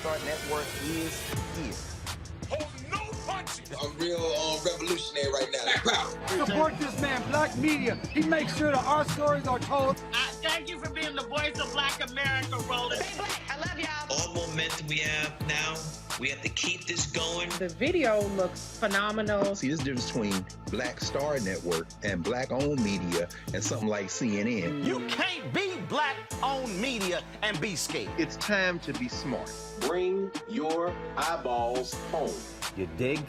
Star Network is here. Hold no punches! I'm real revolutionary right now. Support this man, Black Media. He makes sure that our stories are told. Thank you for being the voice of Black America, Roland. Stay black. I love y'all. All momentum we have now, we have to keep this going. The video looks phenomenal. See, there's a difference between Black Star Network and Black-owned media and something like CNN. You can't be Black-owned media and be scared. It's time to be smart. Bring your eyeballs home. You dig?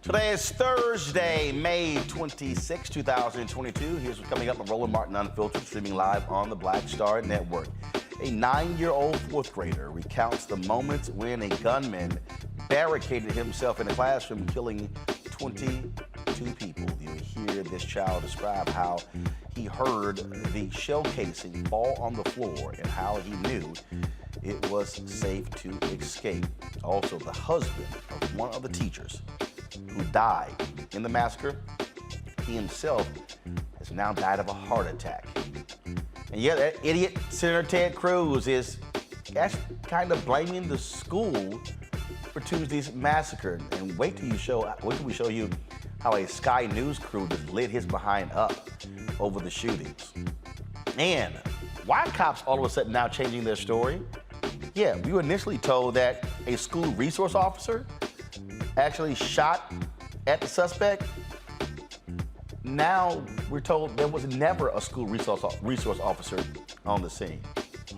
Today is Thursday, May 26, 2022. Here's what's coming up on Roland Martin Unfiltered, streaming live on the Black Star Network. A 9-year-old fourth grader recounts the moments when a gunman barricaded himself in a classroom, killing 22 people. You'll hear this child describe how he heard the shell casing fall on the floor and how he knew it was safe to escape. Also, the husband of one of the teachers who died in the massacre, he himself has now died of a heart attack. And yet that idiot Senator Ted Cruz is kind of blaming the school for Tuesday's massacre. And wait till we show you how a Sky News crew just lit his behind up over the shootings. And why are cops all of a sudden now changing their story? Yeah, we were initially told that a school resource officer actually shot at the suspect. Now we're told there was never a school resource officer on the scene.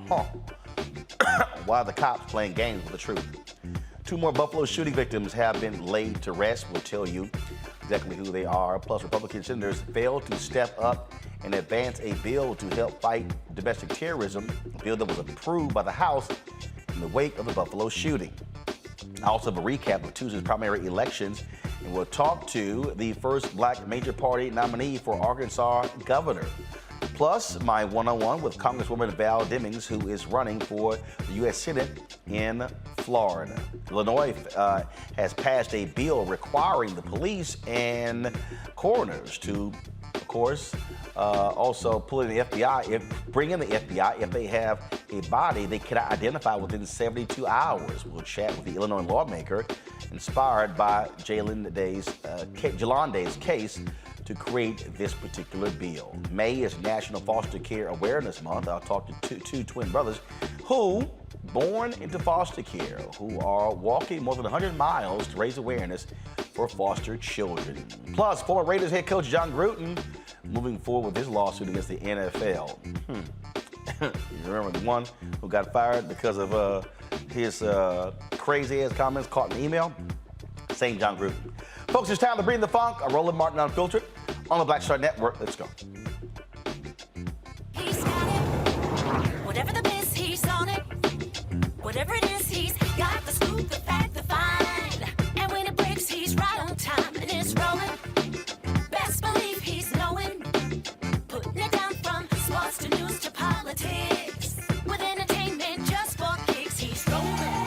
Why are the cops playing games with the truth? 2 more Buffalo shooting victims have been laid to rest. We'll tell you exactly who they are. Plus, Republican senators failed to step up and advance a bill to help fight domestic terrorism, a bill that was approved by the House in the wake of the Buffalo shooting. I also have a recap of Tuesday's primary elections, and we'll talk to the first Black major party nominee for Arkansas governor. Plus, my one-on-one with Congresswoman Val Demings, who is running for the U.S. Senate in Florida. Illinois has passed a bill requiring the police and coroners to, of course, also pull in the FBI, bring in the FBI if they have a body they cannot identify within 72 hours. We'll chat with the Illinois lawmaker inspired by Jalon Day's case to create this particular bill. May is National Foster Care Awareness Month. I'll talk to two twin brothers who, born into foster care, who are walking more than 100 miles to raise awareness for foster children. Plus, former Raiders head coach John Gruden moving forward with his lawsuit against the NFL. You remember the one who got fired because of his crazy-ass comments caught in the email? Same John Gruden. Folks, it's time to bring the funk. I'm Roland Martin Unfiltered on the Black Star Network. Let's go. He's got it. Whatever the biz, he's on it. Whatever it is, he's got the scoop, the fact, the find. And when it breaks, he's right on time and it's rolling. Best believe he's knowing. Putting it down from sports to news to politics. With entertainment just for kicks, he's rolling.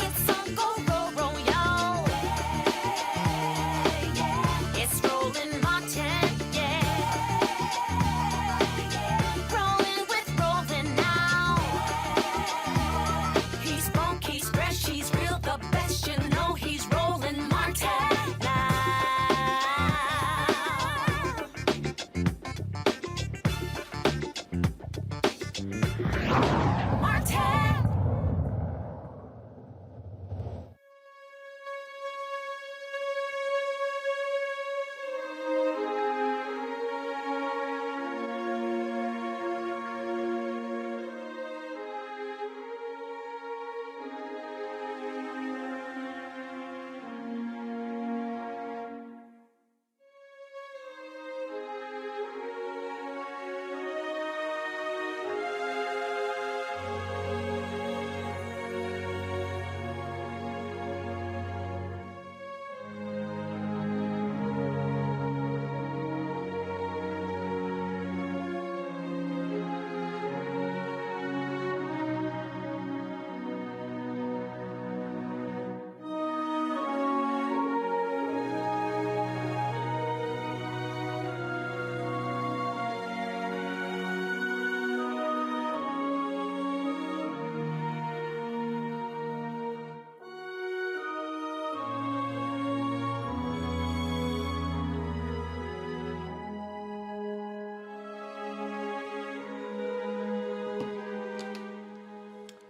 It's on go, y'all. It's Roland Martin, yeah. Rolling with Roland now. He's funky, he's fresh.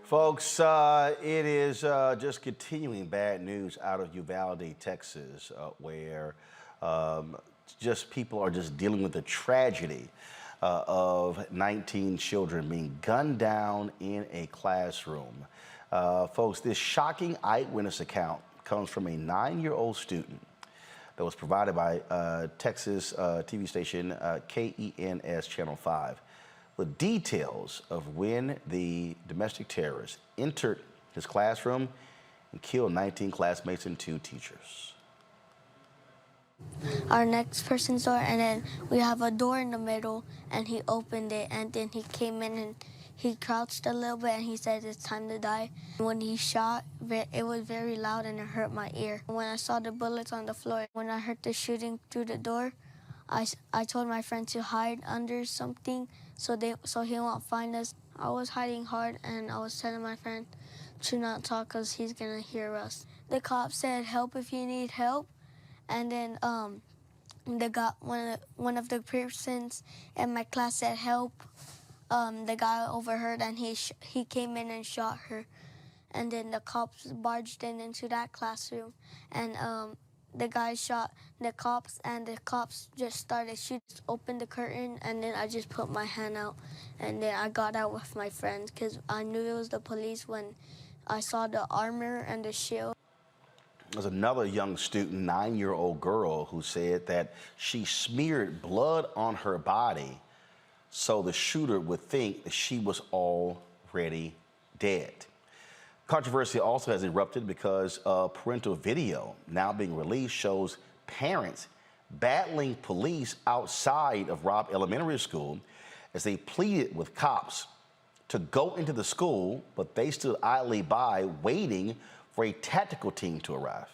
Folks, it is just continuing bad news out of Uvalde, Texas, where just people are just dealing with the tragedy of 19 children being gunned down in a classroom. Folks, this shocking eyewitness account comes from a 9-year-old student that was provided by Texas TV station KENS Channel 5. The details of when the domestic terrorist entered his classroom and killed 19 classmates and 2 teachers. Our next person's door, and then we have a door in the middle, and he opened it, and then he came in and he crouched a little bit and he said it's time to die. When he shot, it was very loud and it hurt my ear. When I saw the bullets on the floor, when I heard the shooting through the door, I told my friend to hide under something so he won't find us. I was hiding hard and I was telling my friend to not talk because he's gonna hear us. The cop said, "Help if you need help," and then one of the persons in my class said, "Help." The guy overheard and he came in and shot her, and then the cops barged into that classroom, and the guy shot the cops, and the cops just started shooting. Opened the curtain, and then I just put my hand out, and then I got out with my friends because I knew it was the police when I saw the armor and the shield. There's another young student, 9-year-old girl, who said that she smeared blood on her body so the shooter would think that she was already dead. Controversy also has erupted because parental video now being released shows parents battling police outside of Robb Elementary School as they pleaded with cops to go into the school, but they stood idly by waiting for a tactical team to arrive.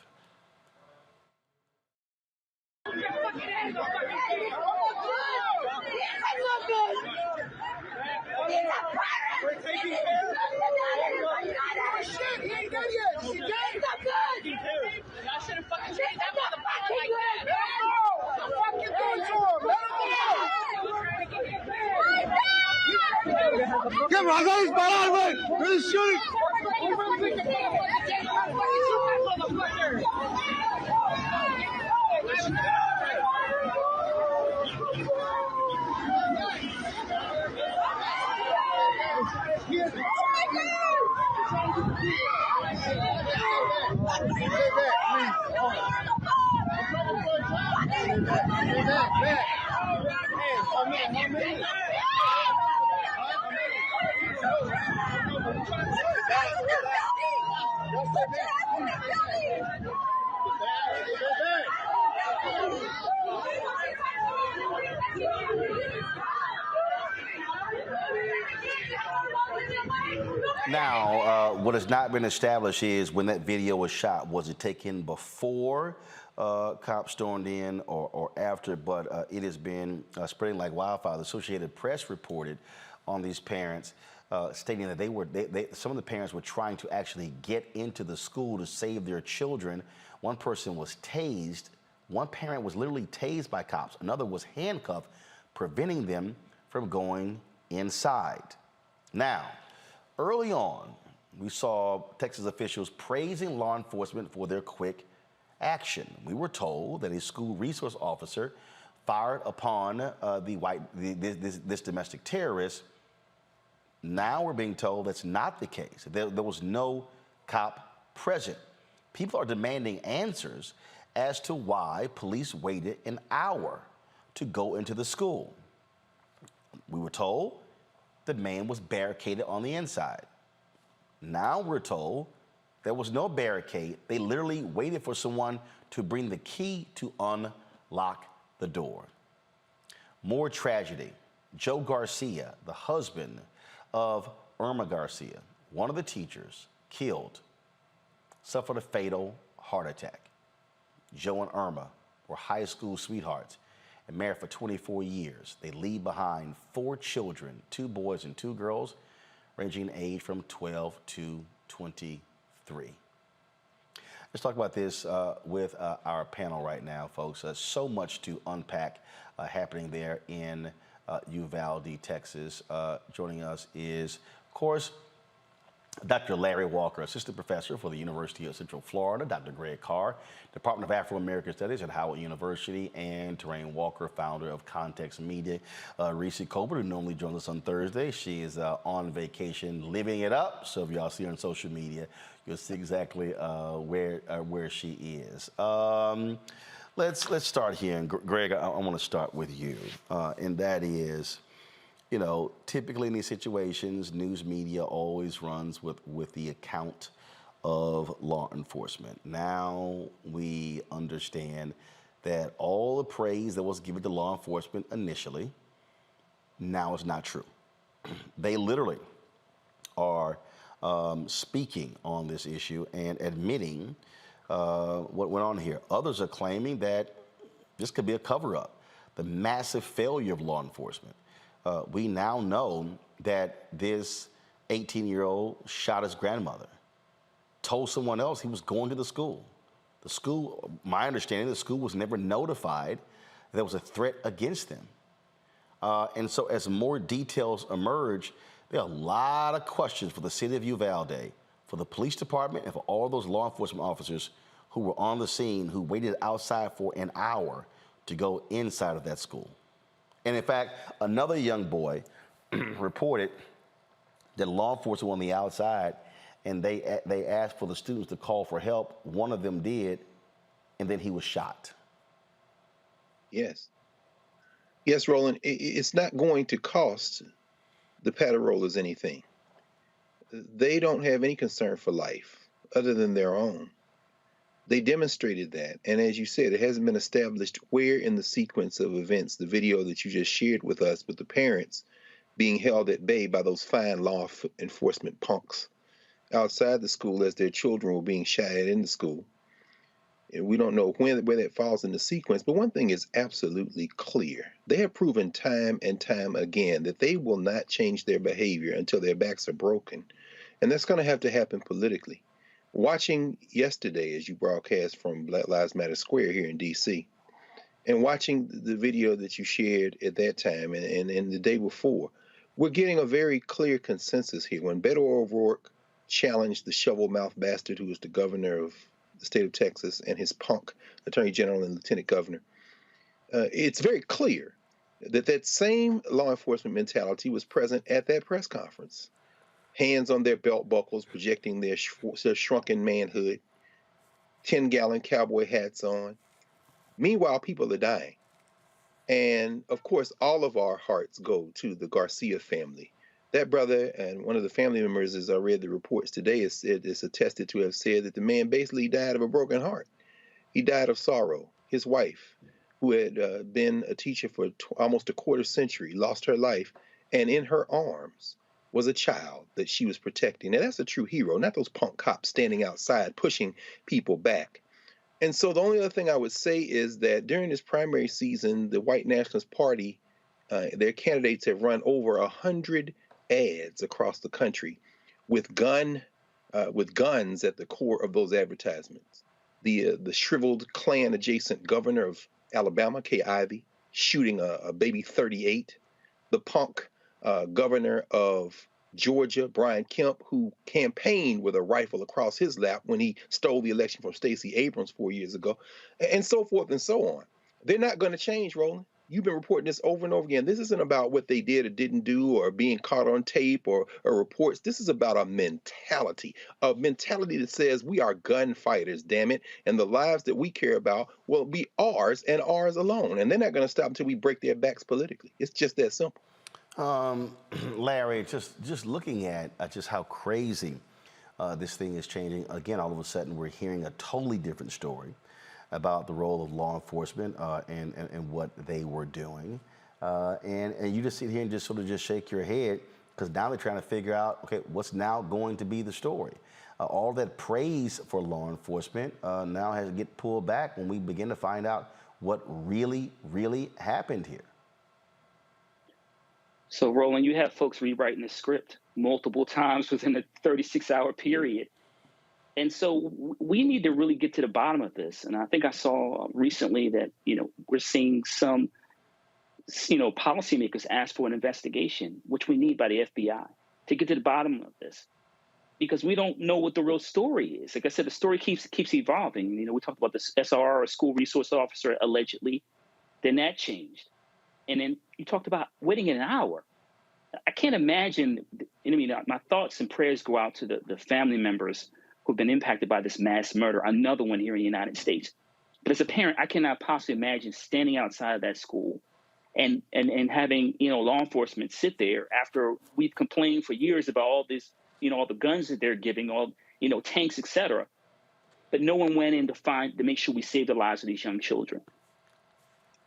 Come on, guys, parad, güey. There's shooting. Now, what has not been established is when that video was shot, was it taken before cops stormed in or after? But it has been spreading like wildfire. The Associated Press reported on these parents stating that some of the parents were trying to actually get into the school to save their children. One person was tased. One parent was literally tased by cops. Another was handcuffed, preventing them from going inside. Now, early on, we saw Texas officials praising law enforcement for their quick action. We were told that a school resource officer fired upon this domestic terrorist. Now we're being told that's not the case. There was no cop present. People are demanding answers as to why police waited an hour to go into the school. We were told the man was barricaded on the inside. Now we're told there was no barricade. They literally waited for someone to bring the key to unlock the door. More tragedy. Joe Garcia, the husband of Irma Garcia, one of the teachers, killed, suffered a fatal heart attack. Joe and Irma were high school sweethearts and married for 24 years. They leave behind 4 children, 2 boys and 2 girls, ranging in age from 12 to 23. Let's talk about this with our panel right now, folks. So much to unpack happening there in Uvalde, Texas. Joining us is, of course, Dr. Larry Walker, assistant professor for the University of Central Florida, Dr. Greg Carr, Department of Afro-American Studies at Howard University, and Terrain Walker, founder of Context Media. Reese Colbert, who normally joins us on Thursday, she is on vacation, living it up. So if y'all see her on social media, you'll see exactly where she is. Let's start here, and Greg, I want to start with you, and that is, you know, typically in these situations, news media always runs with the account of law enforcement. Now we understand that all the praise that was given to law enforcement initially, now is not true. They literally are speaking on this issue and admitting what went on here. Others are claiming that this could be a cover-up, the massive failure of law enforcement. We now know that this 18-year-old shot his grandmother, told someone else he was going to the school. The school, my understanding, the school was never notified there was a threat against them. And so as more details emerge, there are a lot of questions for the city of Uvalde, for the police department, and for all those law enforcement officers who were on the scene, who waited outside for an hour to go inside of that school. And in fact, another young boy reported that law enforcement were on the outside, and they asked for the students to call for help. One of them did, and then he was shot. Yes. Yes, Roland, it's not going to cost the patrollers anything. They don't have any concern for life other than their own. They demonstrated that. And as you said, it hasn't been established where in the sequence of events, the video that you just shared with us, with the parents being held at bay by those fine law enforcement punks outside the school as their children were being shot at in the school. And we don't know where that falls in the sequence. But one thing is absolutely clear. They have proven time and time again that they will not change their behavior until their backs are broken. And that's going to have to happen politically. Watching yesterday, as you broadcast from Black Lives Matter Square here in D.C., and watching the video that you shared at that time and the day before, we're getting a very clear consensus here. When Beto O'Rourke challenged the shovel-mouthed bastard who was the governor of the state of Texas and his punk attorney general and lieutenant governor, it's very clear that that same law enforcement mentality was present at that press conference. Hands on their belt buckles, projecting their shrunken manhood, 10-gallon cowboy hats on. Meanwhile, people are dying. And of course, all of our hearts go to the Garcia family. That brother and one of the family members, as I read the reports today, is attested to have said that the man basically died of a broken heart. He died of sorrow. His wife, who had been a teacher for almost a quarter century, lost her life, and in her arms was a child that she was protecting. Now, that's a true hero, not those punk cops standing outside pushing people back. And so the only other thing I would say is that during this primary season, the White Nationalist Party, their candidates have run over 100 ads across the country with guns at the core of those advertisements. The shriveled Klan-adjacent governor of Alabama, Kay Ivey, shooting a baby 38. The punk governor of Georgia, Brian Kemp, who campaigned with a rifle across his lap when he stole the election from Stacey Abrams 4 years ago, and so forth and so on. They're not going to change, Roland. You've been reporting this over and over again. This isn't about what they did or didn't do or being caught on tape or reports. This is about a mentality that says we are gunfighters, damn it, and the lives that we care about will be ours and ours alone. And they're not going to stop until we break their backs politically. It's just that simple. Larry, just looking at just how crazy this thing is changing. Again, all of a sudden, we're hearing a totally different story about the role of law enforcement and what they were doing. And you just sit here and just sort of just shake your head, because now they're trying to figure out, okay, what's now going to be the story? All that praise for law enforcement now has to get pulled back when we begin to find out what really, really happened here. So, Roland, you have folks rewriting the script multiple times within a 36-hour period. And so we need to really get to the bottom of this. And I think I saw recently that, we're seeing some, policymakers ask for an investigation, which we need by the FBI, to get to the bottom of this. because we don't know what the real story is. Like I said, the story keeps evolving. You know, we talked about this SRR, or school resource officer, allegedly. Then that changed. And then you talked about waiting an hour. I can't imagine. I mean, my thoughts and prayers go out to the family members who've been impacted by this mass murder, another one here in the United States. But as a parent, I cannot possibly imagine standing outside of that school and having, you know, law enforcement sit there after we've complained for years about all this, you know, all the guns that they're giving, all, you know, tanks, et cetera. But no one went in to make sure we save the lives of these young children.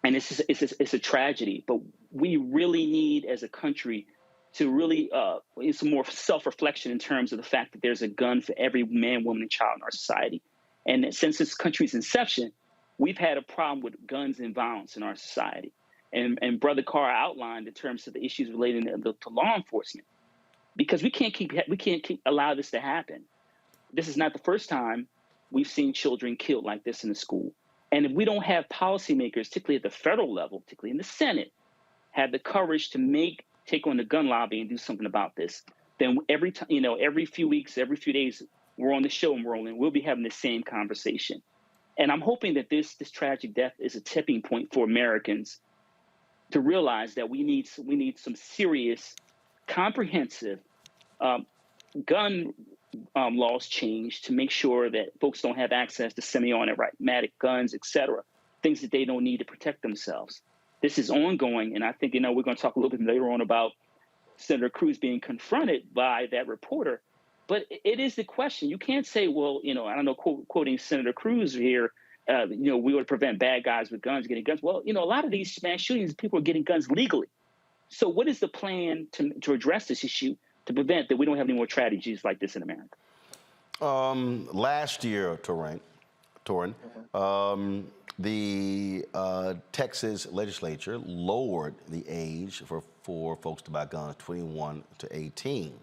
And it's a tragedy, but we really need, as a country, to really it's more self-reflection in terms of the fact that there's a gun for every man, woman, and child in our society. And that since this country's inception, we've had a problem with guns and violence in our society. And Brother Carr outlined in terms of the issues relating to law enforcement, because we can't allow this to happen. This is not the first time we've seen children killed like this in the school. And if we don't have policymakers, particularly at the federal level, particularly in the Senate, have the courage to take on the gun lobby and do something about this, then every time, you know, every few weeks, every few days, we're on the show and we'll be having the same conversation. And I'm hoping that this tragic death is a tipping point for Americans to realize that we need some serious, comprehensive gun laws changed to make sure that folks don't have access to semi-automatic guns, et cetera, things that they don't need to protect themselves. This is ongoing, and I think, you know, we're going to talk a little bit later on about Senator Cruz being confronted by that reporter. But it is the question. You can't say, well, you know, I don't know, quoting Senator Cruz here, you know, we would prevent bad guys with guns getting guns. Well, you know, a lot of these mass shootings, people are getting guns legally. So what is the plan to address this issue to prevent that we don't have any more tragedies like this in America? Last year, Torin, the Texas legislature lowered the age for folks to buy guns 21 to 18.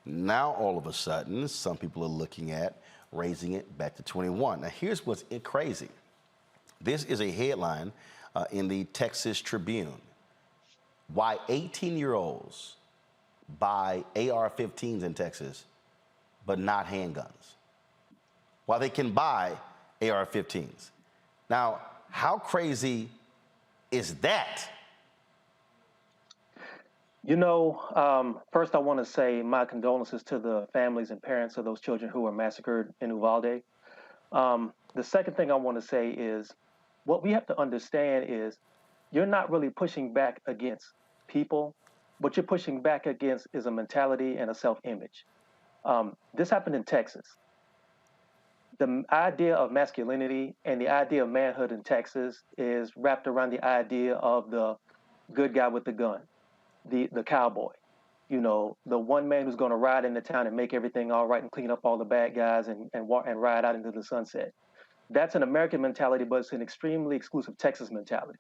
Now, all of a sudden, some people are looking at raising it back to 21. Now, here's what's crazy. This is a headline in the Texas Tribune. Why 18-year-olds buy AR-15s in Texas, but not handguns. Why they can buy AR-15s. Now, how crazy is that? You know, first I want to say my condolences to the families and parents of those children who were massacred in Uvalde. The second thing I want to say is what we have to understand is you're not really pushing back against people. What you're pushing back against is a mentality and a self-image. This happened in Texas. The idea of masculinity and the idea of manhood in Texas is wrapped around the idea of the good guy with the gun, the cowboy. You know, the one man who's going to ride into town and make everything all right and clean up all the bad guys and ride out into the sunset. That's an American mentality, but it's an extremely exclusive Texas mentality.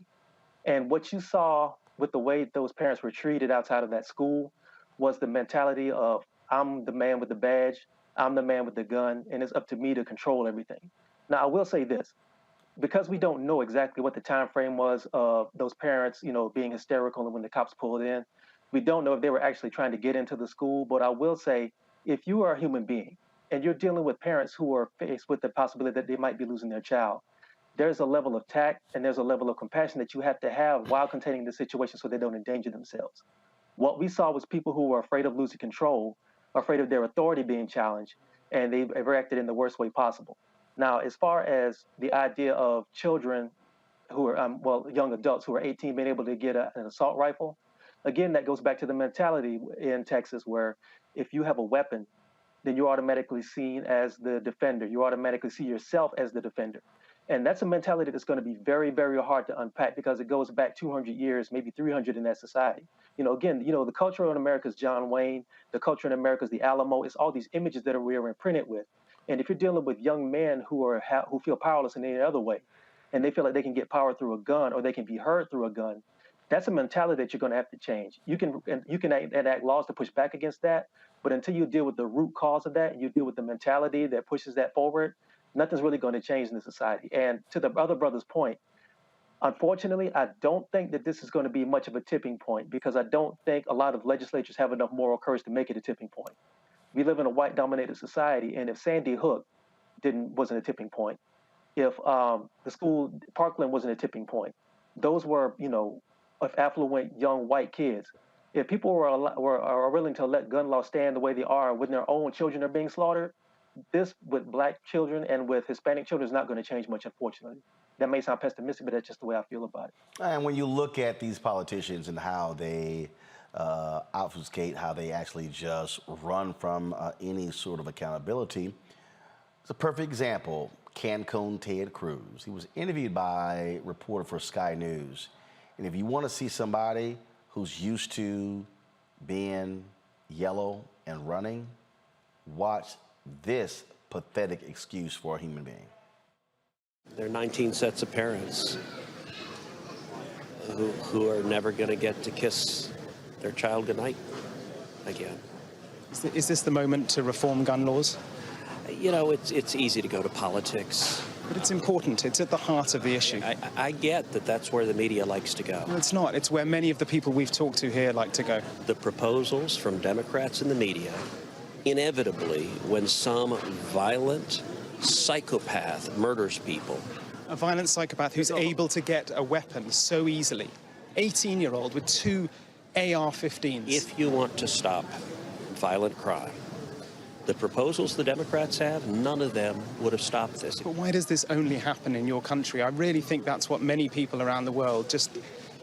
And what you saw with the way those parents were treated outside of that school was the mentality of, I'm the man with the badge, I'm the man with the gun, and it's up to me to control everything. Now, I will say this, because we don't know exactly what the time frame was of those parents, you know, being hysterical and when the cops pulled in, we don't know if they were actually trying to get into the school. But I will say, if you are a human being and you're dealing with parents who are faced with the possibility that they might be losing their child, there's a level of tact and there's a level of compassion that you have to have while containing the situation so they don't endanger themselves. What we saw was people who were afraid of losing control, afraid of their authority being challenged, and they reacted in the worst way possible. Now, as far as the idea of children who are, young adults who are 18 being able to get an assault rifle, again, that goes back to the mentality in Texas where if you have a weapon, then you're automatically seen as the defender. You automatically see yourself as the defender. And that's a mentality that's going to be very, very hard to unpack because it goes back 200 years, maybe 300 in that society. You know, again, you know, the culture in America is John Wayne. The culture in America is the Alamo. It's all these images that we are imprinted with. And if you're dealing with young men who feel powerless in any other way, and they feel like they can get power through a gun or they can be heard through a gun, that's a mentality that you're going to have to change. You can enact laws to push back against that, but until you deal with the root cause of that and you deal with the mentality that pushes that forward, nothing's really going to change in the society. And to the other brother's point, unfortunately, I don't think that this is going to be much of a tipping point because I don't think a lot of legislatures have enough moral courage to make it a tipping point. We live in a white-dominated society, and if Sandy Hook wasn't a tipping point, if the school Parkland wasn't a tipping point, those were, of affluent young white kids. If people are willing to let gun laws stand the way they are when their own children are being slaughtered, this with black children and with Hispanic children is not going to change much, unfortunately. That may sound pessimistic, but that's just the way I feel about it. And when you look at these politicians and how they obfuscate, how they actually just run from any sort of accountability, it's a perfect example. Cancun Ted Cruz. He was interviewed by a reporter for Sky News. And if you want to see somebody who's used to being yellow and running, watch this pathetic excuse for a human being. There are 19 sets of parents who are never going to get to kiss their child goodnight again. Is this the moment to reform gun laws? You know, it's easy to go to politics. But it's important. It's at the heart of the issue. I get that that's where the media likes to go. No, it's not. It's where many of the people we've talked to here like to go. The proposals from Democrats in the media, inevitably, when some violent psychopath murders people. A violent psychopath who's able to get a weapon so easily. 18-year-old with 2 AR-15s. If you want to stop violent crime, the proposals the Democrats have, none of them would have stopped this. But why does this only happen in your country? I really think that's what many people around the world just,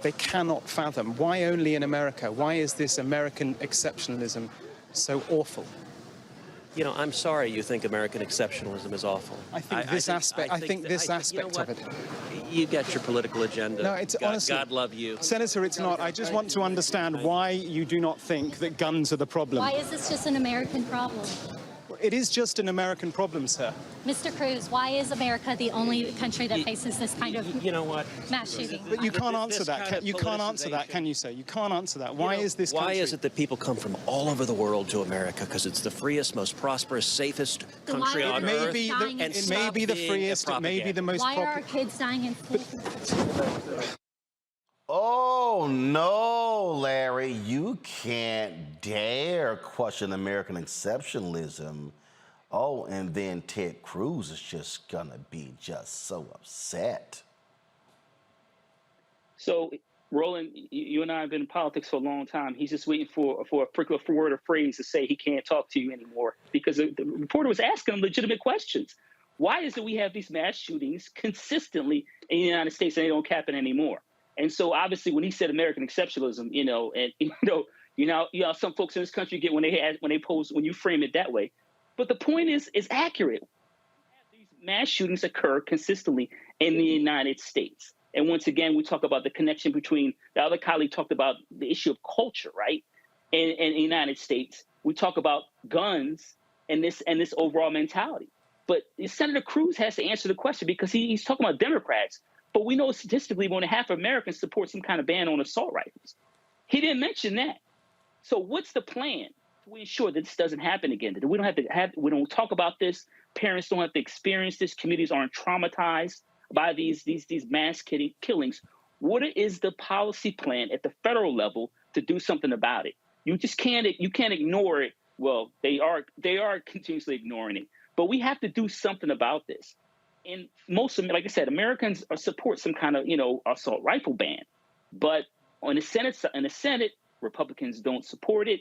they cannot fathom. Why only in America? Why is this American exceptionalism so awful? You know, I'm sorry you think American exceptionalism is awful. I think this aspect of it. You get your political agenda. No, it's honestly, God love you. Senator, it's not. I just want to understand why you do not think that guns are the problem. Why is this just an American problem? It is just an American problem, sir. Mr. Cruz, why is America the only country that faces this kind of mass shooting? But you can't answer that. You can't answer that, can you, sir? You can't answer that. Why is this country? Why is it that people come from all over the world to America? Because it's the freest, most prosperous, safest country on earth. It may be the freest, it may be the most popular. Why are our kids dying in school? Oh, no, Larry, you can't dare question American exceptionalism. Oh, and then Ted Cruz is just gonna be just so upset. So, Roland, you and I have been in politics for a long time. He's just waiting for a particular word or phrase to say he can't talk to you anymore because the reporter was asking him legitimate questions. Why is it we have these mass shootings consistently in the United States and they don't happen anymore? And so obviously when he said American exceptionalism, some folks in this country get when you frame it that way. But the point is accurate. These mass shootings occur consistently in the United States. And once again, we talk about the connection between, the other colleague talked about the issue of culture, right? In the United States, we talk about guns and this overall mentality. But Senator Cruz has to answer the question because he's talking about Democrats. But we know statistically more than half of Americans support some kind of ban on assault rifles. He didn't mention that. So what's the plan to ensure that this doesn't happen again? That we don't talk about this. Parents don't have to experience this. Communities aren't traumatized by these mass killings. What is the policy plan at the federal level to do something about it? You just can't ignore it. Well, they are continuously ignoring it. But we have to do something about this. And most of them, like I said, Americans support some kind of, assault rifle ban. But in the Senate, Republicans don't support it.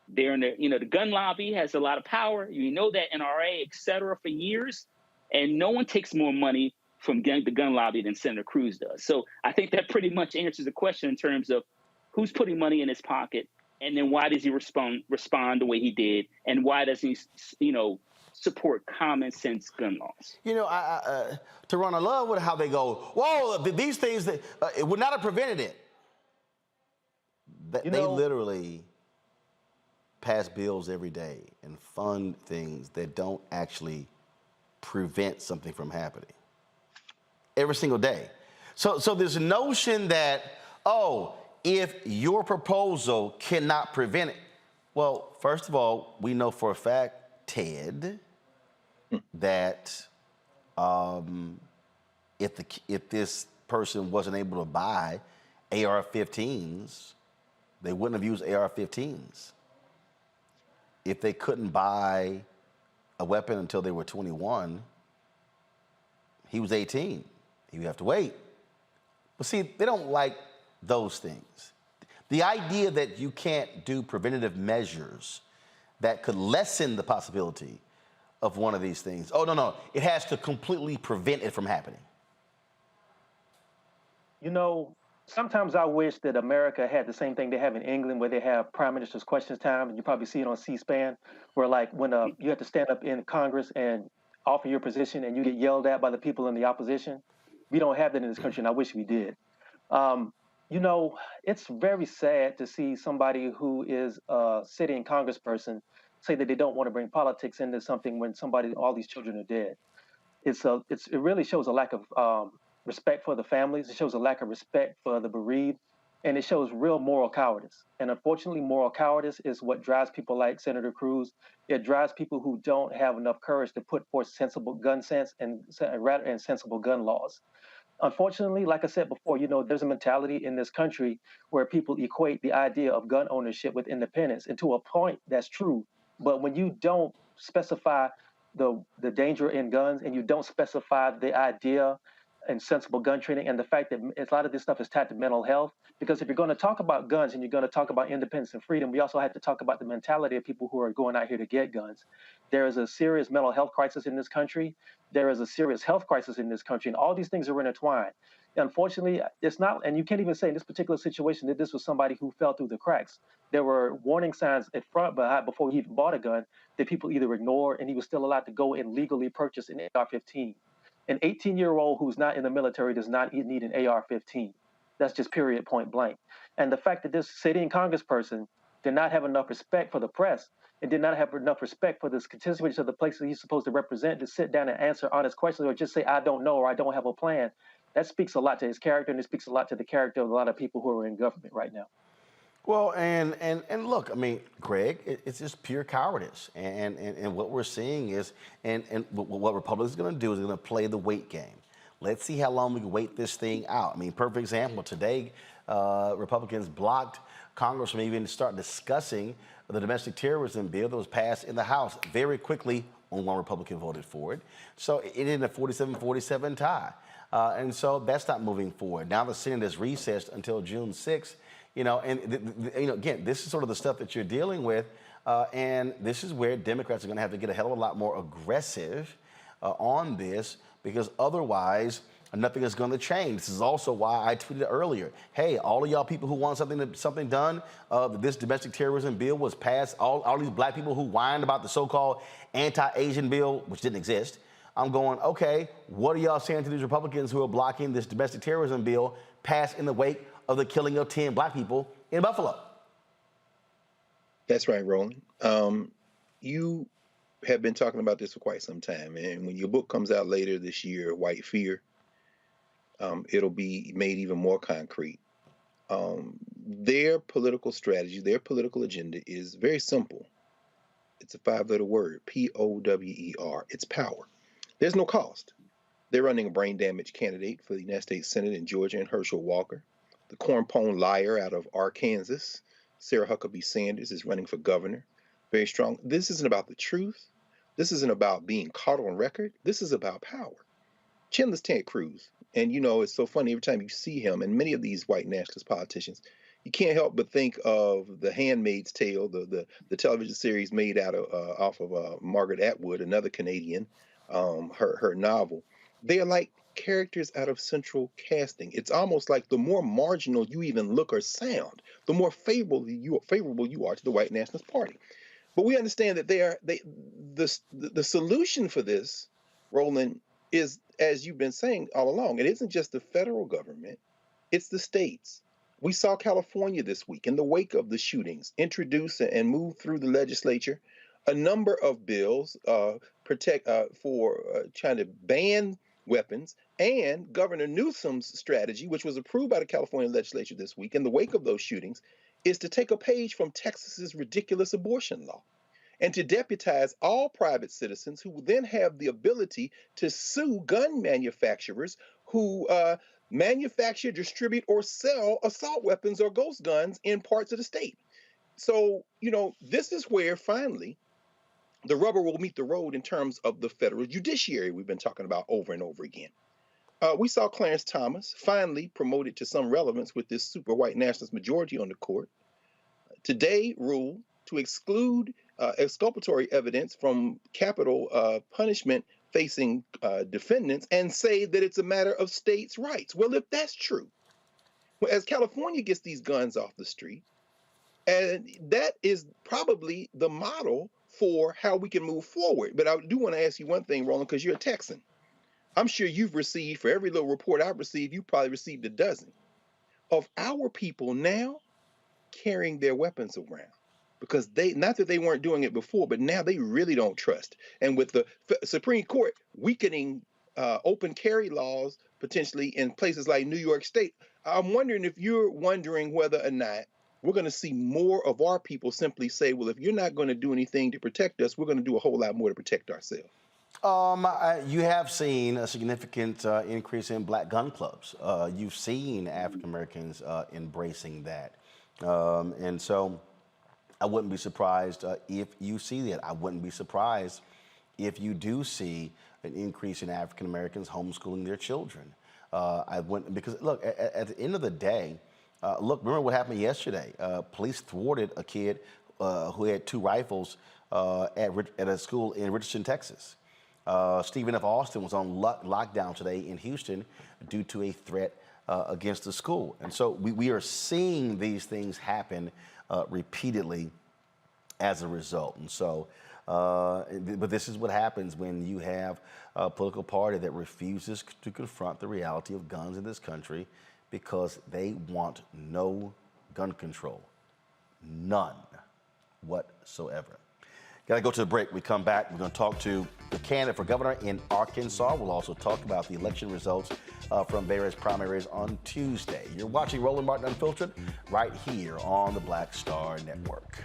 They're in the gun lobby has a lot of power. You know that NRA, et cetera, for years. And no one takes more money from the gun lobby than Senator Cruz does. So I think that pretty much answers the question in terms of who's putting money in his pocket. And then why does he respond the way he did? And why does he, support common sense gun laws? Teron, I love how they go, whoa, these things that it would not have prevented it. They literally pass bills every day and fund things that don't actually prevent something from happening. Every single day. So there's a notion that, if your proposal cannot prevent it, well, first of all, we know for a fact, Ted, that if this person wasn't able to buy AR-15s, they wouldn't have used AR-15s. if they couldn't buy a weapon until they were 21, he was 18. He would have to wait. But see, they don't like those things. The idea that you can't do preventative measures that could lessen the possibility of one of these things. Oh, no, it has to completely prevent it from happening. You know, sometimes I wish that America had the same thing they have in England, where they have prime minister's questions time, and you probably see it on C-SPAN, where like when you have to stand up in Congress and offer your position and you get yelled at by the people in the opposition. We don't have that in this country, and I wish we did. You know, it's very sad to see somebody who is a sitting congressperson say that they don't want to bring politics into something when all these children are dead. It really shows a lack of respect for the families. It shows a lack of respect for the bereaved, and it shows real moral cowardice. And unfortunately, moral cowardice is what drives people like Senator Cruz. It drives people who don't have enough courage to put forth sensible gun sense and sensible gun laws. Unfortunately, like I said before, you know, there's a mentality in this country where people equate the idea of gun ownership with independence, and to a point that's true. But when you don't specify the danger in guns, and you don't specify the idea and sensible gun training, and the fact that a lot of this stuff is tied to mental health, because if you're going to talk about guns and you're going to talk about independence and freedom, we also have to talk about the mentality of people who are going out here to get guns. There is a serious mental health crisis in this country. There is a serious health crisis in this country, and all these things are intertwined. Unfortunately, it's not, and you can't even say in this particular situation that this was somebody who fell through the cracks. There were warning signs at front before he even bought a gun that people either ignored, and he was still allowed to go and legally purchase an AR-15. An 18-year-old who's not in the military does not need an AR-15. That's just period, point blank. And the fact that this sitting congressperson did not have enough respect for the press and did not have enough respect for the constituents of the places he's supposed to represent to sit down and answer honest questions or just say, I don't know, or I don't have a plan, that speaks a lot to his character, and it speaks a lot to the character of a lot of people who are in government right now. Well, and look, I mean, Greg, it's just pure cowardice. And what we're seeing is, and what Republicans are going to do is they're going to play the wait game. Let's see how long we can wait this thing out. I mean, perfect example, today, Republicans blocked Congress from even starting discussing the domestic terrorism bill that was passed in the House. Very quickly, only one Republican voted for it. So it ended a 47-47 tie. And so that's not moving forward. Now the Senate is recessed until June 6th. You know, and you know, again, this is sort of the stuff that you're dealing with, and this is where Democrats are going to have to get a hell of a lot more aggressive on this, because otherwise nothing is going to change. This is also why I tweeted earlier, hey, all of y'all people who want something done, this domestic terrorism bill was passed, all these black people who whined about the so-called anti-Asian bill, which didn't exist. I'm going, okay, what are y'all saying to these Republicans who are blocking this domestic terrorism bill passed in the wake of the killing of 10 black people in Buffalo? That's right, Roland. You have been talking about this for quite some time, and when your book comes out later this year, White Fear, it'll be made even more concrete. Their political strategy, their political agenda is very simple. It's a 5-letter word, P-O-W-E-R. It's power. There's no cost. They're running a brain damage candidate for the United States Senate in Georgia, and Herschel Walker. The cornpone liar out of Arkansas, Sarah Huckabee Sanders, is running for governor. Very strong. This isn't about the truth. This isn't about being caught on record. This is about power. Chinless Ted Cruz. And, you know, it's so funny every time you see him, and many of these white nationalist politicians, you can't help but think of The Handmaid's Tale, the television series made out of off of Margaret Atwood, another Canadian, her novel. They are like characters out of central casting. It's almost like the more marginal you even look or sound, the more favorable you are to the white nationalist party. But we understand that the solution for this, Roland, is, as you've been saying all along, it isn't just the federal government, it's the states. We saw California this week, in the wake of the shootings, introduce and move through the legislature a number of bills for trying to ban weapons, and Governor Newsom's strategy, which was approved by the California legislature this week in the wake of those shootings, is to take a page from Texas's ridiculous abortion law and to deputize all private citizens who will then have the ability to sue gun manufacturers who manufacture, distribute, or sell assault weapons or ghost guns in parts of the state. So, this is where finally the rubber will meet the road in terms of the federal judiciary we've been talking about over and over again. We saw Clarence Thomas finally promoted to some relevance with this super white nationalist majority on the court. Today ruled to exclude exculpatory evidence from capital punishment facing defendants and say that it's a matter of states' rights. Well, if that's true, as California gets these guns off the street, and that is probably the model for how we can move forward. But I do want to ask you one thing, Roland, because you're a Texan. I'm sure you've received, for every little report I've received, you probably received a dozen of our people now carrying their weapons around. Because not that they weren't doing it before, but now they really don't trust. And with the Supreme Court weakening open carry laws potentially in places like New York State, I'm wondering if you're wondering whether or not we're going to see more of our people simply say, well, if you're not going to do anything to protect us, we're going to do a whole lot more to protect ourselves. You have seen a significant increase in black gun clubs. You've seen African Americans embracing that. And so I wouldn't be surprised if you see that. I wouldn't be surprised if you do see an increase in African Americans homeschooling their children. I wouldn't, because look, at the end of the day, look, remember what happened yesterday? Police thwarted a kid who had 2 rifles at a school in Richardson, Texas. Stephen F. Austin was on lockdown today in Houston due to a threat against the school. And so we are seeing these things happen repeatedly as a result. And so, but this is what happens when you have a political party that refuses to confront the reality of guns in this country because they want no gun control. None whatsoever. Got to go to the break. We come back. We're going to talk to the candidate for governor in Arkansas. We'll also talk about the election results from various primaries on Tuesday. You're watching Roland Martin Unfiltered right here on the Black Star Network.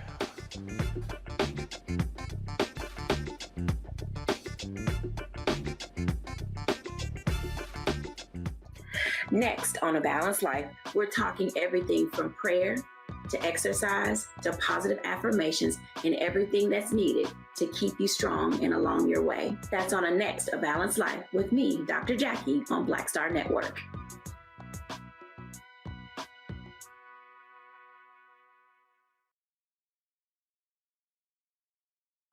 Next on A Balanced Life, we're talking everything from prayer to exercise to positive affirmations and everything that's needed to keep you strong and along your way. That's on a next A Balanced Life with me, Dr. Jackie, on Black Star Network.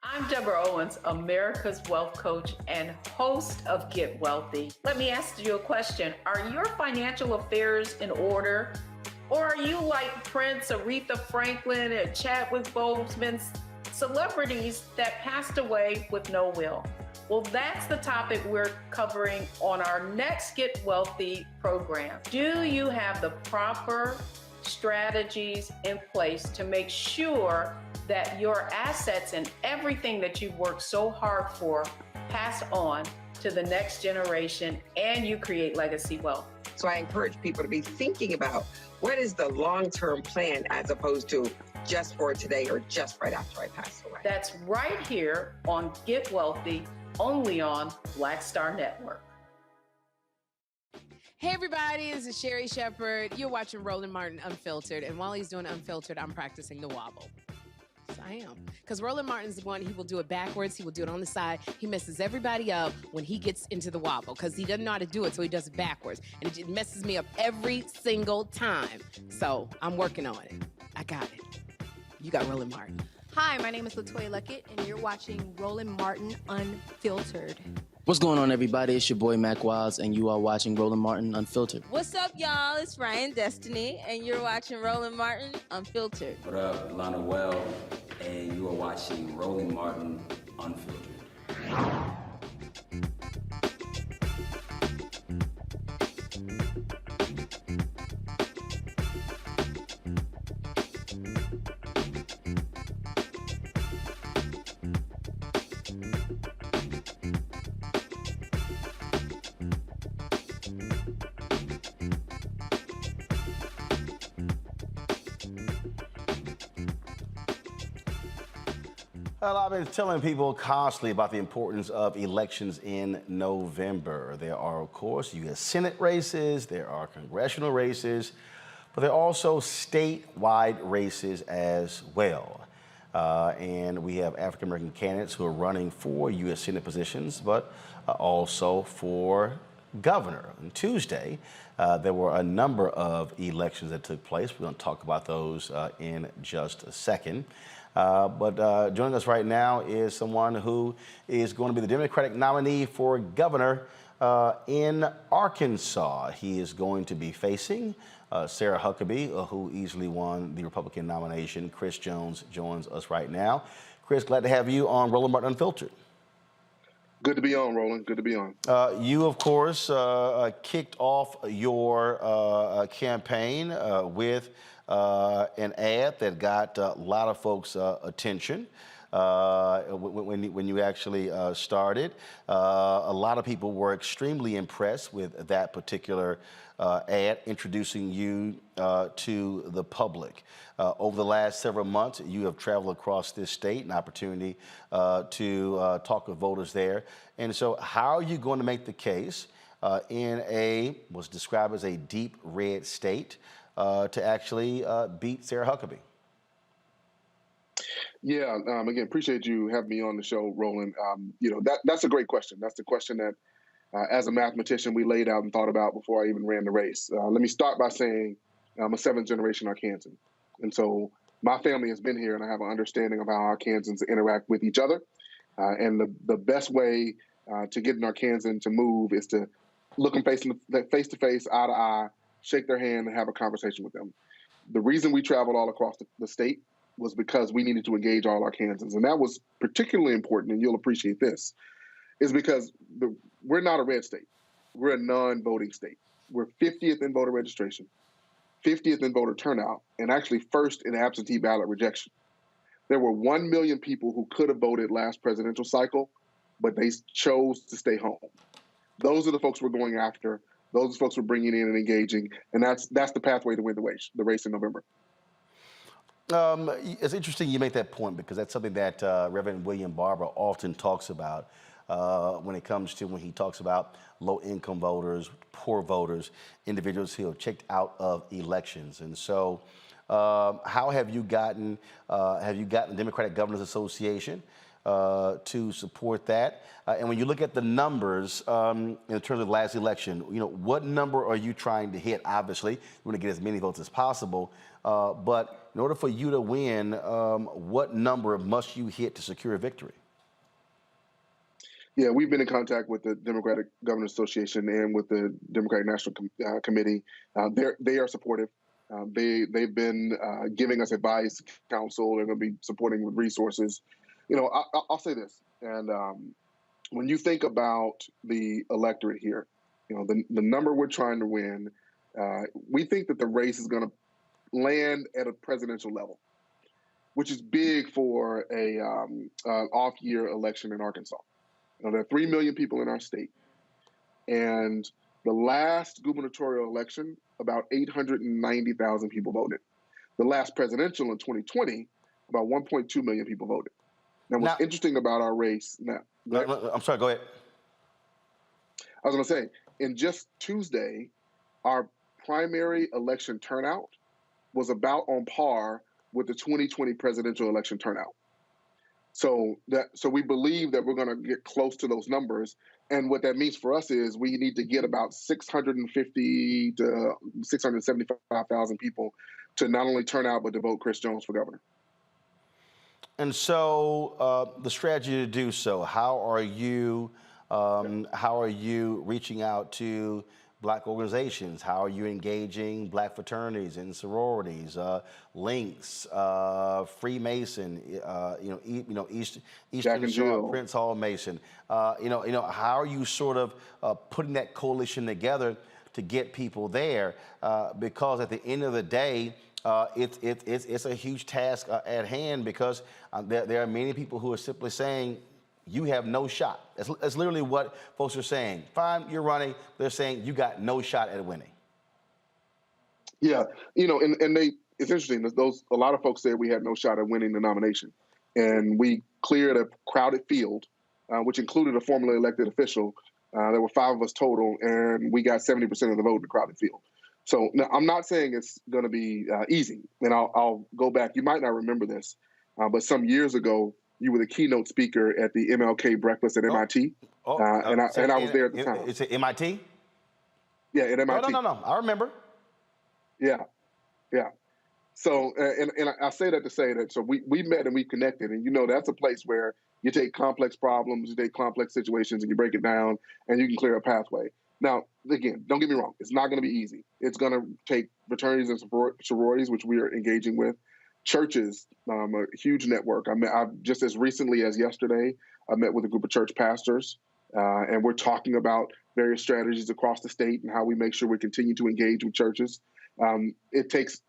I'm Deborah Owens, America's Wealth Coach and host of Get Wealthy. Let me ask you a question. Are your financial affairs in order? Or are you like Prince, Aretha Franklin, and Chadwick Boseman, celebrities that passed away with no will? Well, that's the topic we're covering on our next Get Wealthy program. Do you have the proper strategies in place to make sure that your assets and everything that you've worked so hard for pass on to the next generation and you create legacy wealth? So I encourage people to be thinking about what is the long-term plan as opposed to just for today or just right after I pass away. That's right here on Get Wealthy, only on Black Star Network. Hey everybody, this is Sherry Shepherd. You're watching Roland Martin Unfiltered, and while he's doing Unfiltered, I'm practicing the wobble. Yes, I am. Because Roland Martin's the one, he will do it backwards, he will do it on the side. He messes everybody up when he gets into the wobble, because he doesn't know how to do it, so he does it backwards. And it just messes me up every single time. So I'm working on it. I got it. You got Roland Martin. Hi, my name is LaToya Luckett, and you're watching Roland Martin Unfiltered. What's going on, everybody? It's your boy, Mac Wiles, and you are watching Roland Martin Unfiltered. What's up, y'all? It's Ryan Destiny, and you're watching Roland Martin Unfiltered. What up, Lana Well, and you are watching Roland Martin Unfiltered. Well, I've been telling people constantly about the importance of elections in November. There are, of course, U.S. Senate races, there are congressional races, but there are also statewide races as well. And we have African-American candidates who are running for U.S. Senate positions, but also for governor. On Tuesday, there were a number of elections that took place. We're going to talk about those in just a second. But joining us right now is someone who is going to be the Democratic nominee for governor in Arkansas. He is going to be facing Sarah Huckabee, who easily won the Republican nomination. Chris Jones joins us right now. Chris, glad to have you on Roland Martin Unfiltered. Good to be on, Roland. Good to be on. You, of course, kicked off your campaign with an ad that got a lot of folks' attention. When you actually started, a lot of people were extremely impressed with that particular ad introducing you to the public. Over the last several months, you have traveled across this state, an opportunity to talk with voters there. And so how are you going to make the case in what's described as a deep red state to actually beat Sarah Huckabee? Yeah, again, appreciate you having me on the show, Roland. That's a great question. That's the question that, as a mathematician, we laid out and thought about before I even ran the race. Let me start by saying I'm a seventh-generation Arkansan. And so my family has been here, and I have an understanding of how Arkansans interact with each other. And the best way to get an Arkansan to move is to look them face-to-face, eye-to-eye, shake their hand, and have a conversation with them. The reason we traveled all across the state was because we needed to engage all Arkansans. And that was particularly important, and you'll appreciate this, is because we're not a red state. We're a non-voting state. We're 50th in voter registration, 50th in voter turnout, and actually first in absentee ballot rejection. There were 1 million people who could have voted last presidential cycle, but they chose to stay home. Those are the folks we're going after. Those are the folks we're bringing in and engaging, and that's the pathway to win the race in November. It's interesting you make that point, because that's something that Reverend William Barber often talks about when he talks about low-income voters, poor voters, individuals who have checked out of elections. And so how have you gotten the Democratic Governors Association to support that? And when you look at the numbers in terms of the last election, what number are you trying to hit? Obviously, you want to get as many votes as possible, but in order for you to win, what number must you hit to secure a victory? Yeah, we've been in contact with the Democratic Governors Association and with the Democratic National Committee. They are supportive. They've been giving us advice, counsel. They're going to be supporting with resources. I'll say this, and when you think about the electorate here, the number we're trying to win, we think that the race is going to land at a presidential level, which is big for a off-year election in Arkansas. There are 3 million people in our state, and the last gubernatorial election, about 890,000 people voted. The last presidential in 2020, about 1.2 million people voted. Now, what's interesting about our race now? I'm sorry, go ahead. I was going to say, in just Tuesday, our primary election turnout was about on par with the 2020 presidential election turnout. So we believe that we're going to get close to those numbers. And what that means for us is we need to get about 650 to 675,000 people to not only turn out, but to vote Chris Jones for governor. And so the strategy to do so, how are you reaching out to Black organizations? How are you engaging Black fraternities and sororities, Links, Freemason, Eastern Shore, Prince Hall Mason? How are you sort of putting that coalition together to get people there? Because at the end of the day, it's a huge task at hand, because there are many people who are simply saying, you have no shot. That's literally what folks are saying. Fine, you're running. They're saying you got no shot at winning. Yeah, it's interesting. A lot of folks said we had no shot at winning the nomination, and we cleared a crowded field, which included a formerly elected official. There were 5 of us total, and we got 70% of the vote in the crowded field. So now, I'm not saying it's going to be easy, and I'll go back. You might not remember this, but some years ago, you were the keynote speaker at the MLK breakfast at MIT, and I was there at the time. It's at MIT? Yeah, at MIT. No. I remember. Yeah. So, and I say that to say that, so we met and we connected, and that's a place where you take complex problems, you take complex situations, and you break it down, and you can clear a pathway. Now, again, don't get me wrong, it's not going to be easy. It's going to take fraternities and sororities, which we are engaging with, churches, a huge network. I've just as recently as yesterday, I met with a group of church pastors, and we're talking about various strategies across the state and how we make sure we continue to engage with churches. It takes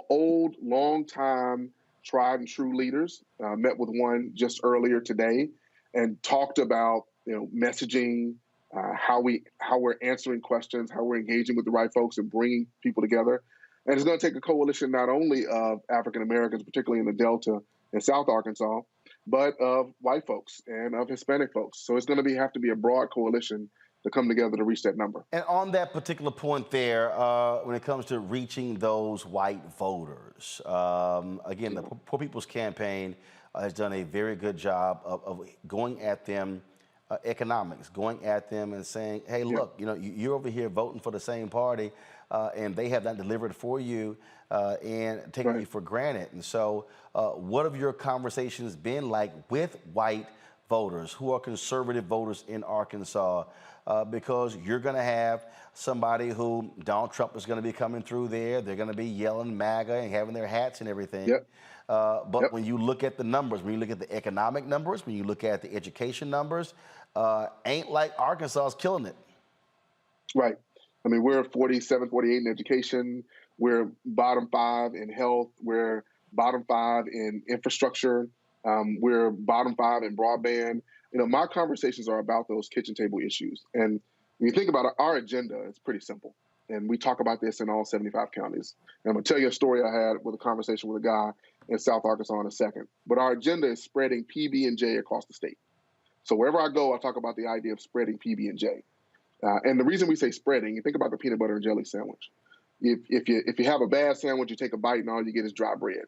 old, long-time, tried and true leaders. Met with one just earlier today and talked about messaging, how we're answering questions, how we're engaging with the right folks and bringing people together. And it's going to take a coalition not only of African Americans, particularly in the Delta and South Arkansas, but of white folks and of Hispanic folks. So it's going to have to be a broad coalition to come together to reach that number. And on that particular point there, when it comes to reaching those white voters, again, the Poor People's Campaign has done a very good job of going at them economics, going at them and saying, hey, look, you're over here voting for the same party, and they have not delivered for you and taking you for granted. And so what have your conversations been like with white voters who are conservative voters in Arkansas? Because you're going to have somebody who Donald Trump is going to be coming through there. They're going to be yelling MAGA and having their hats and everything. But when you look at the numbers, when you look at the economic numbers, when you look at the education numbers, ain't like Arkansas is killing it. Right. I mean, we're 47, 48 in education. We're bottom 5 in health. We're bottom 5 in infrastructure. We're bottom 5 in broadband. My conversations are about those kitchen table issues. And when you think about it, our agenda is pretty simple. And we talk about this in all 75 counties. And I'm going to tell you a story I had with a conversation with a guy in South Arkansas in a second. But our agenda is spreading PB&J across the state. So wherever I go, I talk about the idea of spreading PB&J. And the reason we say spreading, you think about the peanut butter and jelly sandwich. If you have a bad sandwich, you take a bite and all you get is dry bread.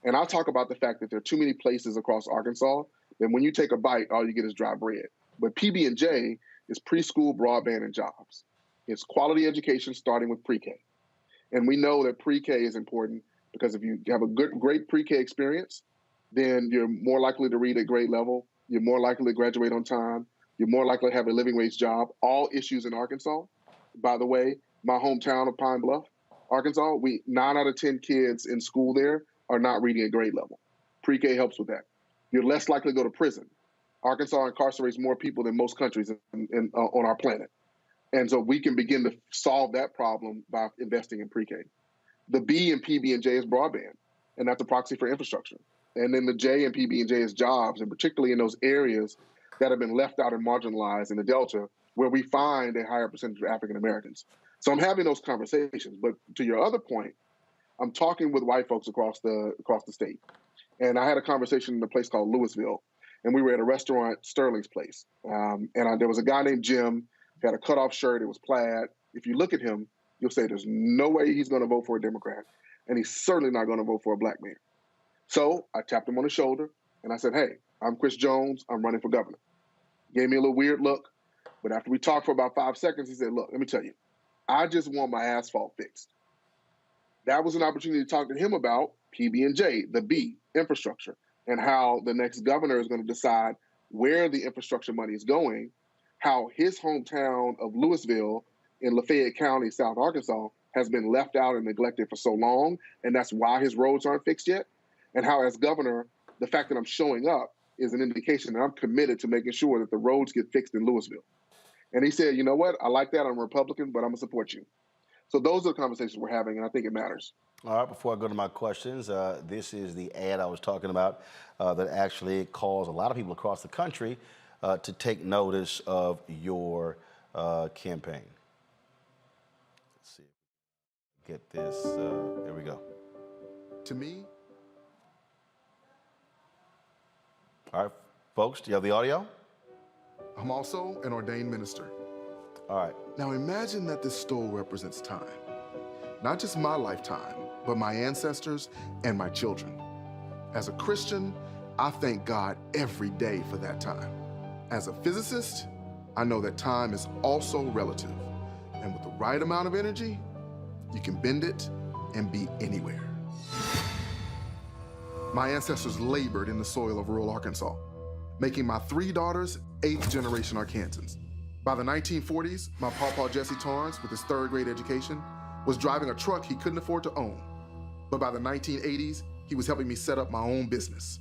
And I'll talk about the fact that there are too many places across Arkansas that when you take a bite, all you get is dry bread. But PB&J is preschool, broadband, and jobs. It's quality education starting with pre-K. And we know that pre-K is important because if you have a great pre-K experience, then you're more likely to read at grade level. You're more likely to graduate on time. You're more likely to have a living wage job. All issues in Arkansas. By the way, my hometown of Pine Bluff, Arkansas, 9 out of 10 kids in school there are not reading at grade level. Pre-K helps with that. You're less likely to go to prison. Arkansas incarcerates more people than most countries on our planet. And so we can begin to solve that problem by investing in pre-K. The B in PB&J is broadband, and that's a proxy for infrastructure. And then the J in PB&J is jobs, and particularly in those areas that have been left out and marginalized in the Delta, where we find a higher percentage of African Americans. So I'm having those conversations. But to your other point, I'm talking with white folks across the state. And I had a conversation in a place called Louisville, and we were at a restaurant, Sterling's Place. There was a guy named Jim, he had a cutoff shirt, it was plaid. If you look at him, you'll say there's no way he's going to vote for a Democrat, and he's certainly not going to vote for a black man. So I tapped him on the shoulder, and I said, hey, I'm Chris Jones, I'm running for governor. He gave me a little weird look, but after we talked for about 5 seconds, he said, look, let me tell you, I just want my asphalt fixed. That was an opportunity to talk to him about PB&J, the B, infrastructure, and how the next governor is going to decide where the infrastructure money is going, how his hometown of Louisville in Lafayette County, South Arkansas, has been left out and neglected for so long, and that's why his roads aren't fixed yet, and how as governor, the fact that I'm showing up is an indication that I'm committed to making sure that the roads get fixed in Louisville. And he said, you know what, I like that, I'm a Republican, but I'm going to support you. So those are the conversations we're having, and I think it matters. All right, before I go to my questions, this is the ad I was talking about that actually caused a lot of people across the country to take notice of your campaign. Let's see. Get this. There we go. To me. All right, folks, do you have the audio? I'm also an ordained minister. All right. Now imagine that this stole represents time. Not just my lifetime, but my ancestors and my children. As a Christian, I thank God every day for that time. As a physicist, I know that time is also relative. And with the right amount of energy, you can bend it and be anywhere. My ancestors labored in the soil of rural Arkansas, making my 3 daughters 8th generation Arkansans. By the 1940s, my pawpaw Jesse Torrance, with his 3rd grade education, was driving a truck he couldn't afford to own. But by the 1980s, he was helping me set up my own business.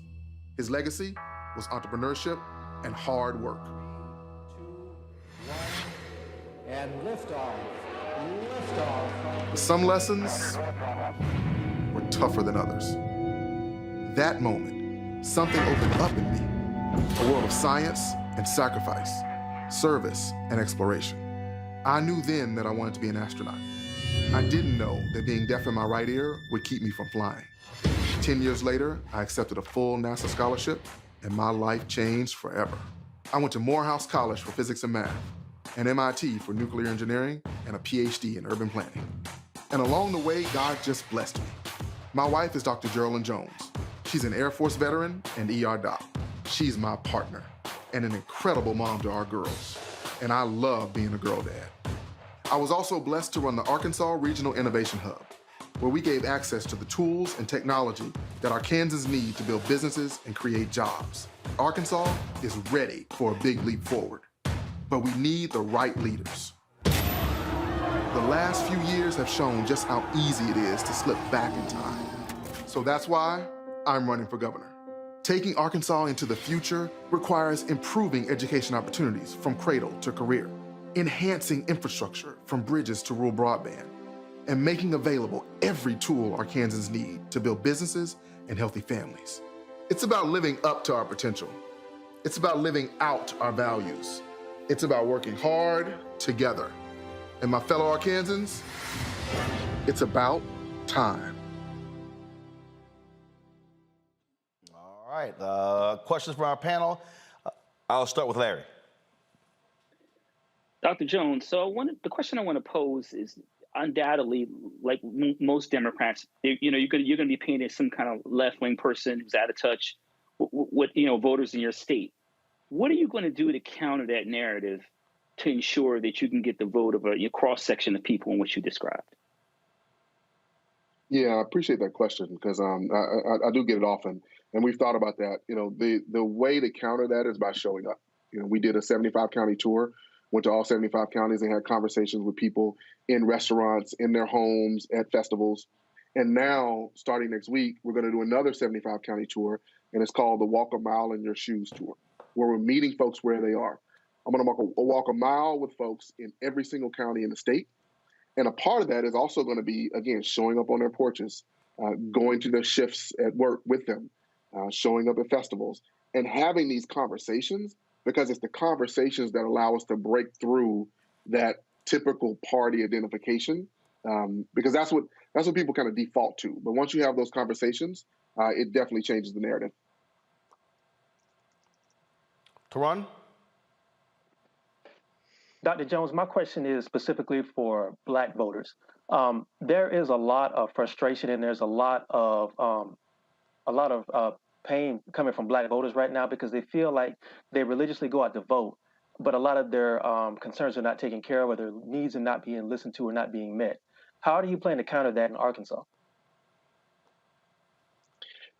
His legacy was entrepreneurship and hard work. 2, 1, and liftoff. Liftoff. But some lessons were tougher than others. That moment, something opened up in me, a world of science and sacrifice, service and exploration. I knew then that I wanted to be an astronaut. I didn't know that being deaf in my right ear would keep me from flying. 10 years later, I accepted a full NASA scholarship, and my life changed forever. I went to Morehouse College for physics and math, and MIT for nuclear engineering, and a PhD in urban planning. And along the way, God just blessed me. My wife is Dr. Geraldine Jones. She's an Air Force veteran and ER doc. She's my partner and an incredible mom to our girls. And I love being a girl dad. I was also blessed to run the Arkansas Regional Innovation Hub, where we gave access to the tools and technology that Arkansans need to build businesses and create jobs. Arkansas is ready for a big leap forward, but we need the right leaders. The last few years have shown just how easy it is to slip back in time. So that's why I'm running for governor. Taking Arkansas into the future requires improving education opportunities from cradle to career, enhancing infrastructure from bridges to rural broadband, and making available every tool Arkansans need to build businesses and healthy families. It's about living up to our potential. It's about living out our values. It's about working hard together. And my fellow Arkansans, it's about time. All right, questions from our panel. I'll start with Larry. Dr. Jones, so the question I want to pose is undoubtedly, like most Democrats, you're going to be painted as some kind of left-wing person who's out of touch with voters in your state. What are you going to do to counter that narrative to ensure that you can get the vote of a cross-section of people in which you described? Yeah, I appreciate that question because I do get it often, and we've thought about that. The way to counter that is by showing up. We did a 75 county tour, went to all 75 counties and had conversations with people in restaurants, in their homes, at festivals. And now, starting next week, we're going to do another 75 county tour, and it's called the Walk a Mile in Your Shoes tour, where we're meeting folks where they are. I'm going to walk a mile with folks in every single county in the state. And a part of that is also going to be, again, showing up on their porches, going to their shifts at work with them, showing up at festivals, and having these conversations, because it's the conversations that allow us to break through that typical party identification, because that's what people kind of default to. But once you have those conversations, it definitely changes the narrative. Teron? Dr. Jones, my question is specifically for Black voters. There is a lot of frustration and there's a lot of pain coming from Black voters right now because they feel like they religiously go out to vote, but a lot of their concerns are not taken care of, or their needs are not being listened to or not being met. How do you plan to counter that in Arkansas?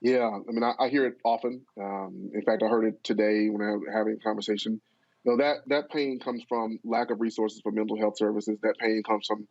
Yeah, I mean, I hear it often. In fact, I heard it today when I was having a conversation. That pain comes from lack of resources for mental health services. That pain comes from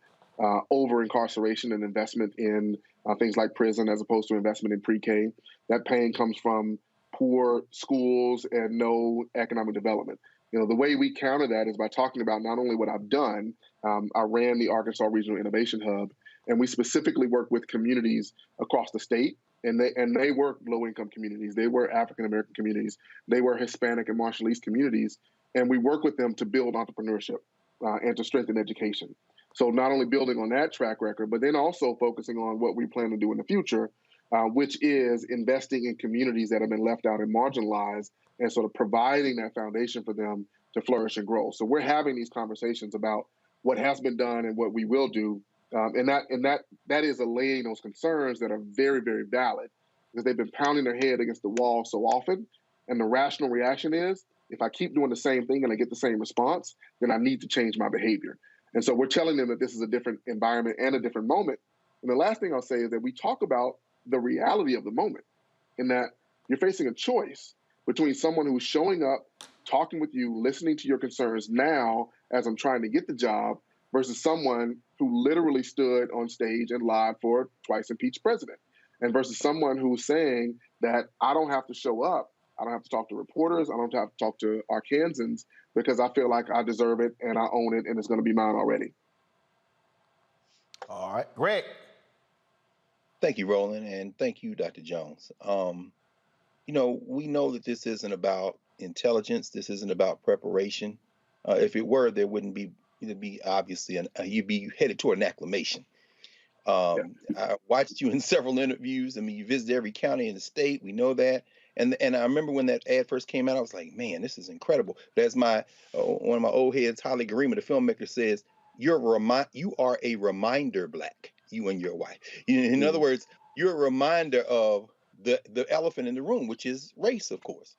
over-incarceration and investment in things like prison as opposed to investment in pre-K. That pain comes from poor schools and no economic development. The way we counter that is by talking about not only what I've done. I ran the Arkansas Regional Innovation Hub, and we specifically work with communities across the state. And they were low-income communities. They were African-American communities. They were Hispanic and Marshallese communities. And we work with them to build entrepreneurship and to strengthen education. So not only building on that track record, but then also focusing on what we plan to do in the future, which is investing in communities that have been left out and marginalized and sort of providing that foundation for them to flourish and grow. So we're having these conversations about what has been done and what we will do. And that is allaying those concerns that are very, very valid, because they've been pounding their head against the wall so often. And the rational reaction is, if I keep doing the same thing and I get the same response, then I need to change my behavior. And so we're telling them that this is a different environment and a different moment. And the last thing I'll say is that we talk about the reality of the moment, in that you're facing a choice between someone who's showing up, talking with you, listening to your concerns now as I'm trying to get the job, versus someone who literally stood on stage and lied for twice impeached president, and versus someone who's saying that I don't have to show up, I don't have to talk to reporters, I don't have to talk to Arkansans, because I feel like I deserve it and I own it and it's going to be mine already. All right, Greg. Thank you, Roland, and thank you, Dr. Jones. We know that this isn't about intelligence. This isn't about preparation. If it were, there wouldn't be. It'd be obviously you'd be headed toward an acclamation. I watched you in several interviews. I mean, you visited every county in the state. We know that. And I remember when that ad first came out, I was like, man, this is incredible. But as one of my old heads, Holly Garima, the filmmaker, says, you are a reminder black, you and your wife. In other words, you're a reminder of the elephant in the room, which is race, of course.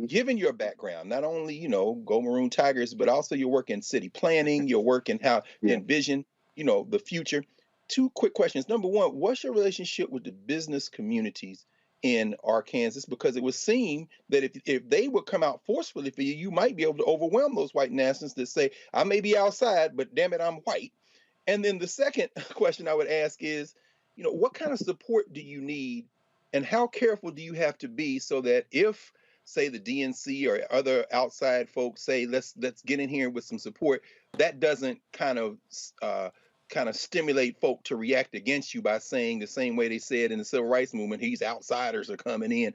Given your background, not only, Go Maroon Tigers, but also your work in city planning, your work in how you envision, the future. Two quick questions. Number one, what's your relationship with the business communities in Arkansas? Because it would seem that if they would come out forcefully for you, you might be able to overwhelm those white nationalists that say, I may be outside, but damn it, I'm white. And then the second question I would ask is, what kind of support do you need, and how careful do you have to be so that if, say, the DNC or other outside folks say, let's get in here with some support, that doesn't kind of stimulate folk to react against you by saying the same way they said in the civil rights movement, these outsiders are coming in.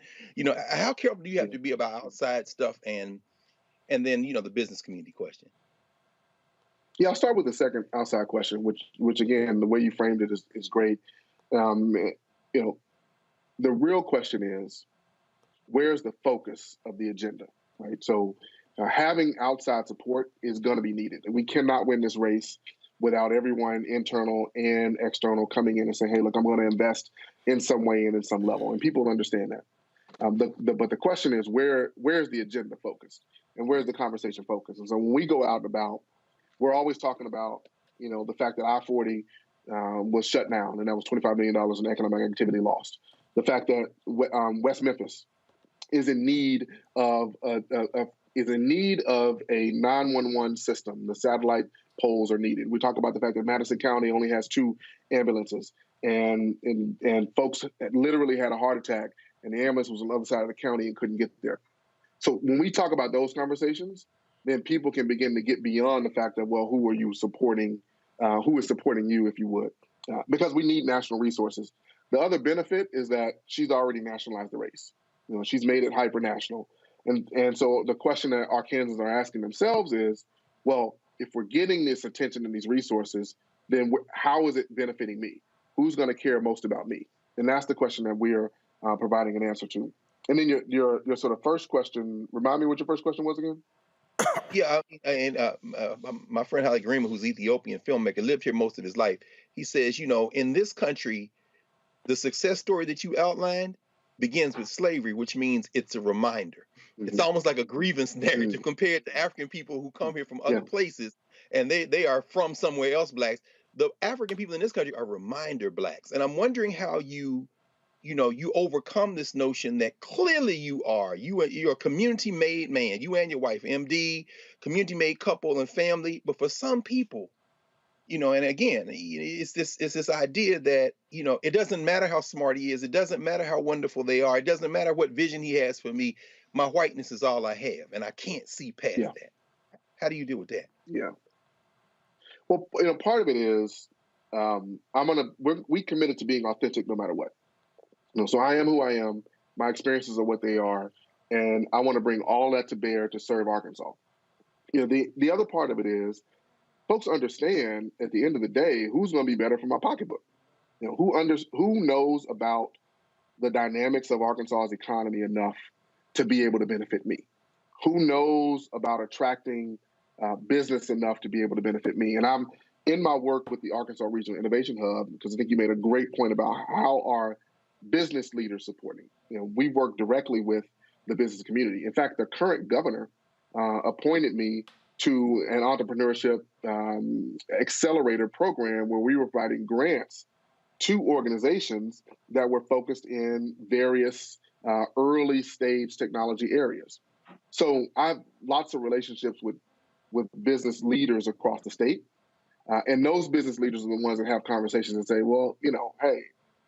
How careful do you have to be about outside stuff and then, the business community question? Yeah, I'll start with the second outside question, which again, the way you framed it is great. The real question is, where's the focus of the agenda, right? So having outside support is going to be needed. And we cannot win this race without everyone, internal and external, coming in and saying, hey, look, I'm going to invest in some way and in some level. And people understand that. But the question is, where's the agenda focused? And where's the conversation focused? And so when we go out and about, we're always talking about, the fact that I-40 was shut down, and that was $25 million in economic activity lost. The fact that West Memphis is in need of a 911 system. The satellite poles are needed. We talk about the fact that Madison County only has 2 ambulances, and folks literally had a heart attack, and the ambulance was on the other side of the county and couldn't get there. So when we talk about those conversations, then people can begin to get beyond the fact that, well, who are you supporting? Who is supporting you, if you would? Because we need national resources. The other benefit is that she's already nationalized the race. She's made it hyper-national. And so the question that Arkansans are asking themselves is, well, if we're getting this attention and these resources, then how is it benefiting me? Who's going to care most about me? And that's the question that we're providing an answer to. And then your sort of first question, remind me what your first question was again? Yeah, and my friend Holly Garima, who's Ethiopian filmmaker, lived here most of his life. He says, in this country, the success story that you outlined begins with slavery, which means it's a reminder. Mm-hmm. It's almost like a grievance narrative compared to African people who come here from other places, and they are from somewhere else, blacks. The African people in this country are reminder blacks. And I'm wondering how you overcome this notion that clearly you're a community-made man, you and your wife, MD, community-made couple and family. But for some people, and again, it's this idea that, it doesn't matter how smart he is. It doesn't matter how wonderful they are. It doesn't matter what vision he has for me. My whiteness is all I have, and I can't see past that. How do you deal with that? Yeah. Well, part of it is we committed to being authentic no matter what. So I am who I am. My experiences are what they are, and I want to bring all that to bear to serve Arkansas. The other part of it is, folks understand at the end of the day who's going to be better for my pocketbook. Who knows about the dynamics of Arkansas's economy enough to be able to benefit me? who knows about attracting business enough to be able to benefit me? And I'm in my work with the Arkansas Regional Innovation Hub, because I think you made a great point about how are business leaders supporting. We work directly with the business community. In fact, the current governor appointed me to an entrepreneurship accelerator program where we were providing grants to organizations that were focused in various early stage technology areas. So I have lots of relationships with business leaders across the state. And those business leaders are the ones that have conversations and say, well, hey,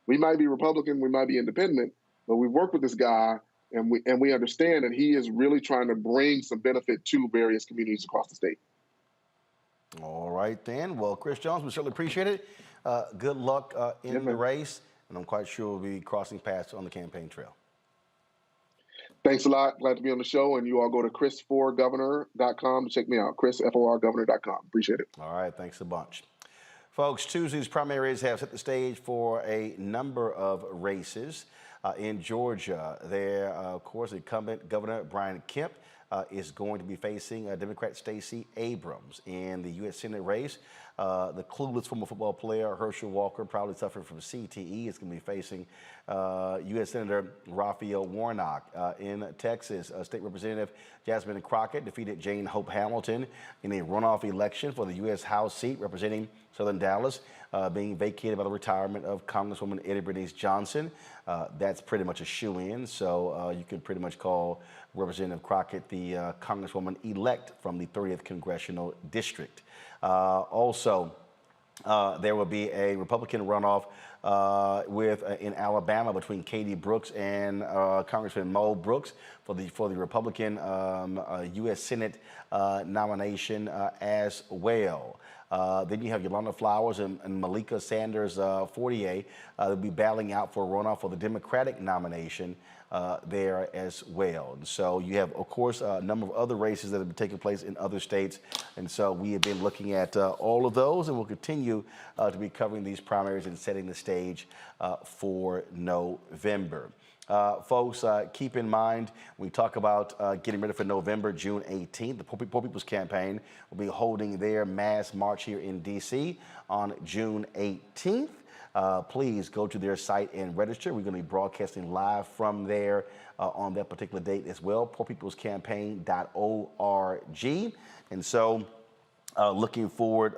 we might be Republican, we might be independent, but we've worked with this guy and we understand that he is really trying to bring some benefit to various communities across the state. All right, then. Well, Chris Jones, we certainly appreciate it. Good luck in the race, and I'm quite sure we'll be crossing paths on the campaign trail. Thanks a lot. Glad to be on the show, and you all go to chris4governor.com to check me out, chris4governor.com. Appreciate it. All right, thanks a bunch. Folks, Tuesday's primaries have set the stage for a number of races. In Georgia, there, of course, incumbent Governor Brian Kemp is going to be facing Democrat Stacey Abrams. In the U.S. Senate race, the clueless former football player Herschel Walker, probably suffering from CTE, is going to be facing U.S. Senator Raphael Warnock. In Texas, State Representative Jasmine Crockett defeated Jane Hope Hamilton in a runoff election for the U.S. House seat representing Southern Dallas, being vacated by the retirement of Congresswoman Eddie Bernice Johnson. That's pretty much a shoo-in, so you can pretty much call Representative Crockett the Congresswoman-elect from the 30th Congressional District. Also, there will be a Republican runoff in Alabama between Katie Brooks and Congressman Mo Brooks for the Republican U.S. Senate nomination as well. Then you have Yolanda Flowers and Malika Sanders Fortier. They'll be battling out for a runoff for the Democratic nomination there as well. And so you have, of course, a number of other races that have been taking place in other states. And so we have been looking at all of those, and we'll continue to be covering these primaries and setting the stage for November. Folks, keep in mind, when we talk about getting ready for November, June 18th, the Poor People's Campaign will be holding their mass march here in D.C. on June 18th. Please go to their site and register. We're going to be broadcasting live from there on that particular date as well, poorpeoplescampaign.org. And so looking forward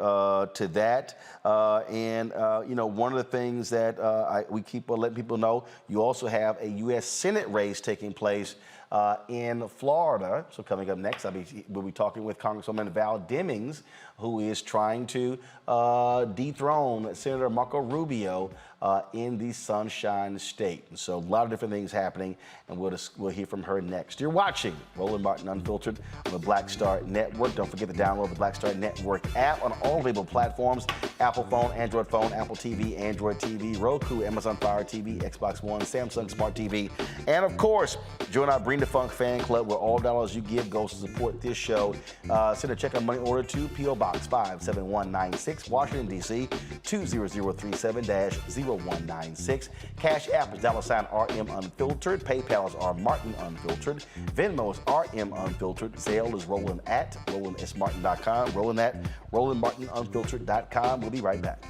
to that. One of the things that we keep letting people know, you also have a U.S. Senate race taking place in Florida. So coming up next, we'll be talking with Congresswoman Val Demings, who is trying to dethrone Senator Marco Rubio in the Sunshine State. And so a lot of different things happening, and we'll hear from her next. You're watching Roland Martin Unfiltered on the Black Star Network. Don't forget to download the Black Star Network app on all available platforms: Apple phone, Android phone, Apple TV, Android TV, Roku, Amazon Fire TV, Xbox One, Samsung Smart TV, and of course, join our Bring the Funk fan club, where all dollars you give goes to support this show. Send a check on money order to P.O. Box 57196, Washington, D.C. 20037-0196. Cash App is $RM Unfiltered. PayPal is R Martin Unfiltered. Venmo is RM Unfiltered. Zelle is Roland at RolandSMartin.com. Roland at RolandMartinUnfiltered.com. We'll be right back.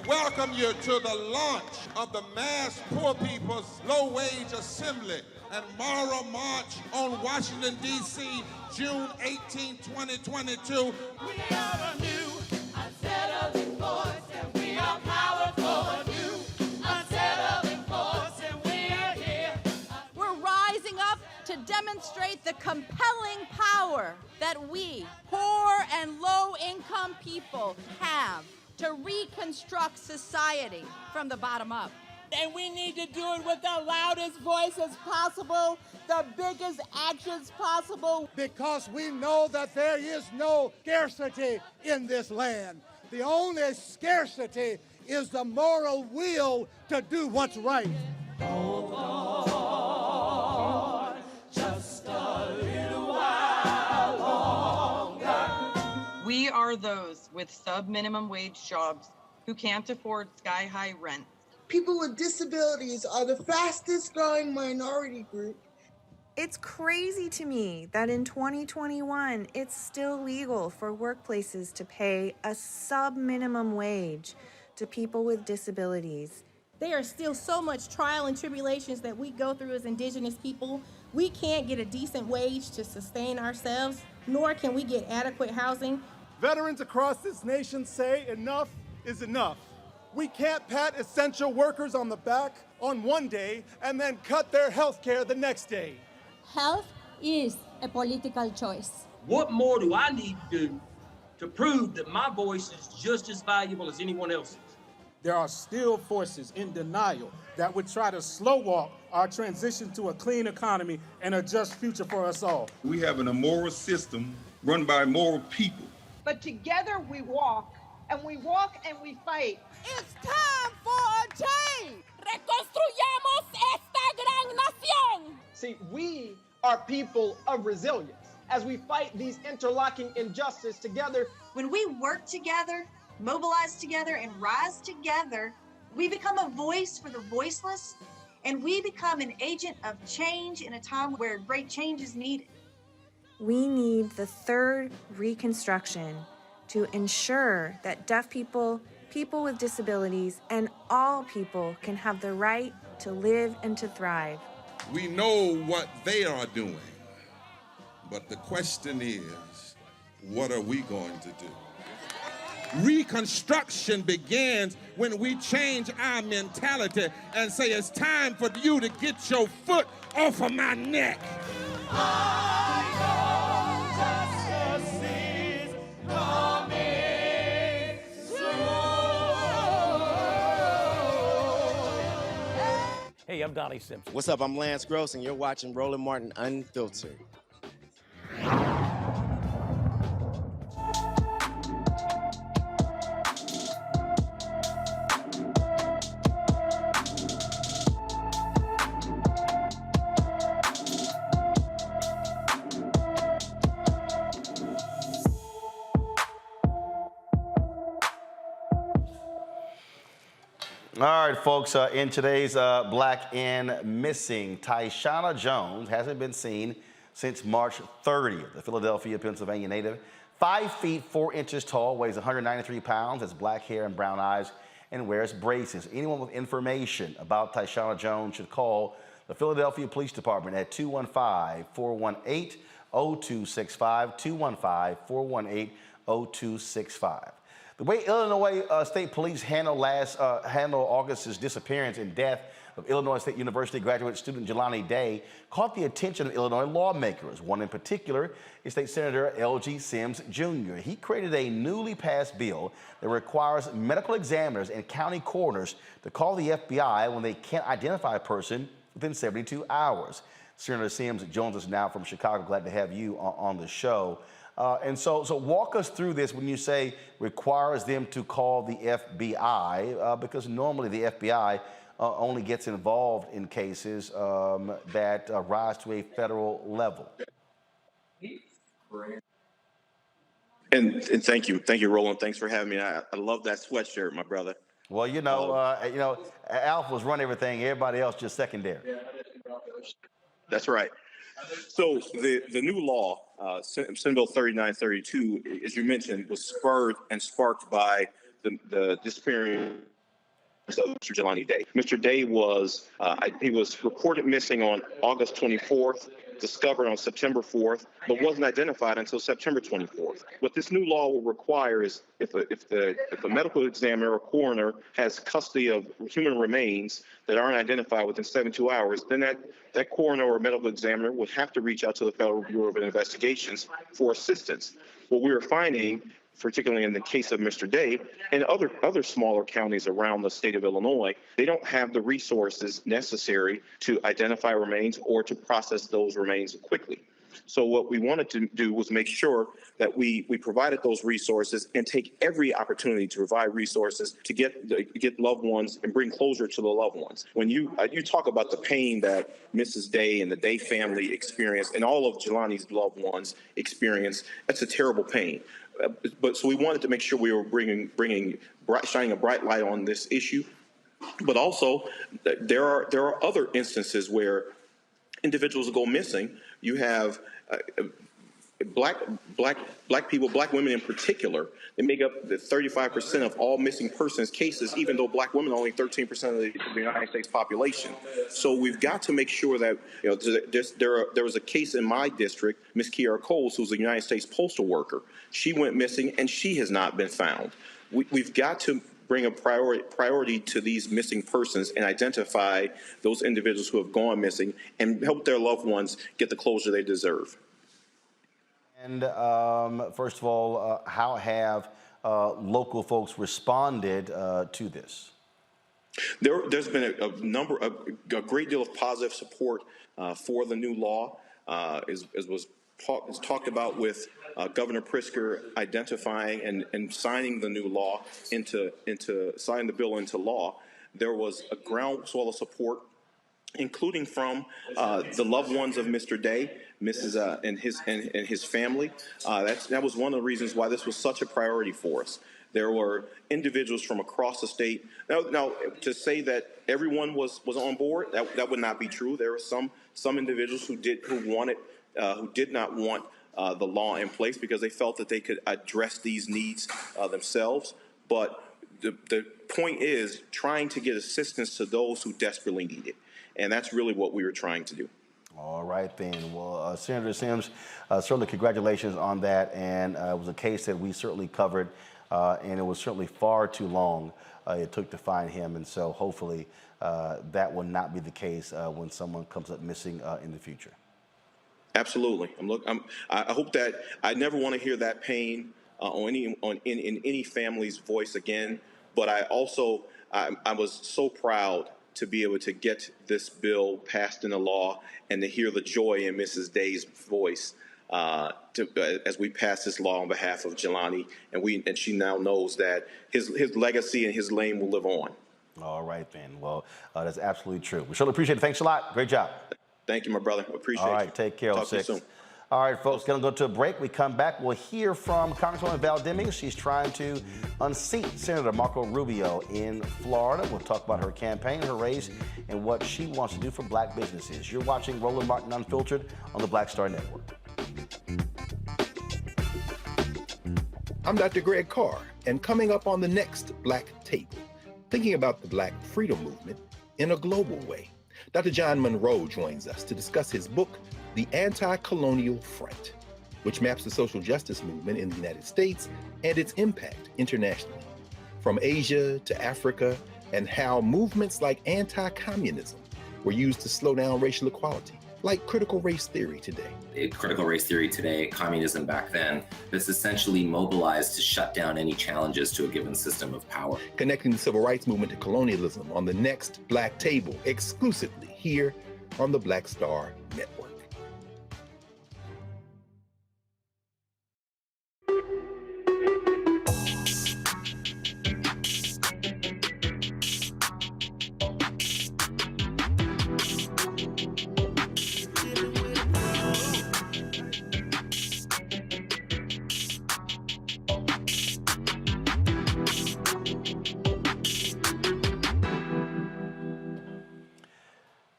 Welcome you to the launch of the Mass Poor People's Low Wage Assembly and Moral March on Washington, D.C., June 18, 2022. We are a new, unsettling force, and we are powerful. A new, unsettling force, and we are here. We're rising up to demonstrate the compelling power that we, poor and low-income people, have to reconstruct society from the bottom up. And we need to do it with the loudest voices possible, the biggest actions possible. Because we know that there is no scarcity in this land. The only scarcity is the moral will to do what's right. Hold on, just a little while longer. We are those with sub-minimum wage jobs who can't afford sky-high rent. People with disabilities are the fastest growing minority group. It's crazy to me that in 2021, it's still legal for workplaces to pay a sub-minimum wage to people with disabilities. There are still so much trial and tribulations that we go through as Indigenous people. We can't get a decent wage to sustain ourselves, nor can we get adequate housing. Veterans across this nation say enough is enough. We can't pat essential workers on the back on one day and then cut their health care the next day. Health is a political choice. What more do I need to do to prove that my voice is just as valuable as anyone else's? There are still forces in denial that would try to slow walk our transition to a clean economy and a just future for us all. We have an immoral system run by immoral people. But together we walk and we fight. It's time for a change. Reconstruyamos esta gran nación. See, we are people of resilience as we fight these interlocking injustices together. When we work together, mobilize together, and rise together, we become a voice for the voiceless, and we become an agent of change in a time where great change is needed. We need the third Reconstruction to ensure that deaf people, people with disabilities, and all people can have the right to live and to thrive. We know what they are doing, but the question is, what are we going to do? Reconstruction begins when we change our mentality and say it's time for you to get your foot off of my neck. Hey, I'm Donnie Simpson. What's up? I'm Lance Gross, and you're watching Roland Martin Unfiltered. All right, folks, in today's Black and Missing, Tyshana Jones hasn't been seen since March 30th. The Philadelphia, Pennsylvania native, 5 feet 4 inches tall, weighs 193 pounds, has black hair and brown eyes, and wears braces. Anyone with information about Tyshana Jones should call the Philadelphia Police Department at 215-418-0265, 215-418-0265. The way Illinois State Police handled August's disappearance and death of Illinois State University graduate student Jelani Day caught the attention of Illinois lawmakers. One in particular is State Senator L.G. Sims Jr. He created a newly passed bill that requires medical examiners and county coroners to call the FBI when they can't identify a person within 72 hours. Senator Sims Jones is now from Chicago. Glad to have you on the show. And so walk us through this when you say requires them to call the FBI, because normally the FBI only gets involved in cases that rise to a federal level. And thank you, Roland. Thanks for having me. I love that sweatshirt, my brother. Well, alphas run everything. Everybody else just secondary. That's right. So the new law, Senate Bill 3932, as you mentioned, was spurred and sparked by the disappearance of Mr. Jelani Day. Mr. Day was he was reported missing on August 24th, discovered on September 4th, but wasn't identified until September 24th. What this new law will require is if a medical examiner or coroner has custody of human remains that aren't identified within 72 hours, then that coroner or medical examiner would have to reach out to the Federal Bureau of Investigations for assistance. What we are finding, particularly in the case of Mr. Day and other smaller counties around the state of Illinois, they don't have the resources necessary to identify remains or to process those remains quickly. So what we wanted to do was make sure that we provided those resources and take every opportunity to provide resources to get loved ones and bring closure to the loved ones. When you talk about the pain that Mrs. Day and the Day family experienced and all of Jelani's loved ones experienced, that's a terrible pain. But so we wanted to make sure we were shining a bright light on this issue. But also, there are other instances where individuals go missing. You have black people, black women in particular, they make up the 35% of all missing persons cases, even though black women are only 13% of the United States population. So we've got to make sure that, there was a case in my district, Miss Kiara Coles, who's a United States postal worker. She went missing and she has not been found. We've got to bring a priority to these missing persons and identify those individuals who have gone missing and help their loved ones get the closure they deserve. And first of all, how have local folks responded to this? There's been a great deal of positive support for the new law, as was talked about with Governor Pritzker identifying and signing the new law signing the bill into law. There was a groundswell of support, including from the loved ones of Mr. Day, and his family. That was one of the reasons why this was such a priority for us. There were individuals from across the state. Now to say that everyone was on board, that would not be true. There were some individuals who did not want the law in place because they felt that they could address these needs themselves. But the point is trying to get assistance to those who desperately need it. And that's really what we were trying to do. All right, then. Well, Senator Sims, certainly congratulations on that. And it was a case that we certainly covered, and it was certainly far too long it took to find him. And so hopefully that will not be the case when someone comes up missing in the future. Absolutely. I hope that I never want to hear that pain in any family's voice again. But I was so proud to be able to get this bill passed into law and to hear the joy in Mrs. Day's voice as we pass this law on behalf of Jelani, and she now knows that his legacy and his name will live on. All right, then. Well, that's absolutely true. We surely appreciate it. Thanks a lot. Great job. Thank you, my brother. Appreciate it. All right, take care. Talk to you soon. All right, folks, going to go to a break. We come back, we'll hear from Congresswoman Val Demings. She's trying to unseat Senator Marco Rubio in Florida. We'll talk about her campaign, her race, and what she wants to do for black businesses. You're watching Roland Martin Unfiltered on the Black Star Network. I'm Dr. Greg Carr, and coming up on the next Black Table, thinking about the Black freedom movement in a global way. Dr. John Monroe joins us to discuss his book, The Anti-Colonial Front, which maps the social justice movement in the United States and its impact internationally, from Asia to Africa, and how movements like anti-communism were used to slow down racial equality, like critical race theory today. Critical race theory today, communism back then, that's essentially mobilized to shut down any challenges to a given system of power. Connecting the civil rights movement to colonialism on the next Black Table, exclusively here on the Black Star Network.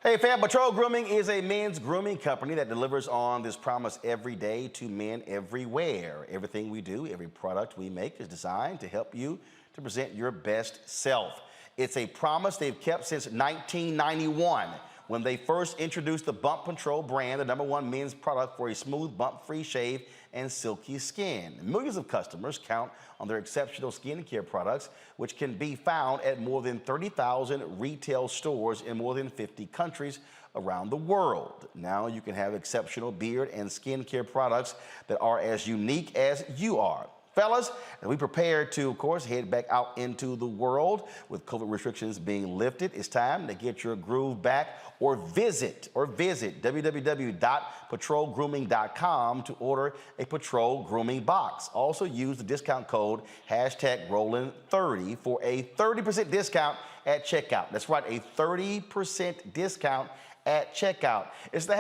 Hey fam, Patrol Grooming is a men's grooming company that delivers on this promise every day to men everywhere. Everything we do, every product we make is designed to help you to present your best self. It's a promise they've kept since 1991 when they first introduced the Bump Control brand, the #1 men's product for a smooth, bump-free shave and silky skin. Millions of customers count on their exceptional skincare products, which can be found at more than 30,000 retail stores in more than 50 countries around the world. Now you can have exceptional beard and skincare products that are as unique as you are. Fellas, as we prepare to, of course, head back out into the world with COVID restrictions being lifted, it's time to get your groove back or visit www.patrolgrooming.com to order a Patrol Grooming box. Also use the discount code #Roland30 for a 30% discount at checkout. That's right, a 30% discount at checkout. It's the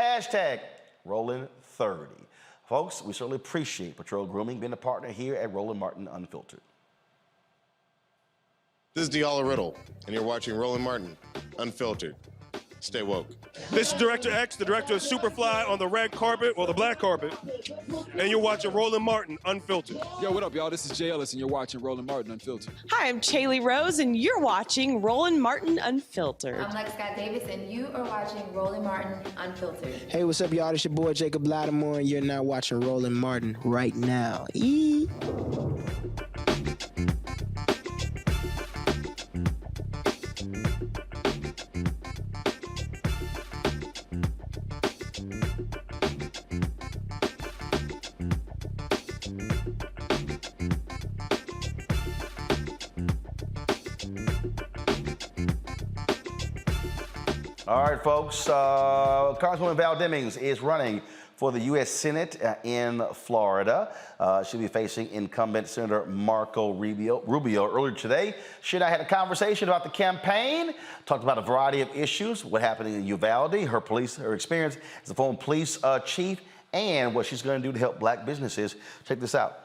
#Roland30. Folks, we certainly appreciate Patrol Grooming being a partner here at Roland Martin Unfiltered. This is Diala Riddle, and you're watching Roland Martin Unfiltered. Stay woke. This is Director X, the director of Superfly on the red carpet or the black carpet, and you're watching Roland Martin Unfiltered. Yo, what up, y'all? This is Jay Ellis, and you're watching Roland Martin Unfiltered. Hi, I'm Chaley Rose, and you're watching Roland Martin Unfiltered. I'm Lex Scott Davis, and you are watching Roland Martin Unfiltered. Hey, what's up, y'all? It's your boy Jacob Lattimore, and you're now watching Roland Martin right now. All right, folks. Congresswoman Val Demings is running for the U.S. Senate in Florida. She'll be facing incumbent Senator Marco Rubio. Earlier today, she and I had a conversation about the campaign, talked about a variety of issues, what happened in Uvalde, her experience as a former police chief, and what she's going to do to help black businesses. Check this out.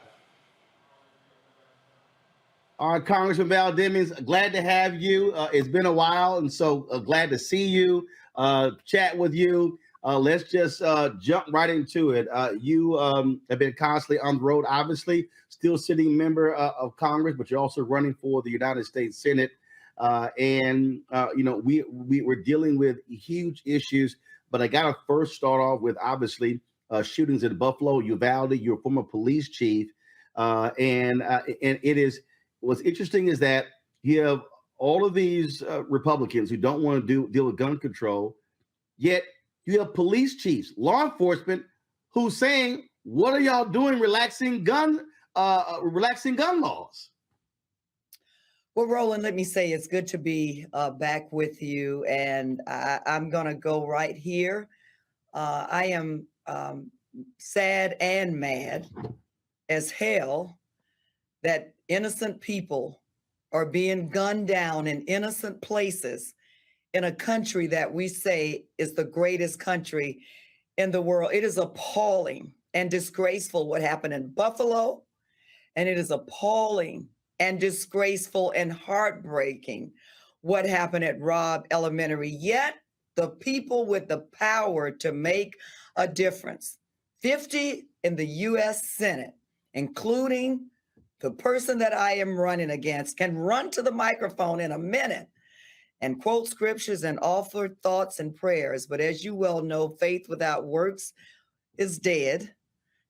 All right, Congressman Val Demings, glad to have you. It's been a while, and so glad to see you, chat with you. Let's just jump right into it. You have been constantly on the road, obviously, still sitting member of Congress, but you're also running for the United States Senate. You know, we're dealing with huge issues, but I got to first start off with, obviously, shootings in Buffalo, Uvalde. You're a former police chief, and it is. What's interesting is that you have all of these Republicans who don't want to deal with gun control, yet you have police chiefs, law enforcement, who's saying, "What are y'all doing, relaxing gun laws?" Well, Roland, let me say it's good to be back with you, and I'm going to go right here. I am sad and mad as hell that innocent people are being gunned down in innocent places in a country that we say is the greatest country in the world. It is appalling and disgraceful what happened in Buffalo, and it is appalling and disgraceful and heartbreaking what happened at Robb Elementary. Yet the people with the power to make a difference, 50 in the U.S. Senate, including the person that I am running against, can run to the microphone in a minute and quote scriptures and offer thoughts and prayers. But as you well know, faith without works is dead.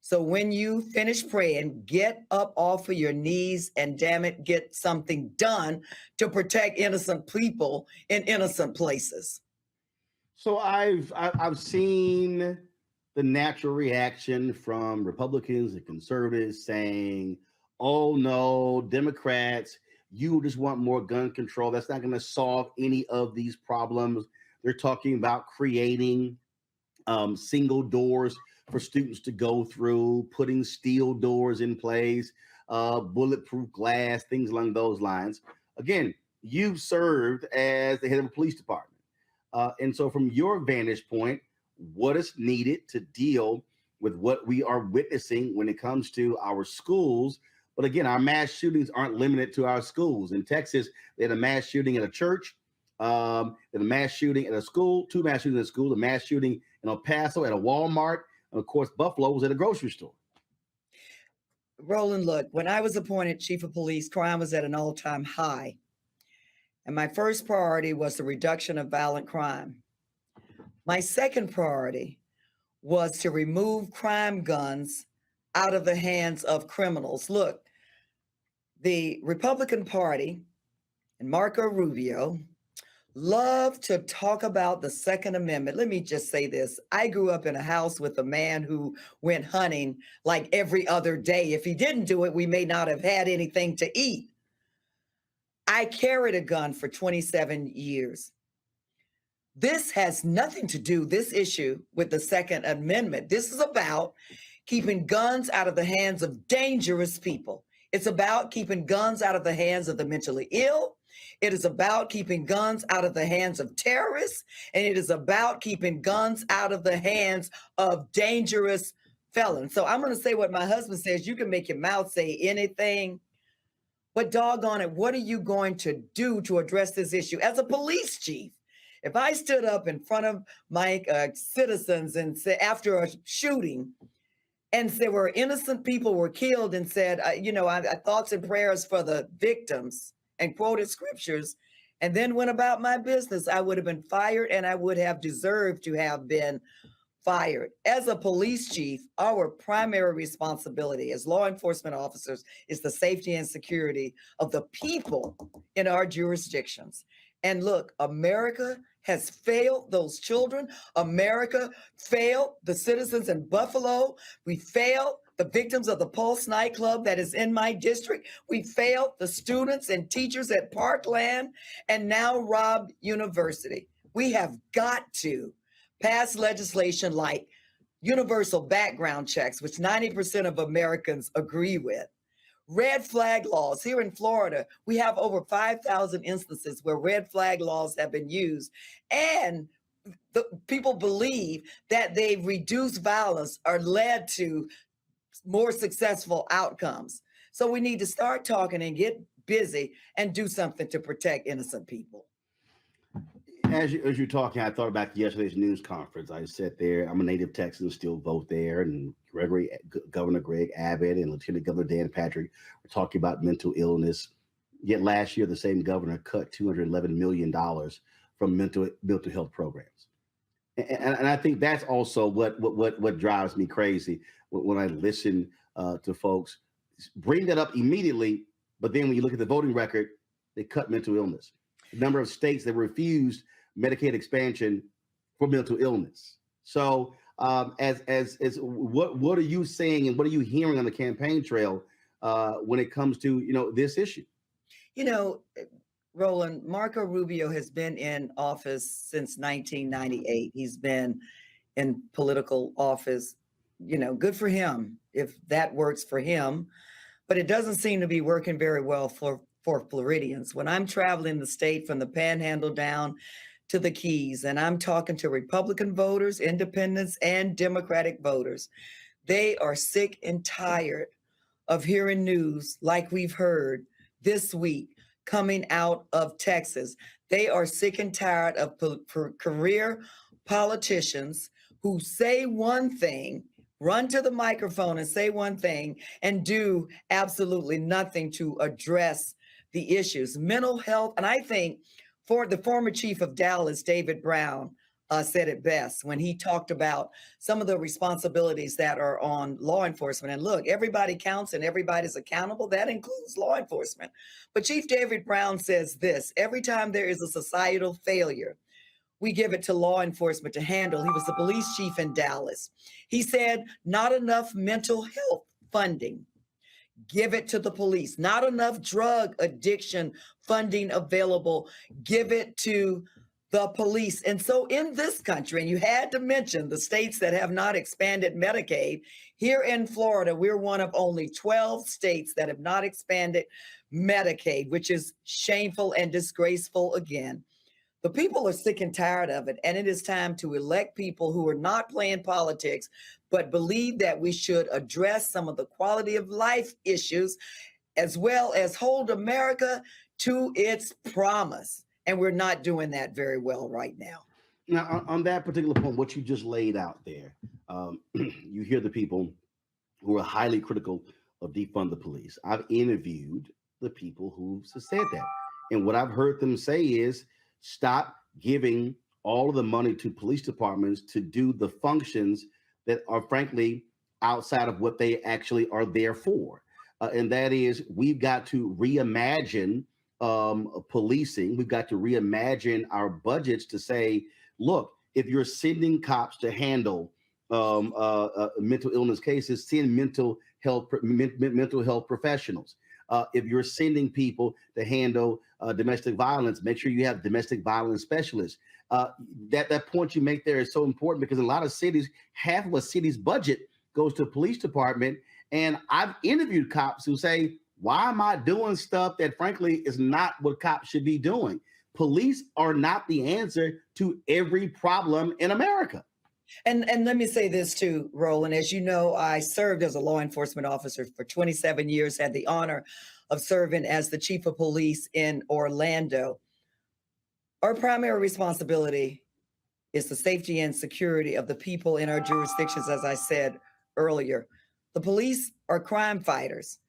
So when you finish praying, get up off of your knees and, damn it, get something done to protect innocent people in innocent places. So I've seen the natural reaction from Republicans and conservatives saying, "Oh no, Democrats, you just want more gun control. That's not going to solve any of these problems." They're talking about creating single doors for students to go through, putting steel doors in place, bulletproof glass, things along those lines. Again, you've served as the head of a police department. And so from your vantage point, what is needed to deal with what we are witnessing when it comes to our schools? But again, our mass shootings aren't limited to our schools. In Texas, they had a mass shooting at a church, a mass shooting at a school, 2 mass shootings at a school, a mass shooting in El Paso at a Walmart, and of course, Buffalo was at a grocery store. Roland, look, when I was appointed chief of police, crime was at an all-time high. And my first priority was the reduction of violent crime. My second priority was to remove crime guns out of the hands of criminals. Look, the Republican Party and Marco Rubio love to talk about the Second Amendment. Let me just say this. I grew up in a house with a man who went hunting like every other day. If he didn't do it, we may not have had anything to eat. I carried a gun for 27 years. This has nothing to do, this issue, with the Second Amendment. This is about keeping guns out of the hands of dangerous people. It's about keeping guns out of the hands of the mentally ill. It is about keeping guns out of the hands of terrorists. And it is about keeping guns out of the hands of dangerous felon. So I'm going to say what my husband says. You can make your mouth say anything, but doggone it, what are you going to do to address this issue as a police chief? If I stood up in front of my citizens and said, after a shooting, and there were innocent people were killed, and said, I thoughts and prayers for the victims, and quoted scriptures, and then went about my business, I would have been fired, and I would have deserved to have been fired. As a police chief, our primary responsibility as law enforcement officers is the safety and security of the people in our jurisdictions. And look, America has failed those children. America failed the citizens in Buffalo. We failed the victims of the Pulse nightclub that is in my district. We failed the students and teachers at Parkland and now Robb University. We have got to pass legislation like universal background checks, which 90% of Americans agree with. Red flag laws. Here in Florida, we have over 5,000 instances where red flag laws have been used, and the people believe that they reduce violence or led to more successful outcomes. So we need to start talking and get busy and do something to protect innocent people. As you're talking, I thought about yesterday's news conference. I sat there. I'm a native Texan, still vote there, and Governor Greg Abbott and Lieutenant Governor Dan Patrick were talking about mental illness. Yet last year, the same governor cut $211 million from mental health programs, and I think that's also what drives me crazy when I listen to folks bring that up immediately. But then when you look at the voting record, they cut mental illness. The number of states that refused Medicaid expansion for mental illness. So what are you saying and what are you hearing on the campaign trail when it comes to this issue? Roland, Marco Rubio has been in office since 1998. He's been in political office. Good for him if that works for him, but it doesn't seem to be working very well for Floridians. When I'm traveling the state from the Panhandle down to the Keys, and I'm talking to Republican voters, independents, and Democratic voters, they are sick and tired of hearing news like we've heard this week coming out of Texas. They are sick and tired of career politicians who say one thing, run to the microphone and say one thing, and do absolutely nothing to address the issues. Mental health, and I think for the former chief of Dallas, David Brown, said it best when he talked about some of the responsibilities that are on law enforcement. And look, everybody counts and everybody's accountable. That includes law enforcement. But Chief David Brown says this: every time there is a societal failure, we give it to law enforcement to handle. He was the police chief in Dallas. He said, not enough mental health funding. Give it to the police. Not enough drug addiction funding available. Give it to the police. And so in this country, and you had to mention the states that have not expanded Medicaid, here in Florida, we're one of only 12 states that have not expanded Medicaid, which is shameful and disgraceful again. The people are sick and tired of it, and it is time to elect people who are not playing politics, but believe that we should address some of the quality of life issues, as well as hold America to its promise. And we're not doing that very well right now. Now, on that particular point, what you just laid out there, you hear the people who are highly critical of defund the police. I've interviewed the people who said that. And what I've heard them say is, stop giving all of the money to police departments to do the functions that are frankly outside of what they actually are there for. And that is, we've got to reimagine policing. We've got to reimagine our budgets to say, look, if you're sending cops to handle mental illness cases, send mental health professionals. If you're sending people to handle domestic violence, make sure you have domestic violence specialists. That point you make there is so important, because in a lot of cities, half of a city's budget goes to the police department. And I've interviewed cops who say, why am I doing stuff that frankly is not what cops should be doing? Police are not the answer to every problem in America. And let me say this too, Roland. As you know, I served as a law enforcement officer for 27 years, had the honor of serving as the chief of police in Orlando. Our primary responsibility is the safety and security of the people in our jurisdictions, as I said earlier. The police are crime fighters.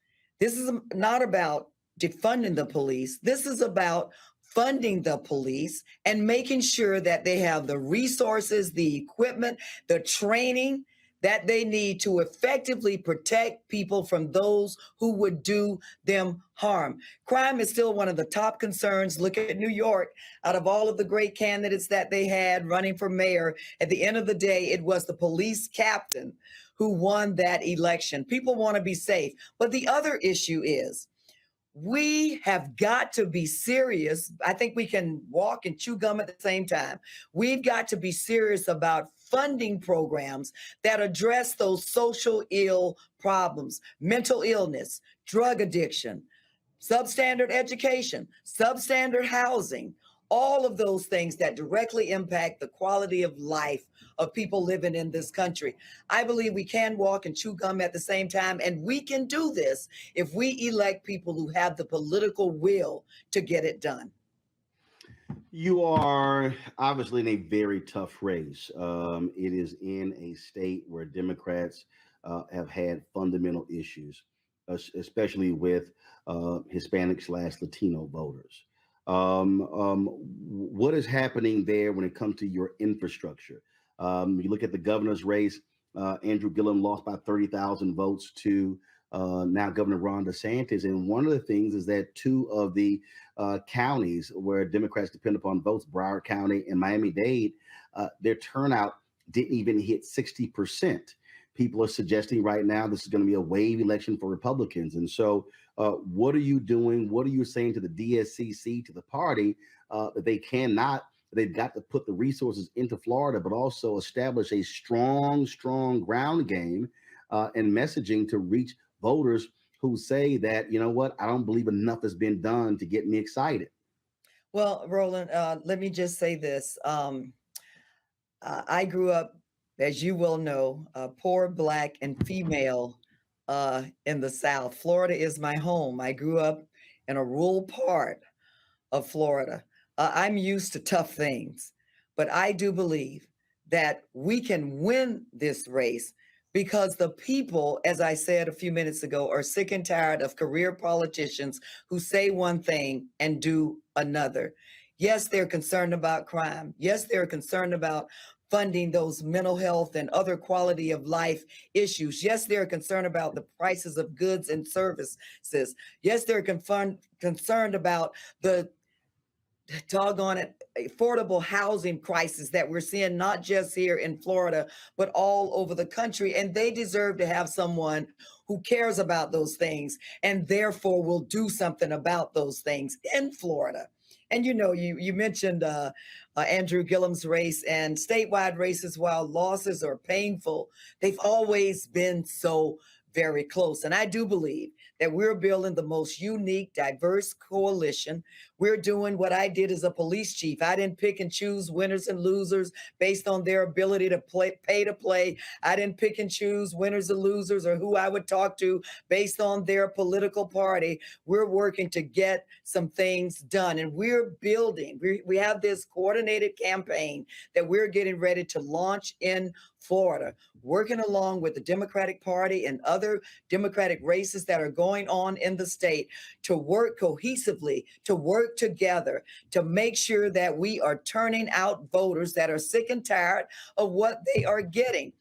This is not about defunding the police. This is about funding the police and making sure that they have the resources, the equipment, the training that they need to effectively protect people from those who would do them harm. Crime is still one of the top concerns. Look at New York. Out of all of the great candidates that they had running for mayor, at the end of the day, it was the police captain who won that election. People want to be safe. But the other issue is, we have got to be serious. I think we can walk and chew gum at the same time. We've got to be serious about funding programs that address those social ill problems, mental illness, drug addiction, substandard education, substandard housing, all of those things that directly impact the quality of life of people living in this country. I believe we can walk and chew gum at the same time, and we can do this if we elect people who have the political will to get it done. You are obviously in a very tough race. It is in a state where Democrats have had fundamental issues, especially with Hispanic/Latino voters. What is happening there when it comes to your infrastructure? You look at the governor's race, Andrew Gillum lost by 30,000 votes to now Governor Ron DeSantis. And one of the things is that two of the counties where Democrats depend upon votes, Broward County and Miami-Dade, their turnout didn't even hit 60%. People are suggesting right now this is going to be a wave election for Republicans. And so what are you doing? What are you saying to the DSCC, to the party, that they've got to put the resources into Florida, but also establish a strong ground game and messaging to reach voters who say that, you know what, I don't believe enough has been done to get me excited? Well, Roland, let me just say this. I grew up, as you well know, poor, Black, and female in the South. Florida is my home. I grew up in a rural part of Florida. I'm used to tough things, but I do believe that we can win this race because the people, as I said a few minutes ago, are sick and tired of career politicians who say one thing and do another. Yes, they're concerned about crime. Yes, they're concerned about funding those mental health and other quality of life issues. Yes, they're concerned about the prices of goods and services. Yes, they're concerned about the doggone it, affordable housing crisis that we're seeing, not just here in Florida, but all over the country. And they deserve to have someone who cares about those things and therefore will do something about those things in Florida. And you know, you mentioned Andrew Gillum's race, and statewide races, while losses are painful, they've always been so very close. And I do believe that we're building the most unique, diverse coalition. We're doing what I did as a police chief. I didn't pick and choose winners and losers based on their ability to pay to play. I didn't pick and choose winners and losers or who I would talk to based on their political party. We're working to get some things done, and we're building. We have this coordinated campaign that we're getting ready to launch in Florida, working along with the Democratic Party and other Democratic races that are going on in the state to work cohesively, to work together, to make sure that we are turning out voters that are sick and tired of what they are getting.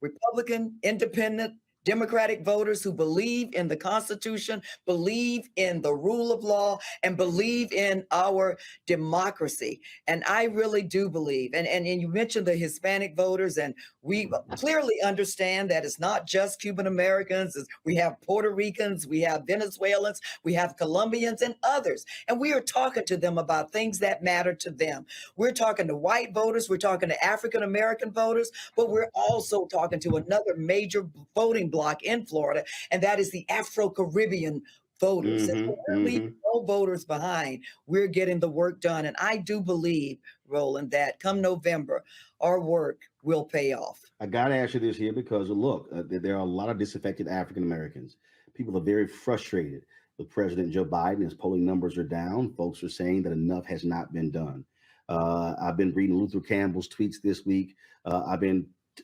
Republican, independent, Democratic voters who believe in the Constitution, believe in the rule of law, and believe in our democracy. And I really do believe, and you mentioned the Hispanic voters, and we clearly understand that it's not just Cuban Americans. We have Puerto Ricans, we have Venezuelans, we have Colombians and others. And we are talking to them about things that matter to them. We're talking to white voters, we're talking to African American voters, but we're also talking to another major voting bloc in Florida, and that is the Afro-Caribbean voters. And we're leaving no voters behind. We're getting the work done. And I do believe, Roland, that come November, our work will pay off. I got to ask you this here because look, there are a lot of disaffected African Americans. People are very frustrated with President Joe Biden. His polling numbers are down. Folks are saying that enough has not been done. I've been reading Luther Campbell's tweets this week. I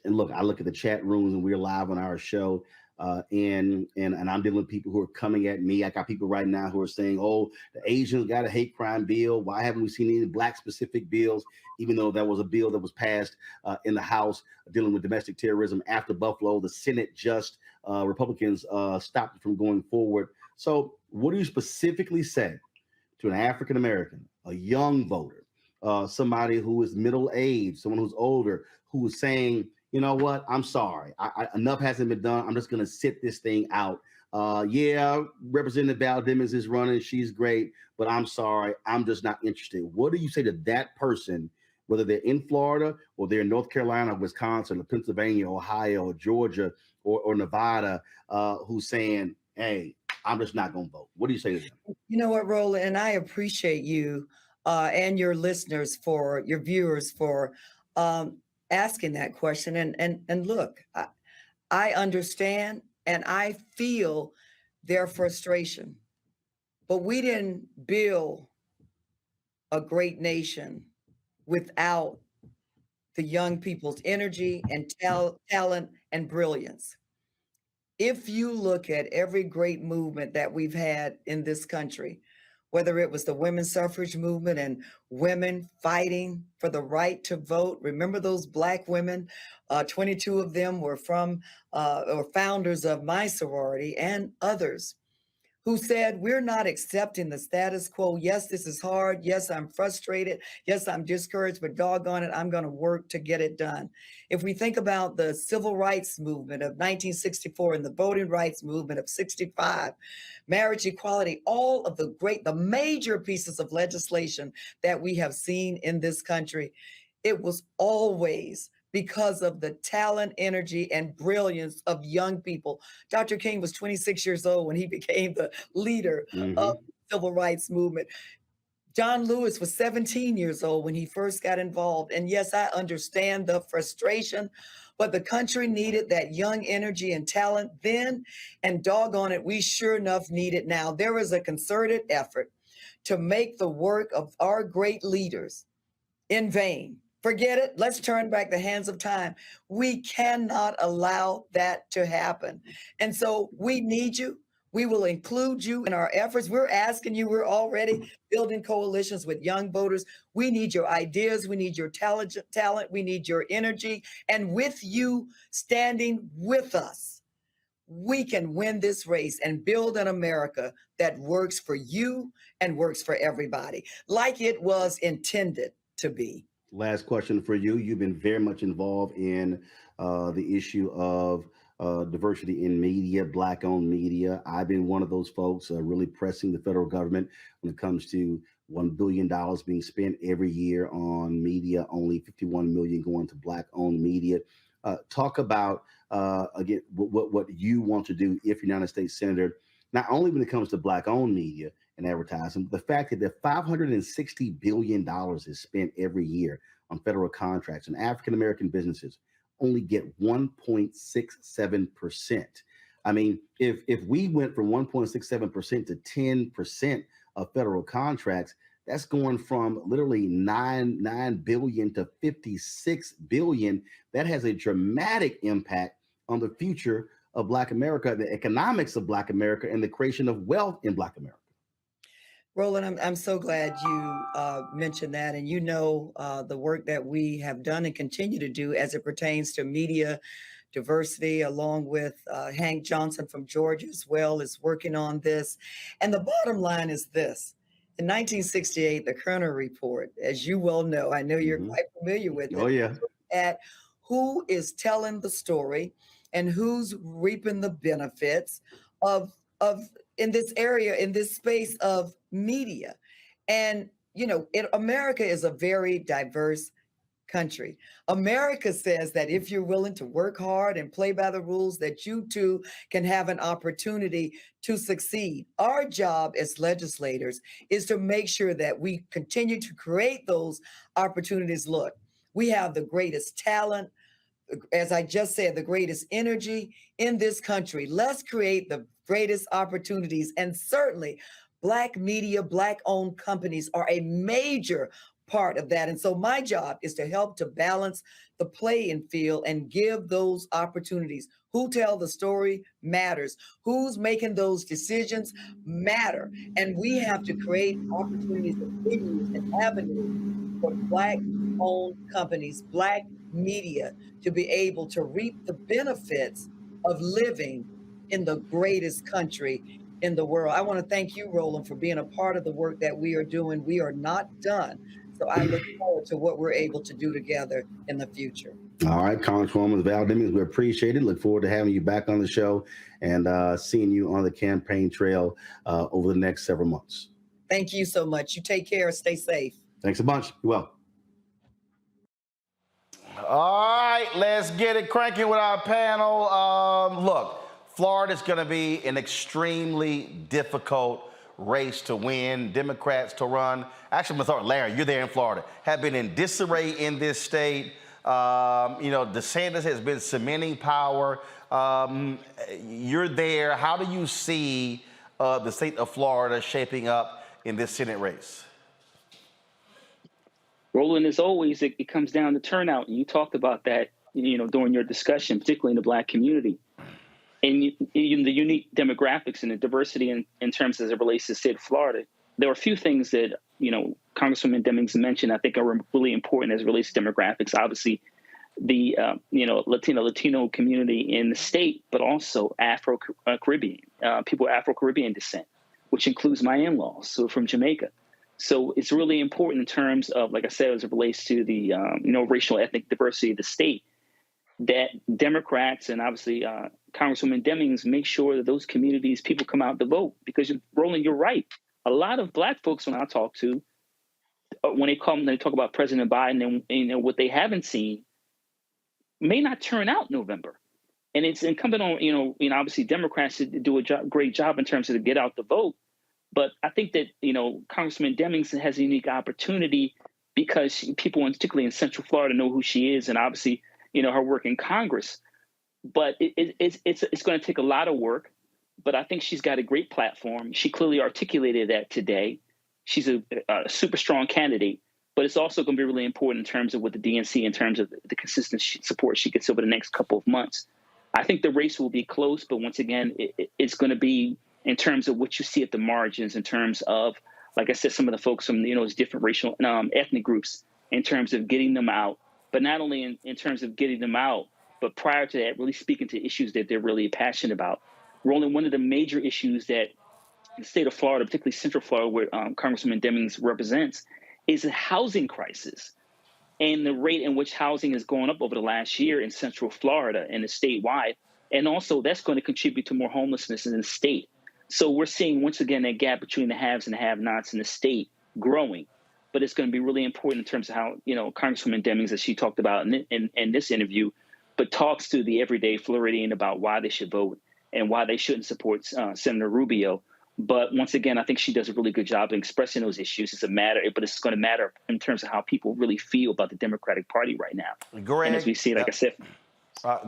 look at the chat rooms and we're live on our show. And I'm dealing with people who are coming at me. I got people right now who are saying, oh, the Asians got a hate crime bill. Why haven't we seen any black specific bills? Even though that was a bill that was passed in the House dealing with domestic terrorism after Buffalo, the Senate Republicans stopped it from going forward. So what do you specifically say to an African American, a young voter, somebody who is middle aged, someone who's older, who is saying, you know what? I'm sorry. Enough hasn't been done. I'm just going to sit this thing out. Yeah, Representative Val Demings is running. She's great, but I'm sorry. I'm just not interested. What do you say to that person, whether they're in Florida or they're in North Carolina, Wisconsin, or Pennsylvania, Ohio, or Georgia, or Nevada, who's saying, hey, I'm just not going to vote? What do you say to them? You know what, Roland, and I appreciate you and your listeners, for your viewers, for asking that question. And look, I understand and I feel their frustration, but we didn't build a great nation without the young people's energy and talent and brilliance. If you look at every great movement that we've had in this country, whether it was the women's suffrage movement and women fighting for the right to vote. Remember those Black women? 22 of them were from or founders of my sorority, and others who said, we're not accepting the status quo. Yes, this is hard. Yes, I'm frustrated. Yes, I'm discouraged, but doggone it, I'm going to work to get it done. If we think about the civil rights movement of 1964 and the voting rights movement of 65, marriage equality, all of the major pieces of legislation that we have seen in this country, it was always because of the talent, energy, and brilliance of young people. Dr. King was 26 years old when he became the leader of the civil rights movement. John Lewis was 17 years old when he first got involved. And yes, I understand the frustration, but the country needed that young energy and talent then, and doggone it, we sure enough need it now. There is a concerted effort to make the work of our great leaders in vain. Forget it. Let's turn back the hands of time. We cannot allow that to happen. And so we need you. We will include you in our efforts. We're asking you. We're already building coalitions with young voters. We need your ideas. We need your talent. We need your energy. And with you standing with us, we can win this race and build an America that works for you and works for everybody, like it was intended to be. Last question for you. You've been very much involved in the issue of diversity in media, Black-owned media. I've been one of those folks really pressing the federal government when it comes to $1 billion being spent every year on media, only $51 million going to Black-owned media. Talk about, again, what you want to do if you're United States Senator, not only when it comes to Black-owned media and advertising, the fact that $560 billion is spent every year on federal contracts, and African-American businesses only get 1.67%. I mean, if we went from 1.67% to 10% of federal contracts, that's going from literally 9 billion to 56 billion. That has a dramatic impact on the future of Black America, the economics of Black America, and the creation of wealth in Black America. Roland, I'm so glad you mentioned that. And you know the work that we have done and continue to do as it pertains to media diversity, along with Hank Johnson from Georgia as well, is working on this. And the bottom line is this. In 1968, the Kerner Report, as you well know, I know you're quite familiar with it. Oh, yeah. At who is telling the story and who's reaping the benefits of in this area, in this space of media. And, you know, America is a very diverse country. America says that if you're willing to work hard and play by the rules, that you too can have an opportunity to succeed. Our job as legislators is to make sure that we continue to create those opportunities. Look, we have the greatest talent, as I just said, the greatest energy in this country. Let's create the greatest opportunities. And certainly, Black media, Black-owned companies are a major part of that. And so my job is to help to balance the playing field and give those opportunities. Who tell the story matters. Who's making those decisions matter. And we have to create opportunities and venues and avenues for Black-owned companies, Black media, to be able to reap the benefits of living in the greatest country in the world. I want to thank you, Roland, for being a part of the work that we are doing. We are not done. So I look forward to what we're able to do together in the future. All right, Congresswoman Val Demings, we appreciate it. Look forward to having you back on the show and seeing you on the campaign trail over the next several months. Thank you so much. You take care. Stay safe. Thanks a bunch. You're welcome. All right, let's get it cranking with our panel. Look, Florida's going to be an extremely difficult race to win, Democrats to run. Actually, I'm going to start, Larry, you're there in Florida, have been in disarray in this state. DeSantis has been cementing power. You're there. How do you see the state of Florida shaping up in this Senate race? Roland, as always, it comes down to turnout. And you talked about that, during your discussion, particularly in the Black community. And the unique demographics and the diversity in terms as it relates to the state of Florida. There are a few things that, Congresswoman Demings mentioned, I think are really important as it relates to demographics. Obviously, the, Latino community in the state, but also Afro-Caribbean, people of Afro-Caribbean descent, which includes my in-laws, so from Jamaica. So it's really important in terms of, like I said, as it relates to the, racial ethnic diversity of the state, that Democrats and obviously Congresswoman Demings make sure that those communities, people come out to vote. Because, Roland, you're right. A lot of Black folks, when I talk to, when they talk about President Biden and what they haven't seen, may not turn out in November. And it's incumbent on, obviously Democrats to do a great job in terms of to get out the vote. But I think that, Congresswoman Demings has a unique opportunity because people, particularly in Central Florida, know who she is, and obviously, her work in Congress. But it's going to take a lot of work. But I think she's got a great platform. She clearly articulated that today. She's a super strong candidate. But it's also going to be really important in terms of what the DNC, in terms of the consistent support she gets over the next couple of months. I think the race will be close, but once again, it's going to be in terms of what you see at the margins, in terms of, like I said, some of the folks from, those different racial ethnic groups, in terms of getting them out, but not only in terms of getting them out, but prior to that, really speaking to issues that they're really passionate about. Roland, one of the major issues that the state of Florida, particularly Central Florida, where Congresswoman Demings represents, is a housing crisis. And the rate in which housing has gone up over the last year in Central Florida and statewide. And also that's going to contribute to more homelessness in the state. So we're seeing, once again, that gap between the haves and the have-nots in the state growing. But it's going to be really important in terms of how, Congresswoman Demings, as she talked about in this interview, but talks to the everyday Floridian about why they should vote and why they shouldn't support Senator Rubio. But once again, I think she does a really good job in expressing those issues. It's going to matter in terms of how people really feel about the Democratic Party right now. Greg, and as we see, like I said,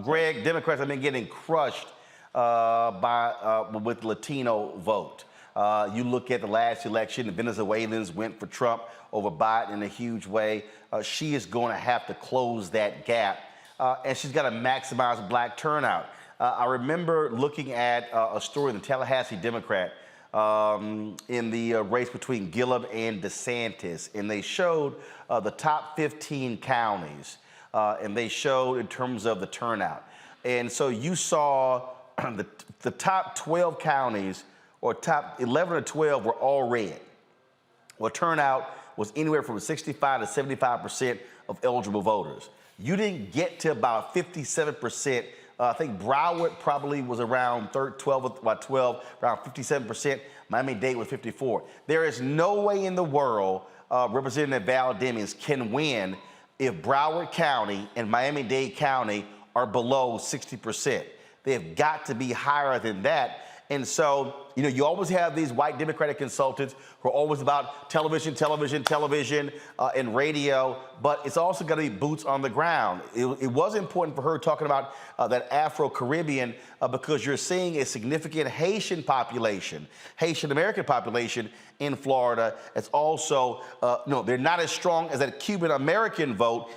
Greg, Democrats have been getting crushed with Latino vote. You look at the last election, the Venezuelans went for Trump over Biden in a huge way. She is going to have to close that gap, and she's got to maximize Black turnout. I remember looking at a story in the Tallahassee Democrat in the race between Gillum and DeSantis, and they showed the top 15 counties, and they showed in terms of the turnout. And so you saw the top 12 counties, or top 11 or 12, were all red. Well, turnout was anywhere from 65 to 75% of eligible voters. You didn't get to about 57%. I think Broward probably was around 12, around 57%. Miami-Dade was 54. There is no way in the world Representative Val Demings can win if Broward County and Miami-Dade County are below 60%. They've got to be higher than that. And so, you know, you always have these white Democratic consultants who are always about television, and radio, but it's also got to be boots on the ground. It was important for her talking about that Afro-Caribbean because you're seeing a significant Haitian population, Haitian-American population in Florida. It's also, no, they're not as strong as that Cuban-American vote.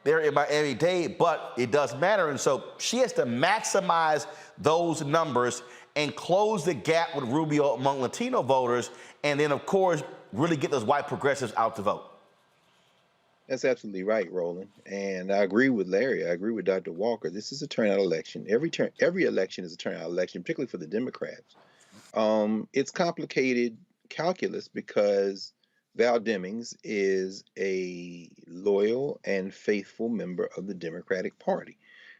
There in Miami-Dade, but it does matter. And so she has to maximize those numbers and close the gap with Rubio among Latino voters, and then, of course, really get those white progressives out to vote. That's absolutely right, Roland. And I agree with Larry. I agree with Dr. Walker. This is a turnout election. Every election is a turnout election, particularly for the Democrats. It's complicated calculus because Val Demings is a loyal and faithful member of the Democratic Party.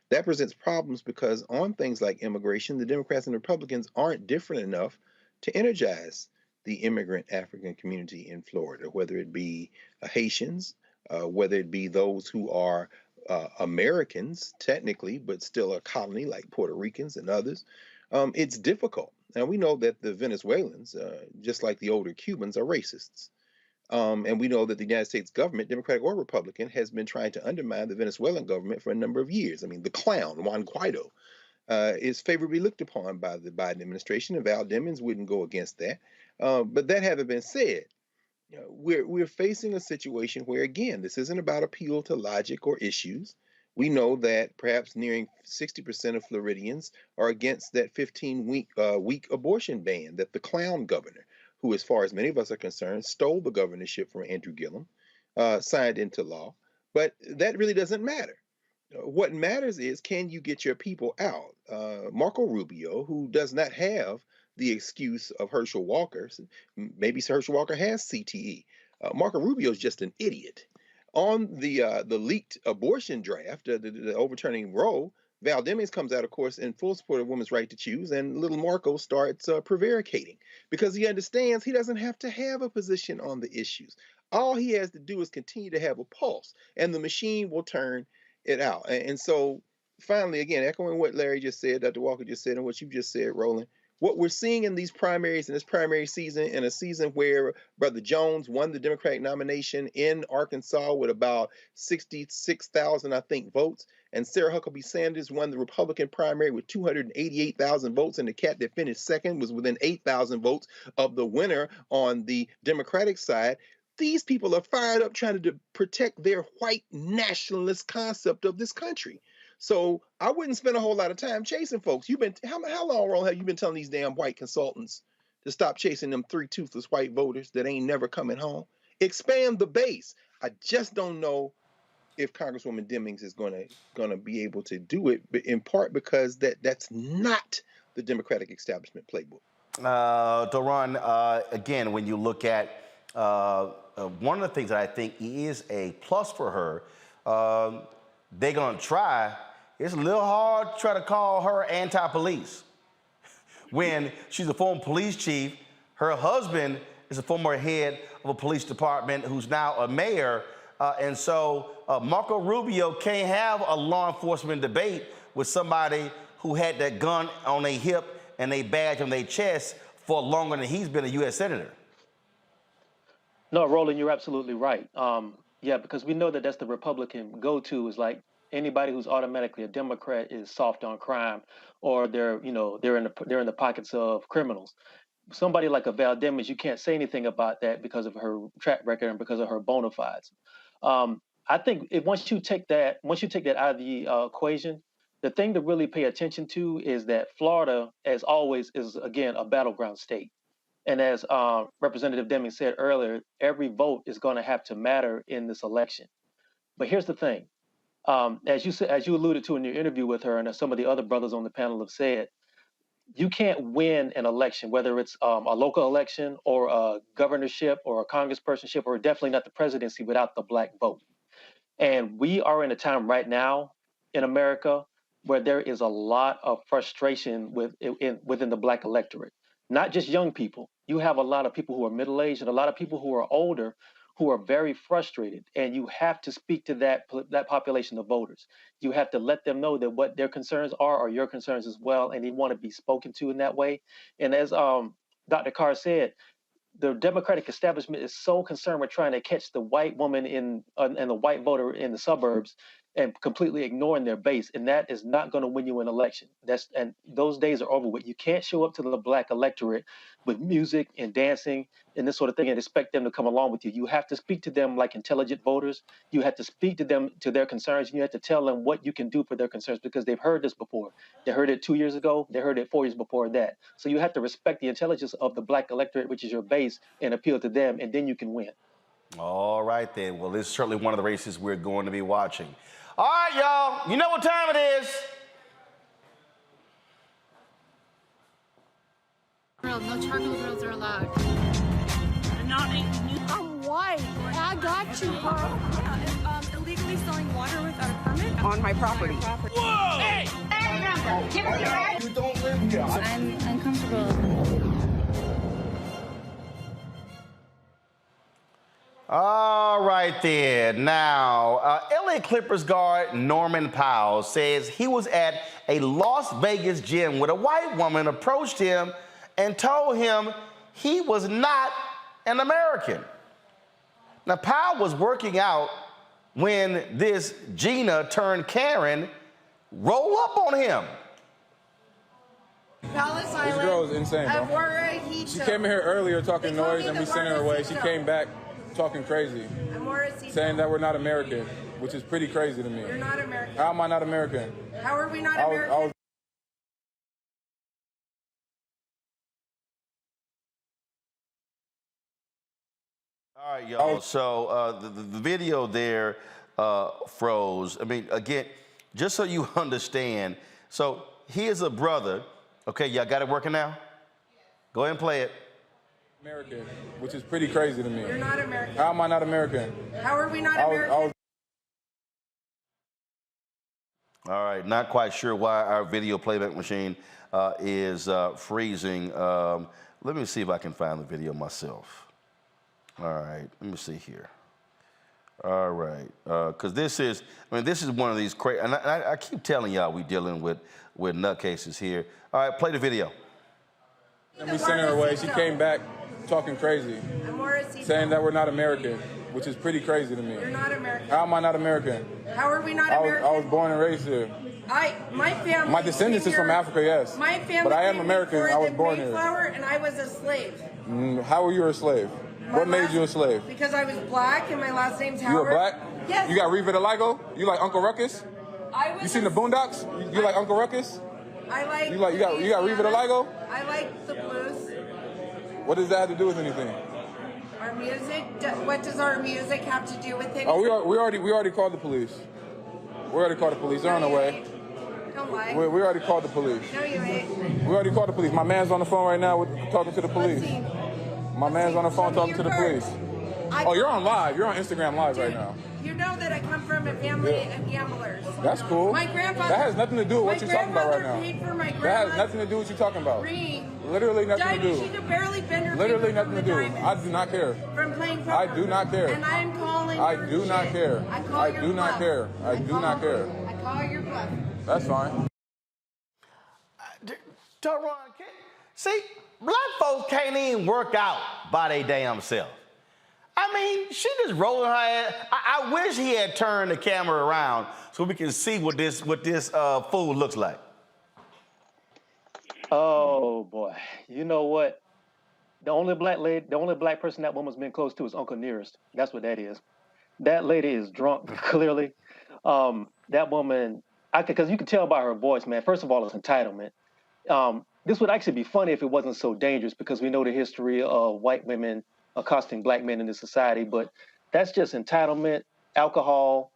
That presents problems because on things like immigration, the Democrats and Republicans aren't different enough to energize the immigrant African community in Florida, whether it be Haitians, whether it be those who are Americans, technically, but still a colony like Puerto Ricans and others. It's difficult. Now, we know that the Venezuelans, just like the older Cubans, are racists. And we know that the United States government, Democratic or Republican, has been trying to undermine the Venezuelan government for a number of years. I mean, the clown, Juan Guaido, is favorably looked upon by the Biden administration, and Val Demings wouldn't go against that. But that having been said, you know, we're facing a situation where, again, this isn't about appeal to logic or issues. We know that perhaps nearing 60% of Floridians are against that 15-week abortion ban that the clown governor, who, as far as many of us are concerned, stole the governorship from Andrew Gillum, signed into law. But that really doesn't matter. What matters is, can you get your people out? Marco Rubio, who does not have the excuse of Herschel Walker, maybe Herschel Walker has CTE. Marco Rubio is just an idiot. On the leaked abortion draft, the overturning Roe, Val Demings comes out, of course, in full support of women's right to choose, and little Marco starts prevaricating because he understands he doesn't have to have a position on the issues. All he has to do is continue to have a pulse, and the machine will turn it out. And so, finally, again, echoing what Larry just said, Dr. Walker just said, and what you just said, Roland, what we're seeing in these primaries, in this primary season, in a season where Brother Jones won the Democratic nomination in Arkansas with about 66,000, I think, votes, and Sarah Huckabee Sanders won the Republican primary with 288,000 votes, and the cat that finished second was within 8,000 votes of the winner on the Democratic side. These people are fired up trying to protect their white nationalist concept of this country. So I wouldn't spend a whole lot of time chasing folks. How long, Ron, have you been telling these damn white consultants to stop chasing them three-toothless white voters that ain't never coming home? Expand the base. I just don't know if Congresswoman Demings is gonna be able to do it, but in part because that's not the Democratic establishment playbook. Doron, again, when you look at one of the things that I think is a plus for her, they're gonna try. It's a little hard to try to call her anti-police when she's a former police chief. Her husband is a former head of a police department who's now a mayor. And so Marco Rubio can't have a law enforcement debate with somebody who had that gun on their hip and a badge on their chest for longer than he's been a U.S. Senator. No, Roland, you're absolutely right. Yeah, because we know that that's the Republican go-to is like anybody who's automatically a Democrat is soft on crime, or they're in the pockets of criminals. Somebody like a Val Demings, you can't say anything about that because of her track record and because of her bona fides. I think once you take that out of the equation, the thing to really pay attention to is that Florida, as always, is again a battleground state. And as Representative Demings said earlier, every vote is going to have to matter in this election. But here's the thing. As you alluded to in your interview with her, and as some of the other brothers on the panel have said, you can't win an election, whether it's a local election or a governorship or a congresspersonship, or definitely not the presidency, without the Black vote. And we are in a time right now in America where there is a lot of frustration within the Black electorate. Not just young people. You have a lot of people who are middle-aged and a lot of people who are older who are very frustrated, and you have to speak to that population of voters. You have to let them know that what their concerns are your concerns as well, and they want to be spoken to in that way. And as Dr. Carr said, the Democratic establishment is so concerned with trying to catch the white woman and the white voter in the suburbs and completely ignoring their base, and that is not going to win you an election. And those days are over with. You can't show up to the black electorate with music and dancing and this sort of thing and expect them to come along with you. You have to speak to them like intelligent voters. You have to speak to them, to their concerns, and you have to tell them what you can do for their concerns, because they've heard this before. They heard it 2 years ago. They heard it 4 years before that. So you have to respect the intelligence of the black electorate, which is your base, and appeal to them, and then you can win. All right, then. Well, this is certainly one of the races we're going to be watching. All right, y'all. You know what time it is. No charcoal grills are allowed. I'm white. I got you, girl. Yeah, illegally selling water without a permit On my property. Whoa! Hey! You don't live here. I'm uncomfortable. All right, then. Now, LA Clippers guard Norman Powell says he was at a Las Vegas gym when a white woman approached him and told him he was not an American. Now, Powell was working out when this Gina turned Karen rolled up on him. Palace This girl is insane, bro. She came in here earlier talking noise and we sent her away. She came back talking crazy, saying that we're not American, which is pretty crazy to me. You're not American. How am I not American? How are we not American? All right, y'all. So the video there froze. I mean, again, just so you understand. So here's a brother. Okay, y'all got it working now? Go ahead and play it. American, which is pretty crazy to me. You're not American. How am I not American? How are we not American? All right, not quite sure why our video playback machine is freezing. Let me see if I can find the video myself. All right, let me see here. All right, because this is one of these crazy, and I keep telling y'all we dealing with nutcases here. All right, play the video. And we sent her away. She came back talking crazy, saying that we're not American, which is pretty crazy to me. You're not American. How am I not American? How are we not American? I was born and raised here. My family. My descendants is from Africa, yes. My family. But I am American. I was born here. And I was a slave. How were you a slave? What made you a slave? Because I was black and my last name's Howard. You were black? Yes. You got revitiligo? You like Uncle Ruckus? You seen the Boondocks? You like Uncle Ruckus? I like. You got revitiligo? I like the blues. What does that have to do with anything? Our music. What does our music have to do with anything? Oh, we already called the police. We already called the police. They're on their way. Don't lie. We already called the police. No, you ain't. We already called the police. My man's on the phone right now talking to the police. My man's on the phone talking to the police. Oh, you're on live. You're on Instagram live right now. You know that I come from a family of gamblers. That's cool. My grandfather. That has nothing to do with what you're talking about right now. Paid for my that has nothing to do with what you're talking about. Ring. Literally nothing to do. She could barely bend her Literally finger nothing to do. I do not care. From playing poker. I do not care. And I am calling. I do not care. I do not care. I do not care. I call your bluff. That's fine. See, black folks can't even work out by their damn self. I mean, she just rolling her head. I wish he had turned the camera around so we can see what this fool looks like. Oh boy, you know what? The only black person that woman's been close to is Uncle Nearest. That's what that is. That lady is drunk, clearly. That woman, because you can tell by her voice, man. First of all, it's entitlement. This would actually be funny if it wasn't so dangerous, because we know the history of white women accosting black men in this society, but that's just entitlement, alcohol,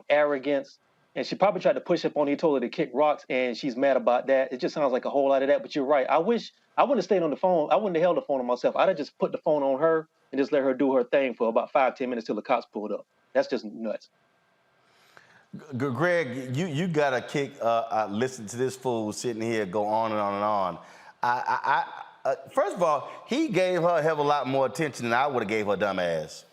arrogance, and she probably tried to push up on him. He told her to kick rocks, and she's mad about that. It just sounds like a whole lot of that, but you're right. I wish I wouldn't have stayed on the phone. I wouldn't have held the phone on myself. I'd have just put the phone on her and just let her do her thing for about 5-10 minutes till the cops pulled up. That's just nuts. Greg, you gotta kick. Listen to this fool sitting here go on and on and on. First of all, he gave her a hell of a lot more attention than I would have gave her dumb ass.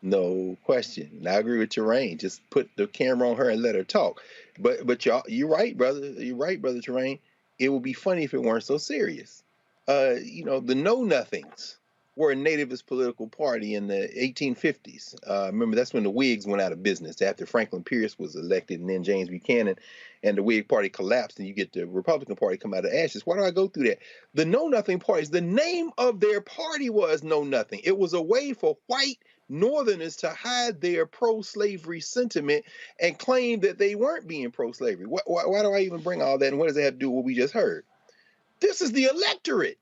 No question. And I agree with Terrain. Just put the camera on her and let her talk. But you're right, brother. You're right, brother Terrain. It would be funny if it weren't so serious. The Know Nothings were a nativist political party in the 1850s. Remember, that's when the Whigs went out of business after Franklin Pierce was elected and then James Buchanan, and the Whig Party collapsed, and you get the Republican Party come out of ashes. Why do I go through that? The Know Nothing parties, the name of their party was Know Nothing. It was a way for white Northerners to hide their pro-slavery sentiment and claim that they weren't being pro-slavery. Why do I even bring all that, and what does it have to do with what we just heard? This is the electorate.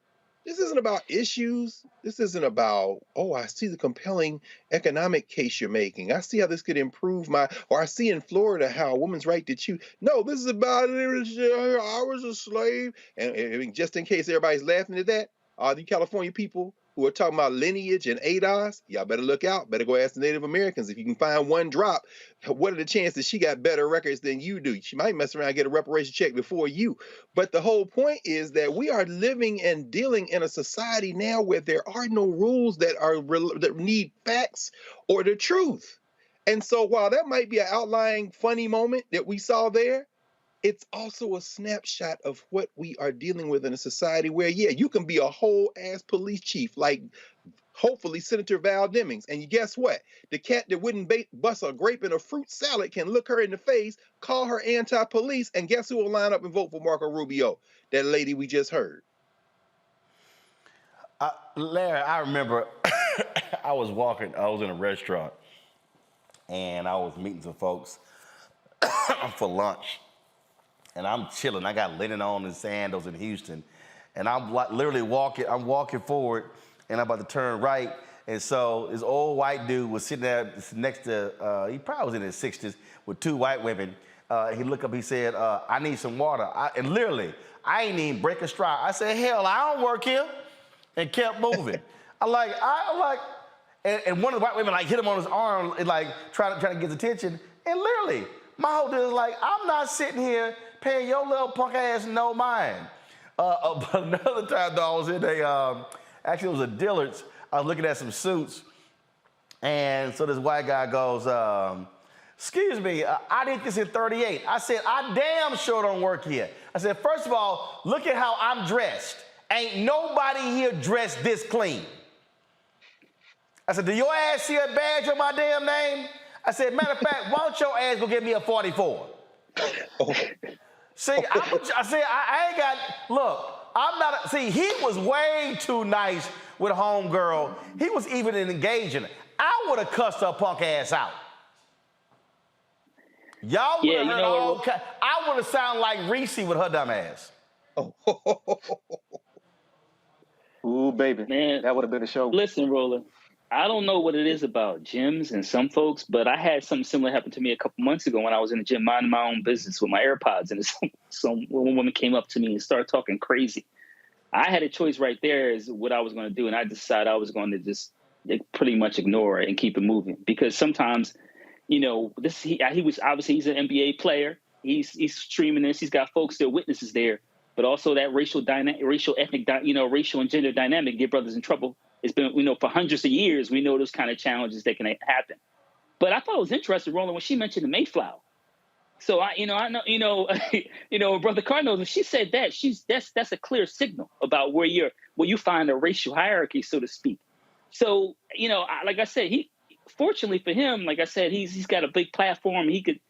This isn't about issues. This isn't about, oh, I see the compelling economic case you're making. I see how this could improve or I see in Florida how a woman's right to choose. No, this is about, I was a slave. And just in case everybody's laughing at that, all the California people who are talking about lineage and ADOS, y'all better look out. Better go ask the Native Americans. If you can find one drop, what are the chances she got better records than you do? She might mess around and get a reparation check before you. But the whole point is that we are living and dealing in a society now where there are no rules that need facts or the truth. And so while that might be an outlying funny moment that we saw there, it's also a snapshot of what we are dealing with in a society where, yeah, you can be a whole ass police chief, like hopefully Senator Val Demings. And guess what? The cat that wouldn't bust a grape in a fruit salad can look her in the face, call her anti-police, and guess who will line up and vote for Marco Rubio? That lady we just heard. Larry, I remember I was in a restaurant, and I was meeting some folks for lunch. And I'm chilling. I got linen on and sandals in Houston. And I'm literally walking forward, and I'm about to turn right. And so this old white dude was sitting there next to, he probably was in his 60s, with two white women. He looked up, he said, I need some water. And literally, I ain't even break a stride. I said, hell, I don't work here. And kept moving. And one of the white women hit him on his arm, and trying to get his attention. And literally, my whole deal is I'm not sitting here paying your little punk ass no mind. But another time, though, I was in actually it was a Dillard's. I was looking at some suits, and so this white guy goes, excuse me, I did this in 38. I said, I damn sure don't work here. I said, first of all, look at how I'm dressed. Ain't nobody here dressed this clean. I said, do your ass see a badge on my damn name? I said, matter of fact, why don't your ass go get me a 44? See, I ain't got, look, I'm not, see, he was way too nice with homegirl. He was even engaging. I would have cussed her punk ass out. Y'all would have heard all I would have sounded like Reese with her dumb ass. Ooh, baby. Man, that would have been a show. Listen, Roland, I don't know what it is about gyms and some folks, but I had something similar happen to me a couple months ago when I was in the gym minding my own business with my AirPods, and some woman came up to me and started talking crazy. I had a choice right there as what I was going to do, and I decided I was going to just pretty much ignore it and keep it moving, because sometimes, he was obviously, he's an NBA player. He's streaming this. He's got folks that witnesses there, but also that racial and gender dynamic get brothers in trouble. It's been, for hundreds of years, we know those kind of challenges that can happen. But I thought it was interesting, Roland, when she mentioned the Mayflower. So I know, Brother Cardinal, when she said that, that's a clear signal about where you find a racial hierarchy, so to speak. So, like I said, fortunately for him, like I said, he's got a big platform. He could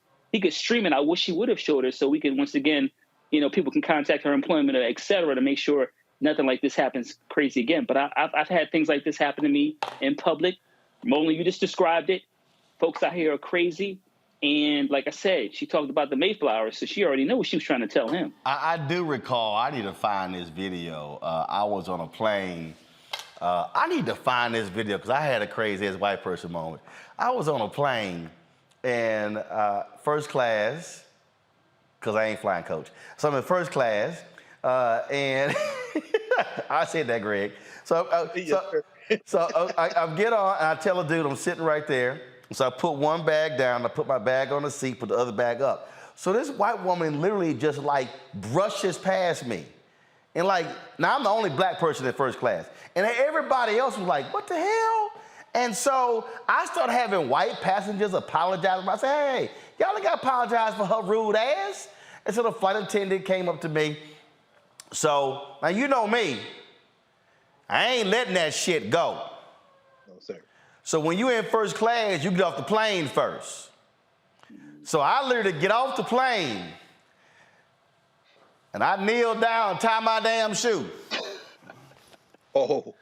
stream it. I wish he would have showed us so we could, once again, people can contact her employment, et cetera, to make sure nothing like this happens crazy again. But I've had things like this happen to me in public. Roland, you just described it. Folks out here are crazy. And like I said, she talked about the Mayflower, so she already knew what she was trying to tell him. I do recall, I need to find this video. I was on a plane. I need to find this video because I had a crazy-ass white person moment. I was on a plane and first class, because I ain't flying coach. So I'm in first class, and I said that, Greg. So I get on, and I tell a dude I'm sitting right there. So I put one bag down, I put my bag on the seat, put the other bag up. So this white woman literally just brushes past me. And now I'm the only black person in first class. And everybody else was like, what the hell? And so I started having white passengers apologize. I said, hey, y'all ain't got to apologize for her rude ass. And so the flight attendant came up to me. So, now you know me, I ain't letting that shit go. No, sir. So when you in first class, you get off the plane first. So I literally get off the plane and I kneel down, tie my damn shoe. Oh.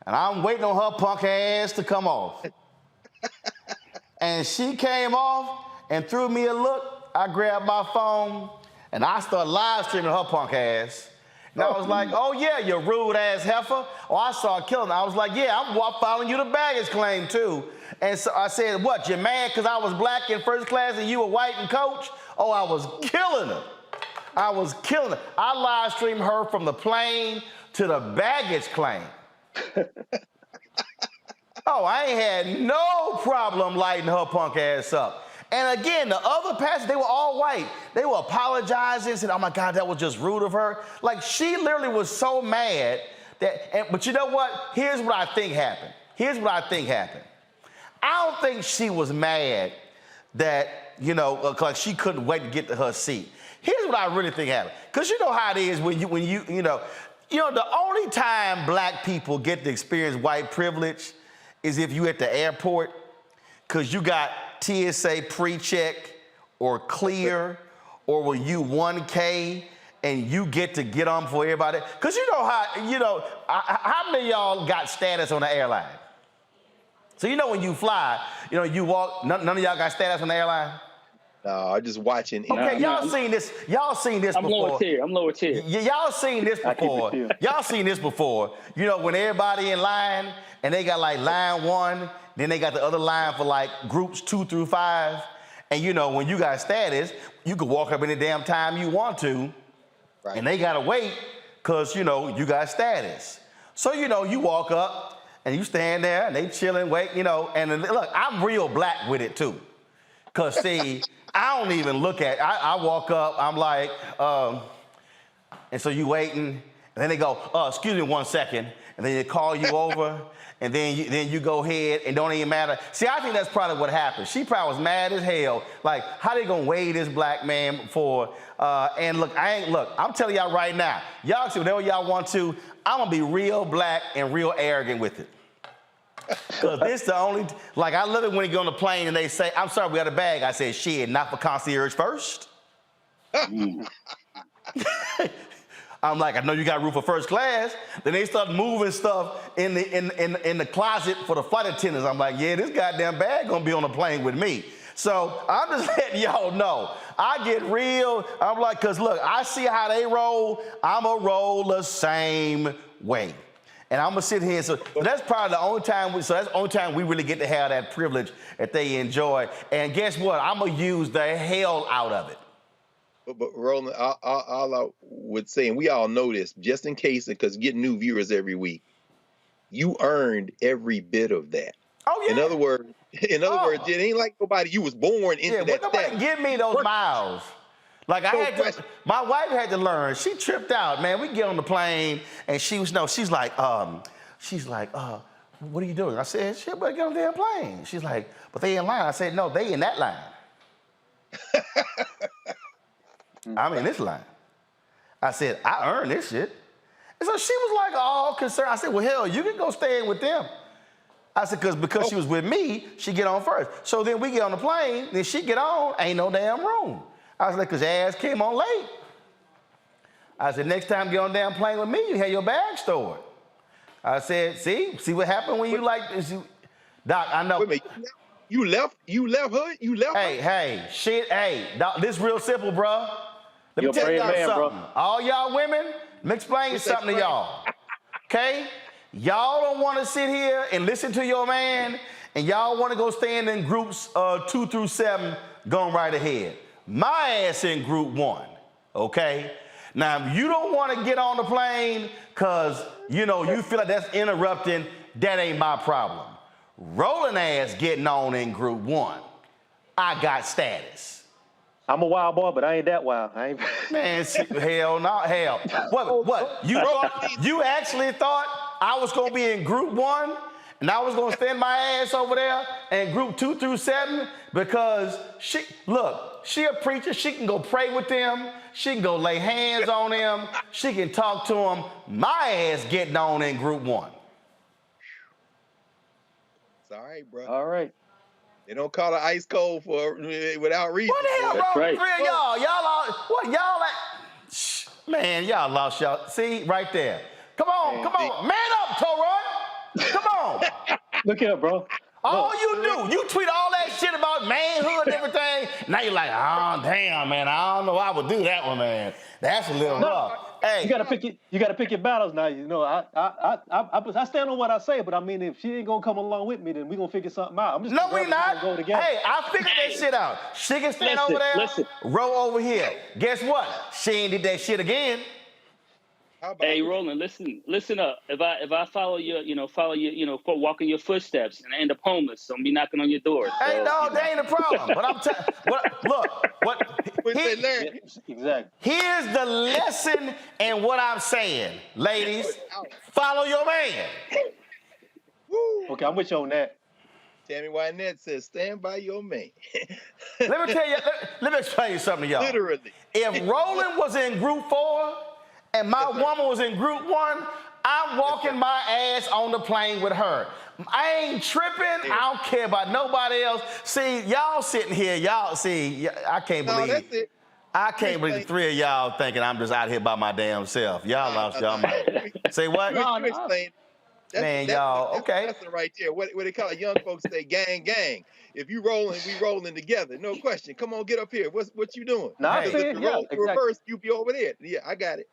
And I'm waiting on her punk ass to come off. And she came off and threw me a look. I grabbed my phone and I started live streaming her punk ass. And I was like, oh yeah, you rude ass heifer. Oh, I saw her killing her. I was like, yeah, I'm filing you the baggage claim too. And so I said, what, you mad because I was black in first class and you were white in coach? Oh, I was killing her. I was killing her. I live streamed her from the plane to the baggage claim. Oh, I ain't had no problem lighting her punk ass up. And again, the other passengers, they were all white. They were apologizing, said, oh my God, that was just rude of her. Like, she literally was so mad that, but you know what? Here's what I think happened. I don't think she was mad that, like she couldn't wait to get to her seat. Here's what I really think happened. Because you know how it is when the only time black people get to experience white privilege is if you at the airport, because you got TSA pre-check or clear, or when you 1K and you get to get on before everybody. Because how many of y'all got status on the airline? So when you fly, you walk, none of y'all got status on the airline? No, I'm just watching. Okay, y'all seen this before. I'm lower tier. Y'all seen this before. Y'all seen this before. When everybody in line and they got like line 1, then they got the other line for like groups 2 through 5. And when you got status, you could walk up any damn time you want to. Right. And they gotta wait because you got status. So you walk up and you stand there and they chilling, wait, and then, look, I'm real black with it too. Cause see, I don't even look at, I walk up, I'm like, and so you waiting, and then they go, excuse me 1 second, and then they call you over, and then you go ahead, and don't even matter. See, I think that's probably what happened. She probably was mad as hell, like, how they gonna weigh this black man for, and look, I'm telling y'all right now, y'all see whatever y'all want to, I'm gonna be real black and real arrogant with it. Because this the only, like I love it when you get on the plane and they say, I'm sorry, we got a bag. I said, shit, not for concierge first. I'm like, I know you got room for first class. Then they start moving stuff in the closet for the flight attendants. I'm like, yeah, this goddamn bag gonna be on the plane with me. So I'm just letting y'all know. I get real, I'm like, cause look, I see how they roll, I'ma roll the same way. And I'm gonna sit here, so that's probably the only time, that's the only time we really get to have that privilege that they enjoy. And guess what? I'm gonna use the hell out of it. But Roland, all I would say, and we all know this, just in case, because getting new viewers every week, you earned every bit of that. Oh yeah. In other words, it ain't like nobody, you was born into that. Nobody give me those miles. Like my wife had to learn. She tripped out, man. We get on the plane and she's like, what are you doing? I said, shit, better get on the damn plane. She's like, but they in line. I said, no, they in that line. I'm in this line. I said, I earned this shit. And so she was like all concerned. I said, well, hell, you can go stay with them. I said, because she was with me, she get on first. So then we get on the plane, then she get on, ain't no damn room. I was like, because your ass came on late. I said, next time you get on the damn plane with me, you have your bag stored. I said, see what happened when you like this? Doc, I know. Wait a minute, you left her? Hey, Doc, this real simple, bro. Let me tell y'all something. Bro. All y'all women, let me explain something to y'all. Okay? Y'all don't want to sit here and listen to your man, and y'all want to go stand in groups 2 through 7, going right ahead. My ass in group 1, okay? Now, if you don't want to get on the plane because, you feel like that's interrupting, that ain't my problem. Rolling ass getting on in group 1. I got status. I'm a wild boy, but I ain't that wild. Man, hell no, hell. What? You actually thought I was going to be in group 1 And I was gonna stand my ass over there in group 2 through 7 because she a preacher. She can go pray with them. She can go lay hands on them. She can talk to them. My ass getting on in group 1. It's all right, bro. All right. They don't call it ice cold without reason. What the hell boy. wrong Right. with 3 of y'all? Y'all all, what y'all at? Shh, man, y'all lost y'all. See, right there. Come on. Man up, Toron. Come on. Look here, bro. All you do, you tweet all that shit about manhood and everything. Now you're like, oh damn, man, I don't know I would do that one, man. That's a little rough. Hey, you gotta pick your battles now. You know, I stand on what I say, but I mean, if she ain't gonna come along with me, then we gonna figure something out. I'm just no, we not. Go together. Hey, I figured that shit out. She can stand over there, row over here. Guess what? She ain't did that shit again. Hey, Roland, listen up. If I follow your, for walking your footsteps and I end up homeless, so I'm be knocking on your door. Hey, no, that ain't a problem. But I'm telling, exactly. Here's the lesson in what I'm saying, ladies. Follow your man. Okay, I'm with you on that. Tammy Wynette says, stand by your man. Let me tell you, let me explain something to y'all. Literally. If Roland was in group 4 and my woman was in group 1, I'm walking my ass on the plane with her. I ain't tripping. I don't care about nobody else. See, y'all sitting here, I can't believe I can't believe the 3 of y'all thinking I'm just out here by my damn self. Y'all lost y'all mind. Say what? Okay. That's right there. What they call it? Young folks say gang, gang. If you rolling, we rolling together. No question. Come on, get up here. What you doing? Nah, hey, exactly. Reverse, you be over there. Yeah, I got it.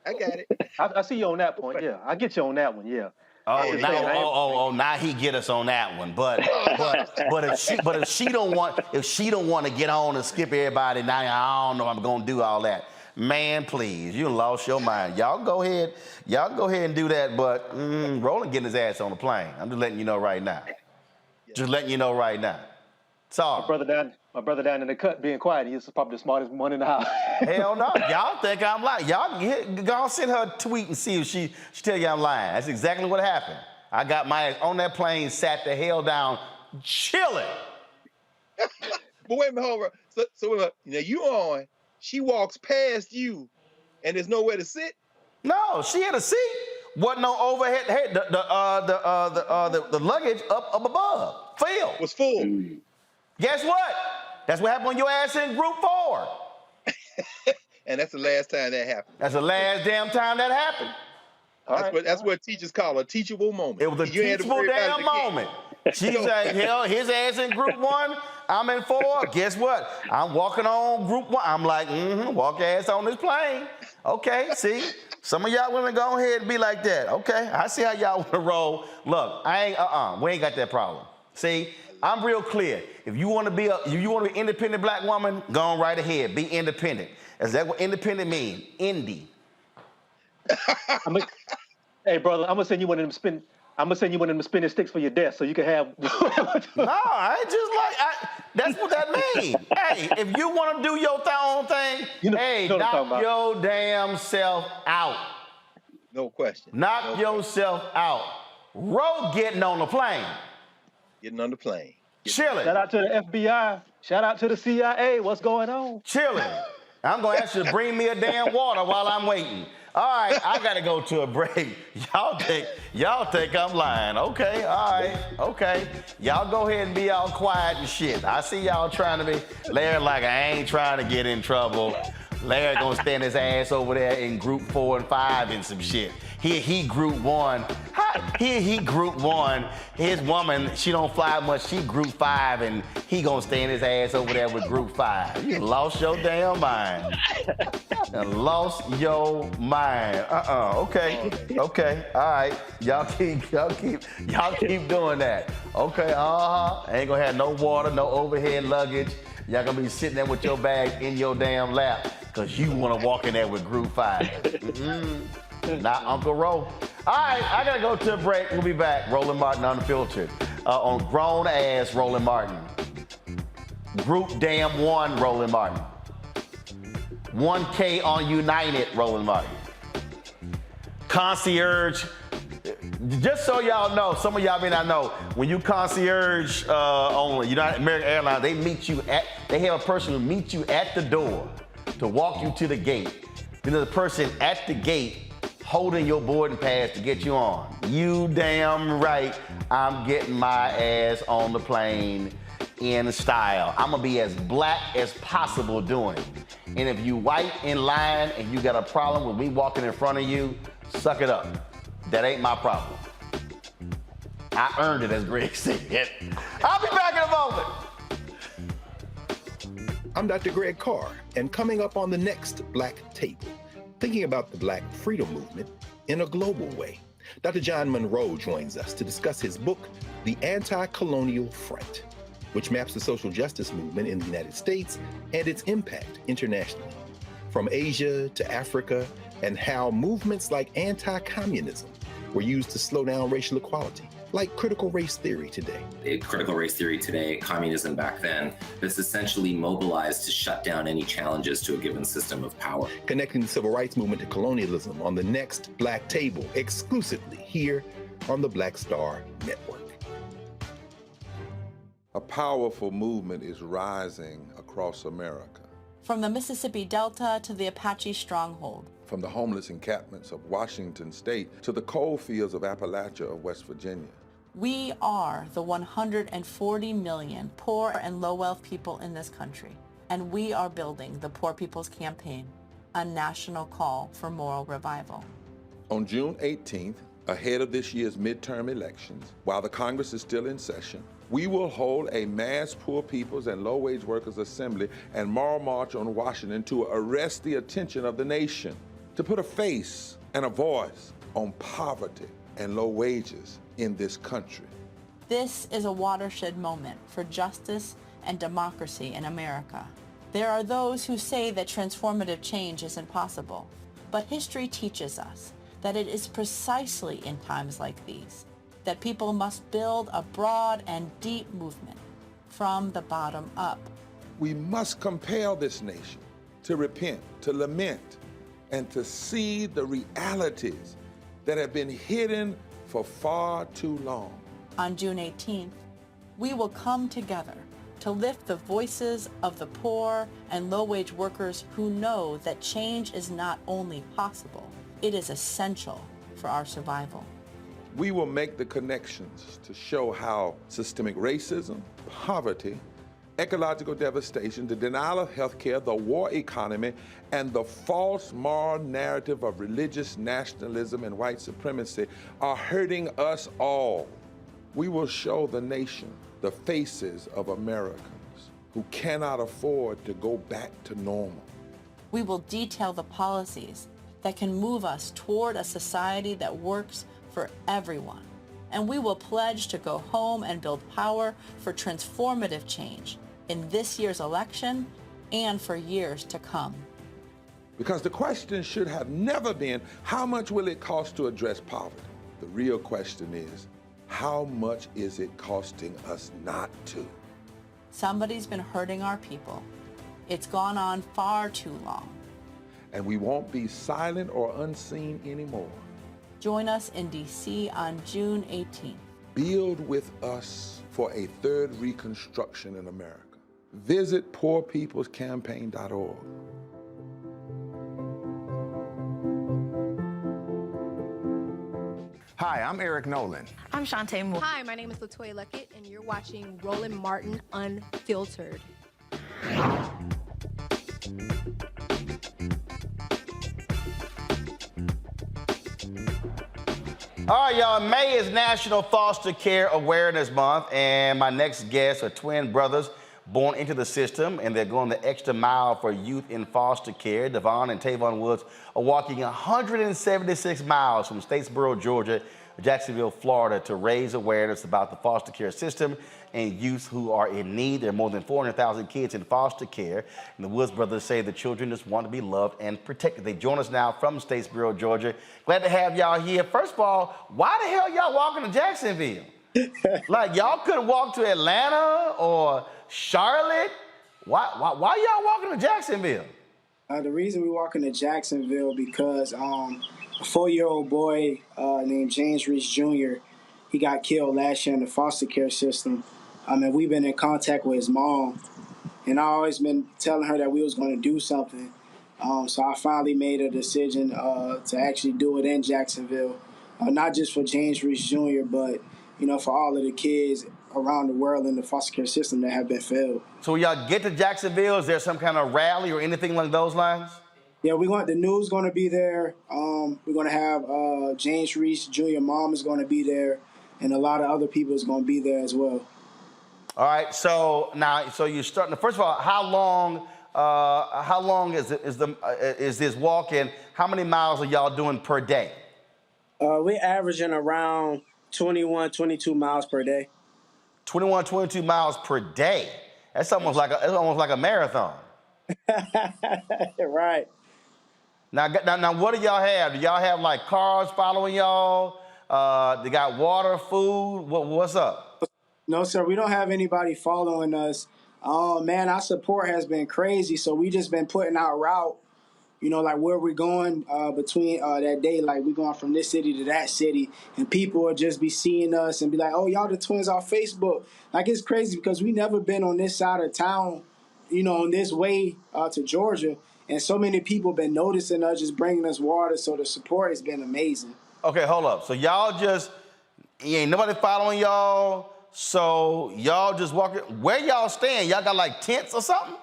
I see you on that point. Yeah, I get you on that one. Yeah. Now he get us on that one. But if she don't want to get on and skip everybody, now I don't know I'm gonna do all that. Man, please, you lost your mind. Y'all go ahead and do that. But Roland getting his ass on the plane. I'm just letting you know right now. Sorry. My brother down in the cut being quiet. He's probably the smartest one in the house. Hell no. Y'all think I'm lying. Y'all send her a tweet and see if she tell you I'm lying. That's exactly what happened. I got my ass on that plane, sat the hell down, chilling. But wait a minute, hold on. So now you on, she walks past you and there's nowhere to sit? No, she had a seat. Wasn't no overhead. Hey, the luggage up above. Filled. Was full. Guess what? That's what happened when your ass in group 4. And that's the last time that happened. That's the last damn time that happened. That's what teachers call a teachable moment. It was a teachable damn moment. She's like, hell, his ass in group 1, I'm in 4. Guess what? I'm walking on group 1. I'm like, walk your ass on this plane. Okay, see? Some of y'all women go ahead and be like that. Okay, I see how y'all want to roll. Look, we ain't got that problem. See, I'm real clear. If you want to be an independent black woman, go on right ahead. Be independent. Is that what independent means? Indie. Hey, brother, I'm gonna send you one of them spinning sticks for your desk so you can have. No, I ain't just like that's what that means. Hey, if you want to do your own thing, knock your damn self out. No question. Knock yourself out. Roe getting on the plane. Getting on the plane. Chilling. Shout out to the FBI. Shout out to the CIA. What's going on? Chilling. I'm going to ask you to bring me a damn water while I'm waiting. All right, I got to go to a break. Y'all think I'm lying. Okay, all right, okay. Y'all go ahead and be all quiet and shit. I see y'all trying to be, Larry like, I ain't trying to get in trouble. Larry gonna stand his ass over there in group 4 and 5 and some shit. He group 1. He group 1. His woman, she don't fly much. She group 5, and he gonna stand his ass over there with group 5. You lost your damn mind. Lost your mind. Okay. All right. Y'all keep doing that. Okay. Ain't gonna have no water, no overhead luggage. Y'all gonna be sitting there with your bag in your damn lap because you want to walk in there with group 5. Not Uncle Ro. All right, I gotta go to a break. We'll be back. Roland Martin Unfiltered on grown ass Roland Martin. Group damn 1 Roland Martin. 1K on United Roland Martin. Concierge Just so y'all know, some of y'all may not know, when you concierge on United American Airlines, they have a person who meets you at the door to walk you to the gate. Then there's a person at the gate holding your boarding pass to get you on. You damn right, I'm getting my ass on the plane in style. I'm gonna be as black as possible doing it. And if you white in line and you got a problem with me walking in front of you, suck it up. That ain't my problem. I earned it, as Greg said. I'll be back in a moment. I'm Dr. Greg Carr, and coming up on the next Black Table, thinking about the Black freedom movement in a global way. Dr. John Monroe joins us to discuss his book, The Anti-Colonial Front, which maps the social justice movement in the United States and its impact internationally, from Asia to Africa, and how movements like anti-communism were used to slow down racial equality, like critical race theory today. Critical race theory today, communism back then, that's essentially mobilized to shut down any challenges to a given system of power. Connecting the civil rights movement to colonialism on the next Black Table, exclusively here on the Black Star Network. A powerful movement is rising across America. From the Mississippi Delta to the Apache stronghold. From the homeless encampments of Washington State to the coal fields of Appalachia of West Virginia. We are the 140 million poor and low-wealth people in this country, and we are building the Poor People's Campaign, a national call for moral revival. On June 18th, ahead of this year's midterm elections, while the Congress is still in session, we will hold a mass poor people's and low-wage workers assembly and moral march on Washington to arrest the attention of the nation, to put a face and a voice on poverty and low wages in this country. This is a watershed moment for justice and democracy in America. There are those who say that transformative change is impossible, but history teaches us that it is precisely in times like these that people must build a broad and deep movement from the bottom up. We must compel this nation to repent, to lament, and to see the realities that have been hidden for far too long. On June 18th, we will come together to lift the voices of the poor and low-wage workers who know that change is not only possible, it is essential for our survival. We will make the connections to show how systemic racism, poverty, ecological devastation, the denial of health care, the war economy, and the false moral narrative of religious nationalism and white supremacy are hurting us all. We will show the nation the faces of Americans who cannot afford to go back to normal. We will detail the policies that can move us toward a society that works for everyone. And we will pledge to go home and build power for transformative change in this year's election and for years to come. Because the question should have never been, how much will it cost to address poverty? The real question is, how much is it costing us not to? Somebody's been hurting our people. It's gone on far too long. And we won't be silent or unseen anymore. Join us in D.C. on June 18th. Build with us for a third reconstruction in America. Visit poorpeoplescampaign.org. Hi, I'm Eric Nolan. I'm Shantae Moore. Hi, my name is LaToya Luckett, and you're watching Roland Martin Unfiltered. All right, y'all, May is National Foster Care Awareness Month, and my next guests are twin brothers born into the system, and they're going the extra mile for youth in foster care. Devon and Tavon Woods are walking 176 miles from Statesboro, Georgia, to Jacksonville, Florida, to raise awareness about the foster care system and youth who are in need. There are more than 400,000 kids in foster care, and the Woods brothers say the children just want to be loved and protected. They join us now from Statesboro, Georgia. Glad to have y'all here. First of all, why the hell y'all walking to Jacksonville? Like, y'all couldn't walk to Atlanta or Charlotte? Why y'all walking to Jacksonville? The reason we walking to Jacksonville because a 4-year-old boy named James Reese Jr. He got killed last year in the foster care system. We've been in contact with his mom, and I always been telling her that we was going to do something. So I finally made a decision to actually do it in Jacksonville, not just for James Reese Jr., but for all of the kids around the world in the foster care system that have been failed. So when y'all get to Jacksonville, is there some kind of rally or anything along those lines? Yeah, the news going to be there. We're going to have James Reese Jr. mom is going to be there, and a lot of other people is going to be there as well. All right. So now, you're starting. First of all, how long is this walk, and how many miles are y'all doing per day? We're averaging around 21, 22 miles per day. 21, 22 miles per day. That's almost like a marathon. Right. Now, what do y'all have? Do y'all have like cars following y'all? They got water, food. What's up? No, sir. We don't have anybody following us. Man, our support has been crazy. So we just been putting our route, like where we're going between that day. Like we're going from this city to that city, and people will just be seeing us and be like, "Oh, y'all the twins off Facebook." Like it's crazy because we never been on this side of town, on this way to Georgia. And so many people been noticing us, just bringing us water. So the support has been amazing. Okay, hold up. So y'all ain't nobody following y'all. So y'all just walking. Where y'all staying? Y'all got like tents or something?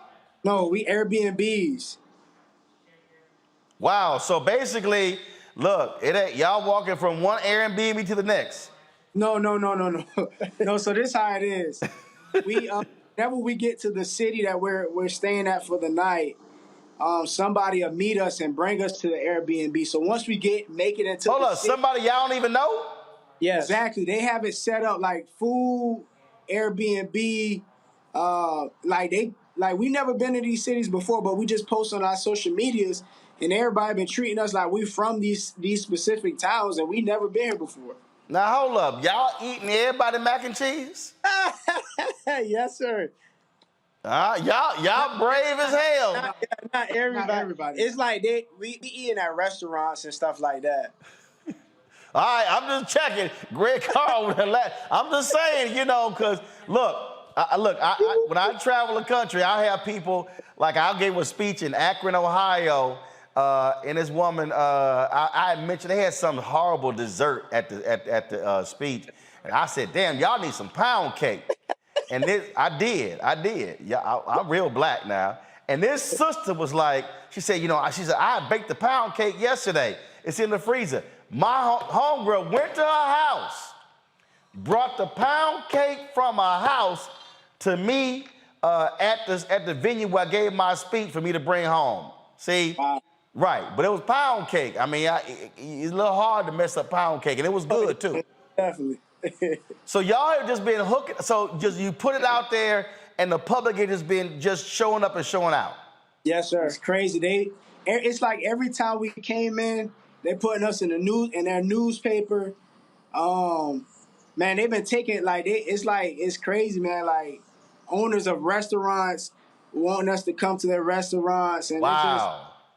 No, we Airbnbs. Wow. So basically, look, y'all walking from one Airbnb to the next. No. No, so this how it is. We whenever we get to the city that we're staying at for the night, somebody will meet us and bring us to the Airbnb. So once we make it into Hold up, somebody y'all don't even know? Yeah, exactly. They have it set up like food, Airbnb, we never been to these cities before, but we just post on our social medias, and everybody been treating us like we from these specific towns, and we never been here before. Now hold up, y'all eating everybody mac and cheese? Yes, sir. Y'all brave as hell. Not everybody. It's like we eating at restaurants and stuff like that. All right, I'm just checking. Greg Carl, I'm just saying, because look, when I travel the country, I have people, like I gave a speech in Akron, Ohio, and this woman, I mentioned they had some horrible dessert at the speech, and I said, damn, y'all need some pound cake. And I did. Yeah, I'm real black now. And this sister was like, she said, I baked the pound cake yesterday. It's in the freezer. My homegirl went to her house, brought the pound cake from her house to me at the venue where I gave my speech for me to bring home. See? Right. But it was pound cake. I mean, it's a little hard to mess up pound cake, and it was good, too. Definitely. So y'all have just been hooking. So just you put it out there, and the public has just been showing up and showing out. Yes, sir. It's crazy. It's like every time we came in, they putting us in their newspaper. Man, they've been taking it's crazy, man. Like owners of restaurants wanting us to come to their restaurants, and It's just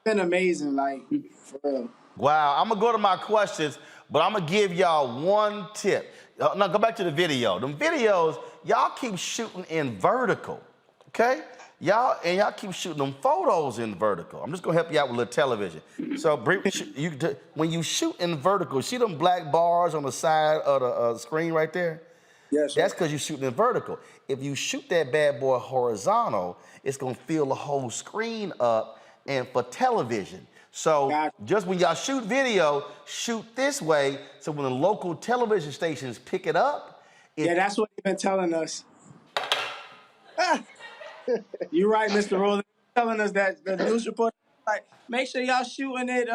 been amazing, like for real. Wow, I'm gonna go to my questions, but I'm gonna give y'all one tip. Now go back to the video. Them videos, y'all keep shooting in vertical, okay? Y'all keep shooting them photos in vertical. I'm just gonna help you out with a little television. So when you shoot in vertical, see them black bars on the side of the screen right there? Yes, sir. That's because you're shooting in vertical. If you shoot that bad boy horizontal, it's gonna fill the whole screen up and for television. So just when y'all shoot video, shoot this way, so when the local television stations pick it up. That's what they've been telling us. You're right, Mr. Rowland. Telling us that the news report, like, make sure y'all shooting it.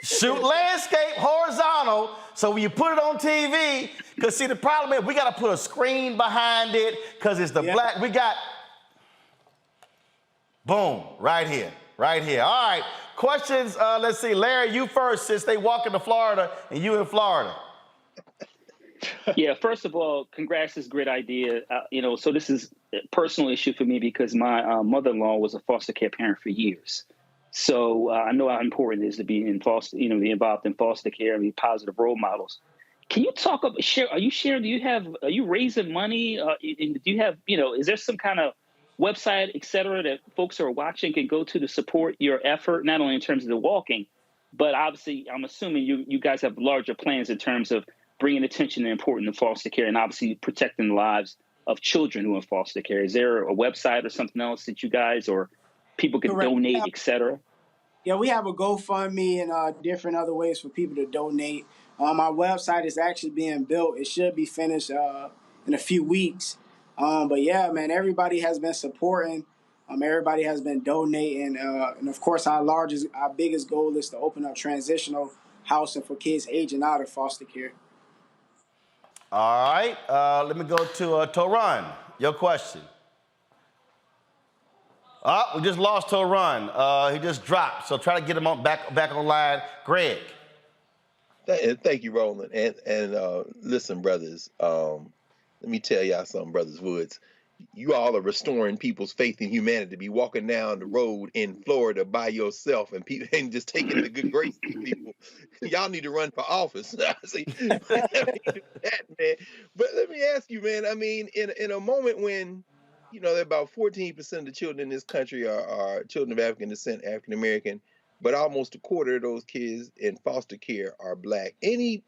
Shoot landscape horizontal, so when you put it on TV, because see, the problem is we got to put a screen behind it, because it's the black. We got, boom, right here. All right, questions. Let's see, Larry, you first, since they walking to Florida and you in Florida. Yeah, first of all, congrats, this great idea. So this is a personal issue for me because my mother-in-law was a foster care parent for years. So I know how important it is to be in be involved in foster care and be positive role models. Can you talk about Are you sharing? Are you raising money? Do you have? Is there some kind of website, et cetera, that folks who are watching can go to support your effort, not only in terms of the walking, but obviously, I'm assuming you guys have larger plans in terms of bringing attention to the importance of foster care and obviously protecting the lives of children who are in foster care. Is there a website or something else that you guys or people can donate, et cetera? Yeah, we have a GoFundMe and different other ways for people to donate. Our website is actually being built. It should be finished in a few weeks. But yeah, man, everybody has been supporting. Everybody has been donating. And of course, our biggest goal is to open up transitional housing for kids aging out of foster care. All right, let me go to Toran. Your question. We just lost Toran. He just dropped, so try to get him back online. Greg. Thank you, Roland. And listen, brothers, let me tell y'all something, Brothers Woods. You all are restoring people's faith in humanity. Be walking down the road in Florida by yourself and just taking the good grace of people. Y'all need to run for office. See, that, man. But let me ask you, man. I mean, in a moment when there are about 14% of the children in this country are children of African descent, African American, but almost a quarter of those kids in foster care are Black. Any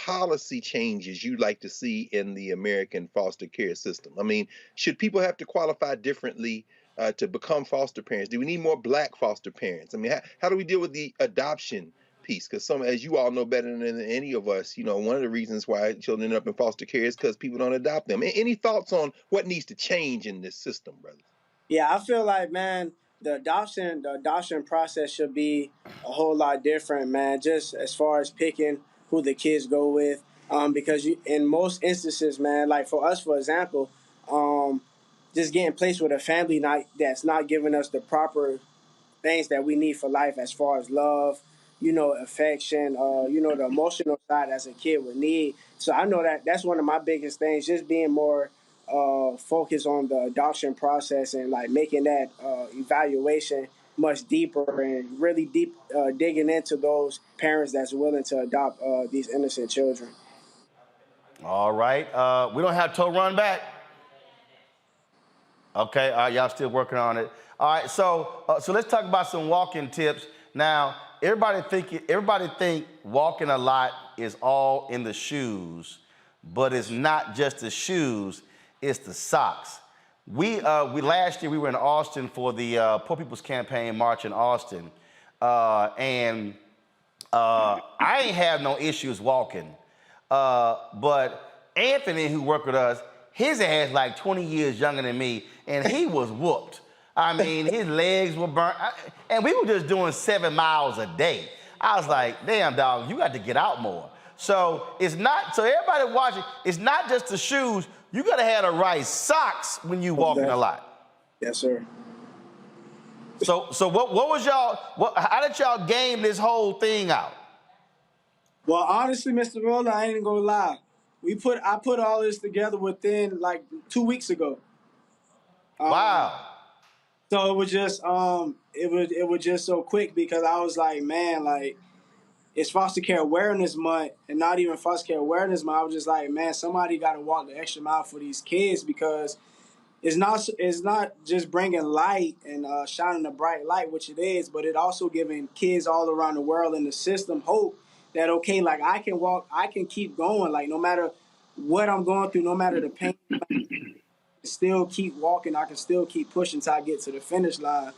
policy changes you'd like to see in the American foster care system? I mean, should people have to qualify differently to become foster parents? Do we need more Black foster parents? I mean, how do we deal with the adoption piece? Because as you all know better than any of us, one of the reasons why children end up in foster care is because people don't adopt them. Any thoughts on what needs to change in this system, brother? Yeah, I feel like, man, the adoption process should be a whole lot different, man, just as far as picking who the kids go with. Because in most instances, man, like for us, for example, just getting placed with a family that's not giving us the proper things that we need for life as far as love, affection, the emotional side as a kid would need. So I know that's one of my biggest things, just being more focused on the adoption process and like making that evaluation much deeper and really deep digging into those parents that's willing to adopt these innocent children. All right. We don't have Toran back. Okay. All right. Y'all still working on it. All right. So let's talk about some walking tips. Now, everybody think walking a lot is all in the shoes, but it's not just the shoes. It's the socks. We last year we were in Austin for the Poor People's Campaign March in Austin, and I ain't have no issues walking, but Anthony, who worked with us, his ass like 20 years younger than me, and he was whooped. I mean, his legs were burnt, and we were just doing 7 miles a day. I was like, damn, dog, you got to get out more. So everybody watching, it's not just the shoes. You got to have the right socks when you walking a lot. Yes, sir. So what was how did y'all game this whole thing out? Well, honestly, Mr. Roller, I ain't gonna lie. I put all this together within like 2 weeks ago. Wow. So it was just it was just so quick because I was like, man, like it's Foster Care Awareness Month, and not even Foster Care Awareness Month. I was just like, man, somebody got to walk the extra mile for these kids because it's not just bringing light and shining a bright light, which it is, but it also giving kids all around the world in the system hope that, okay, like I can walk, I can keep going, like no matter what I'm going through, no matter the pain, I can still keep walking, I can still keep pushing until I get to the finish line.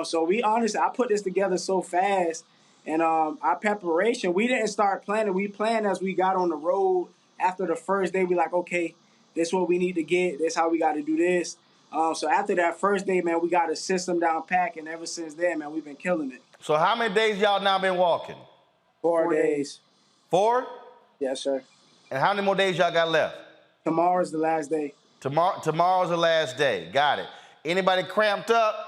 So I put this together so fast. And our preparation, we didn't start planning. We planned as we got on the road. After the first day, we like, okay, this is what we need to get. This is how we got to do this. So after that first day, man, we got a system down pack. And ever since then, man, we've been killing it. So how many days y'all now been walking? 4 days. 4? Yes, sir. And how many more days y'all got left? Tomorrow's the last day. Tomorrow's the last day. Got it. Anybody cramped up?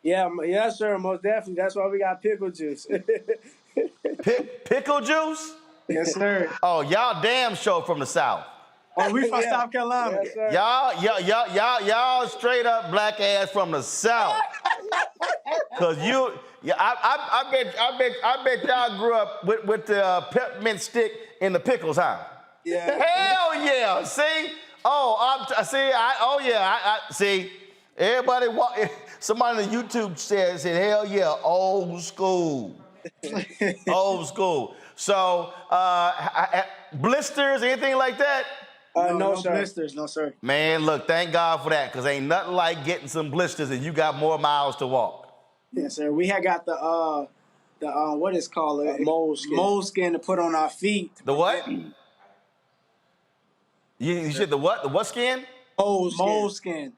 Yeah, yes, sir, most definitely. That's why we got pickle juice. Pickle juice? Yes, sir. Oh, y'all damn show from the South. Oh, we from South Carolina. Yes, sir. Y'all straight up Black ass from the South. Cause I bet y'all grew up with the peppermint stick and the pickles, huh? Yeah. Hell yeah! See? See. Everybody, somebody on YouTube said, hell yeah, old school, old school. So, blisters, anything like that? No, sir. Blisters, no, sir. Man, look, thank God for that, because ain't nothing like getting some blisters and you got more miles to walk. Yes, sir. We had got the what is called moleskin to put on our feet. The what? You said the what? The what skin? Moleskin.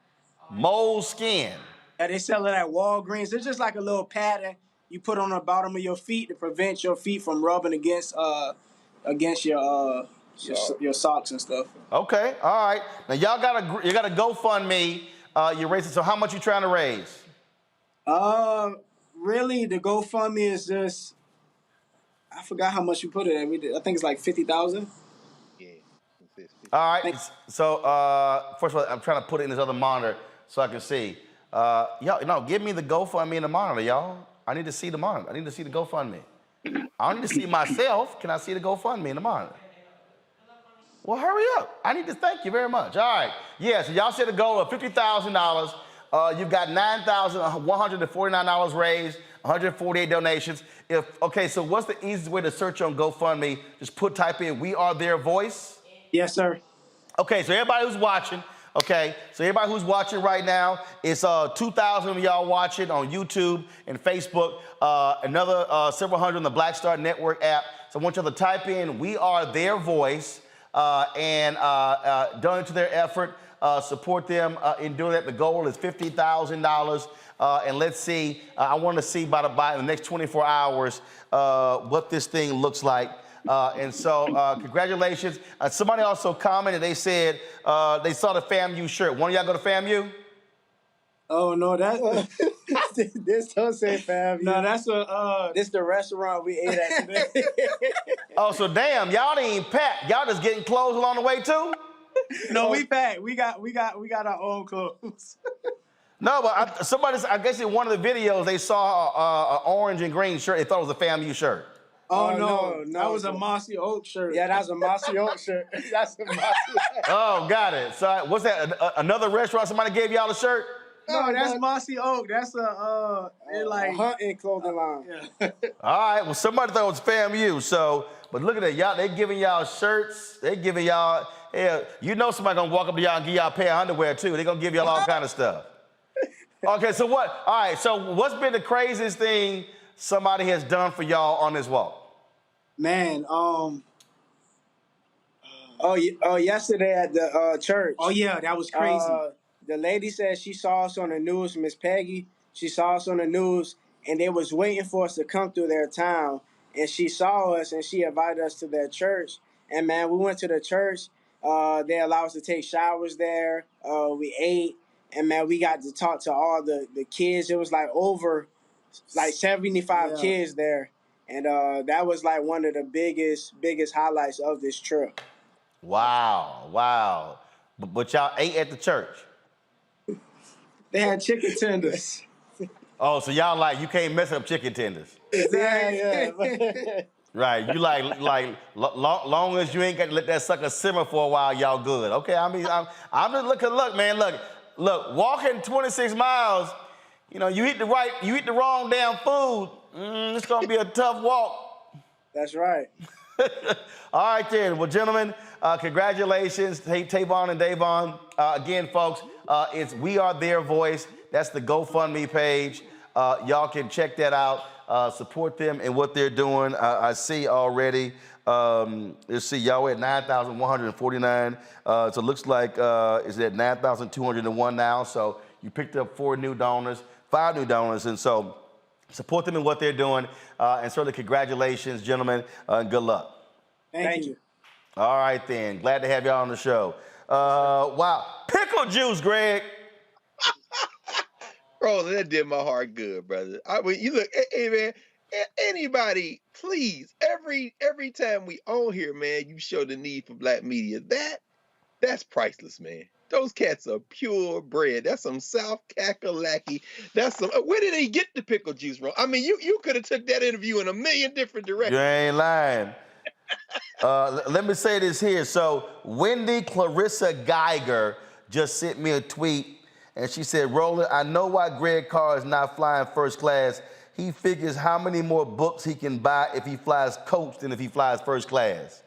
Moleskin. Yeah, they sell it at Walgreens. It's just like a little padding you put on the bottom of your feet to prevent your feet from rubbing against your socks and stuff. Okay, all right. Now y'all got a GoFundMe. You're raising. So how much you trying to raise? Really, the GoFundMe is just. I forgot how much you put it at. I think it's like 50,000. All right. So first of all, I'm trying to put it in this other monitor so I can see. Y'all, no, give me the GoFundMe in the monitor, y'all. I need to see the monitor. I need to see the GoFundMe. I don't need to see myself. Can I see the GoFundMe in the monitor? Well, hurry up. I need to thank you very much. All right. Yeah, so y'all set a goal of $50,000. You've got $9,149 raised, 148 donations. So what's the easiest way to search on GoFundMe? Just type in "We Are Their Voice." Yes, sir. Okay, so everybody who's watching, right now, it's 2,000 of y'all watching on YouTube and Facebook, another several hundred on the Black Star Network app. So I want y'all to type in "We Are Their Voice" and donate to their effort. Support them in doing that. The goal is $50,000. And let's see, I want to see by the next 24 hours what this thing looks like. And so congratulations. Somebody also commented, they said they saw the FAMU shirt. One of y'all go to FAMU? Oh, no, this don't say FAMU. No, that's this the restaurant we ate at today. Oh, so damn, y'all ain't packed. Y'all just getting clothes along the way too? No, we packed. We got our own clothes. No, but I guess in one of the videos they saw an orange and green shirt. They thought it was a FAMU shirt. Oh, no, that was a Mossy Oak shirt. Yeah, that's a Mossy Oak shirt. That's a Mossy Oak. Oh, got it. So what's that? Another restaurant? Somebody gave y'all a shirt? No, that's Mossy Oak. That's a hunting clothing line. Yeah. All right. Well, somebody thought it was FAMU. So, but look at that, y'all. They giving y'all shirts. They giving y'all. Yeah, you know somebody gonna walk up to y'all and give y'all a pair of underwear too. They gonna give y'all all kind of stuff. Okay, so what? All right. So what's been the craziest thing somebody has done for y'all on this walk? Man, yesterday at the church. Oh yeah, that was crazy. The lady said she saw us on the news, Miss Peggy. She saw us on the news, and they was waiting for us to come through their town. And she saw us, and she invited us to their church. And man, we went to the church. They allowed us to take showers there. We ate, and man, we got to talk to all the kids. It was like over 75 kids there. And that was like one of the biggest highlights of this trip. Wow. But y'all ate at the church? They had chicken tenders. Oh, so y'all you can't mess up chicken tenders. Yeah. Right, you long as you ain't got to let that sucker simmer for a while, y'all good. Okay, I mean, I'm just look, man, look, walking 26 miles, you eat the wrong damn food, it's gonna be a tough walk. That's right. All right then, well, gentlemen, congratulations, Tavon and Davon. Again, folks, it's We Are Their Voice. That's the GoFundMe page. Y'all can check that out. Support them in what they're doing. I see already. Let's see, y'all at 9,149. So it looks like it's at 9,201 now. So you picked up 5 new donors, and so support them in what they're doing. And certainly congratulations, gentlemen, and good luck. Thank you. All right then, glad to have y'all on the show. Wow, pickle juice, Greg. Bro, that did my heart good, brother. I mean, you look, hey man, anybody, please, every time we on here, man, you show the need for black media. That's priceless, man. Those cats are purebred. That's some South Kakalaki. That's some. Where did he get the pickle juice from? I mean, you could have took that interview in a million different directions. You ain't lying. Let me say this here. So Wendy Clarissa Geiger just sent me a tweet, and she said, Roland, I know why Greg Carr is not flying first class. He figures how many more books he can buy if he flies coach than if he flies first class.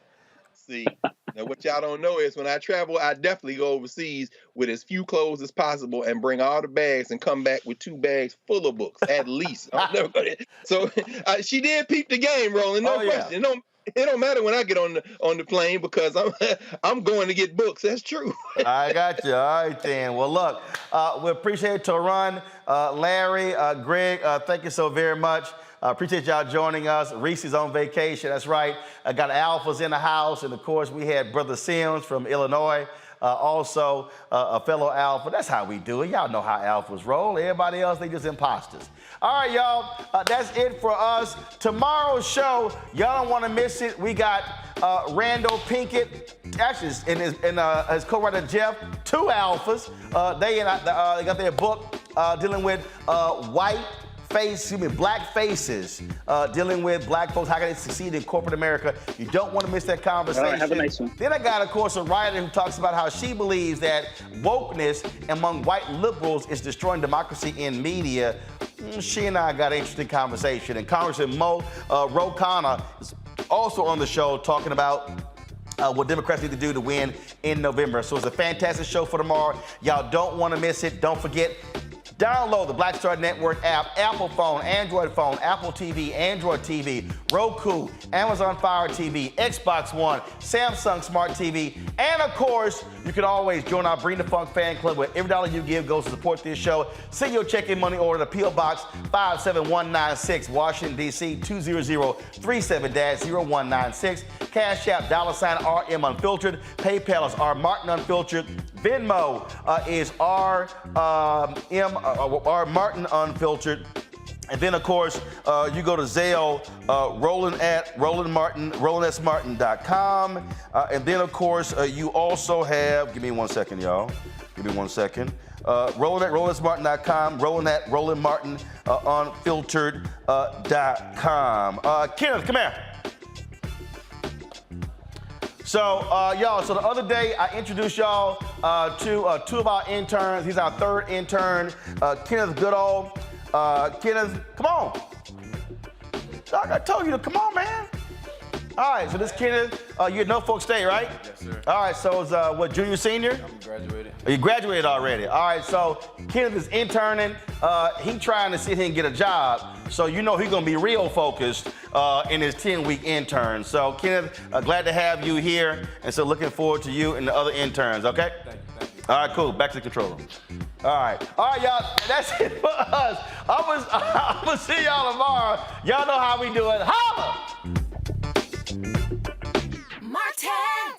See, now what y'all don't know is when I travel, I definitely go overseas with as few clothes as possible and bring all the bags and come back with 2 bags full of books, at least. I'm never gonna, so she did peep the game, Roland, no question. It don't matter when I get on the plane because I'm going to get books. That's true. I got you. All right, then. Well, look, we appreciate Toron, Larry, Greg. Thank you so very much. Appreciate y'all joining us. Reese is on vacation. That's right. I got Alphas in the house, and of course we had Brother Sims from Illinois. Also a fellow Alpha. That's how we do it. Y'all know how Alphas roll. Everybody else, they just imposters. All right, y'all. That's it for us. Tomorrow's show, y'all don't want to miss it. We got Randall Pinkett, actually, and his co-writer Jeff, 2 Alphas. They got their book dealing with black faces, dealing with black folks, how can they succeed in corporate America. You don't want to miss that conversation. All right, have a nice one. Then I got, of course, a writer who talks about how she believes that wokeness among white liberals is destroying democracy in media. She and I got an interesting conversation. And Congressman Ro Khanna is also on the show talking about what Democrats need to do to win in November. So it's a fantastic show for tomorrow. Y'all don't want to miss it. Don't forget, download the Black Star Network app, Apple phone, Android phone, Apple TV, Android TV, Roku, Amazon Fire TV, Xbox One, Samsung Smart TV, and of course, you can always join our Bring the Funk fan club where every dollar you give goes to support this show. Send your check-in money order to P.O. Box 57196, Washington, D.C. 20037-0196. Cash App, $RM Unfiltered. PayPal is R Martin Unfiltered. Venmo is R Martin Unfiltered. And then, of course, you go to Zelle, rolandsmartin.com. And then, of course, you also have, give me 1 second, y'all. Give me 1 second. rolandsmartin.com, roland@rolandmartinunfiltered.com. Kenneth, come here. So, y'all, so the other day I introduced y'all to 2 of our interns. He's our 3rd intern, Kenneth Goodall. Kenneth, come on. I told you to come on, man. All right, so this Kenneth, you're at Norfolk State, right? Yes, sir. All right, so it's what, junior, senior? I'm graduated. Oh, you graduated already. All right, so Kenneth is interning. He trying to sit here and get a job. So you know he's gonna be real focused in his 10-week intern. So Kenneth, glad to have you here. And so looking forward to you and the other interns, okay? Thank you. All right, cool, back to the control room. All right, y'all, that's it for us. I'm gonna see y'all tomorrow. Y'all know how we do it. Holla! Martin!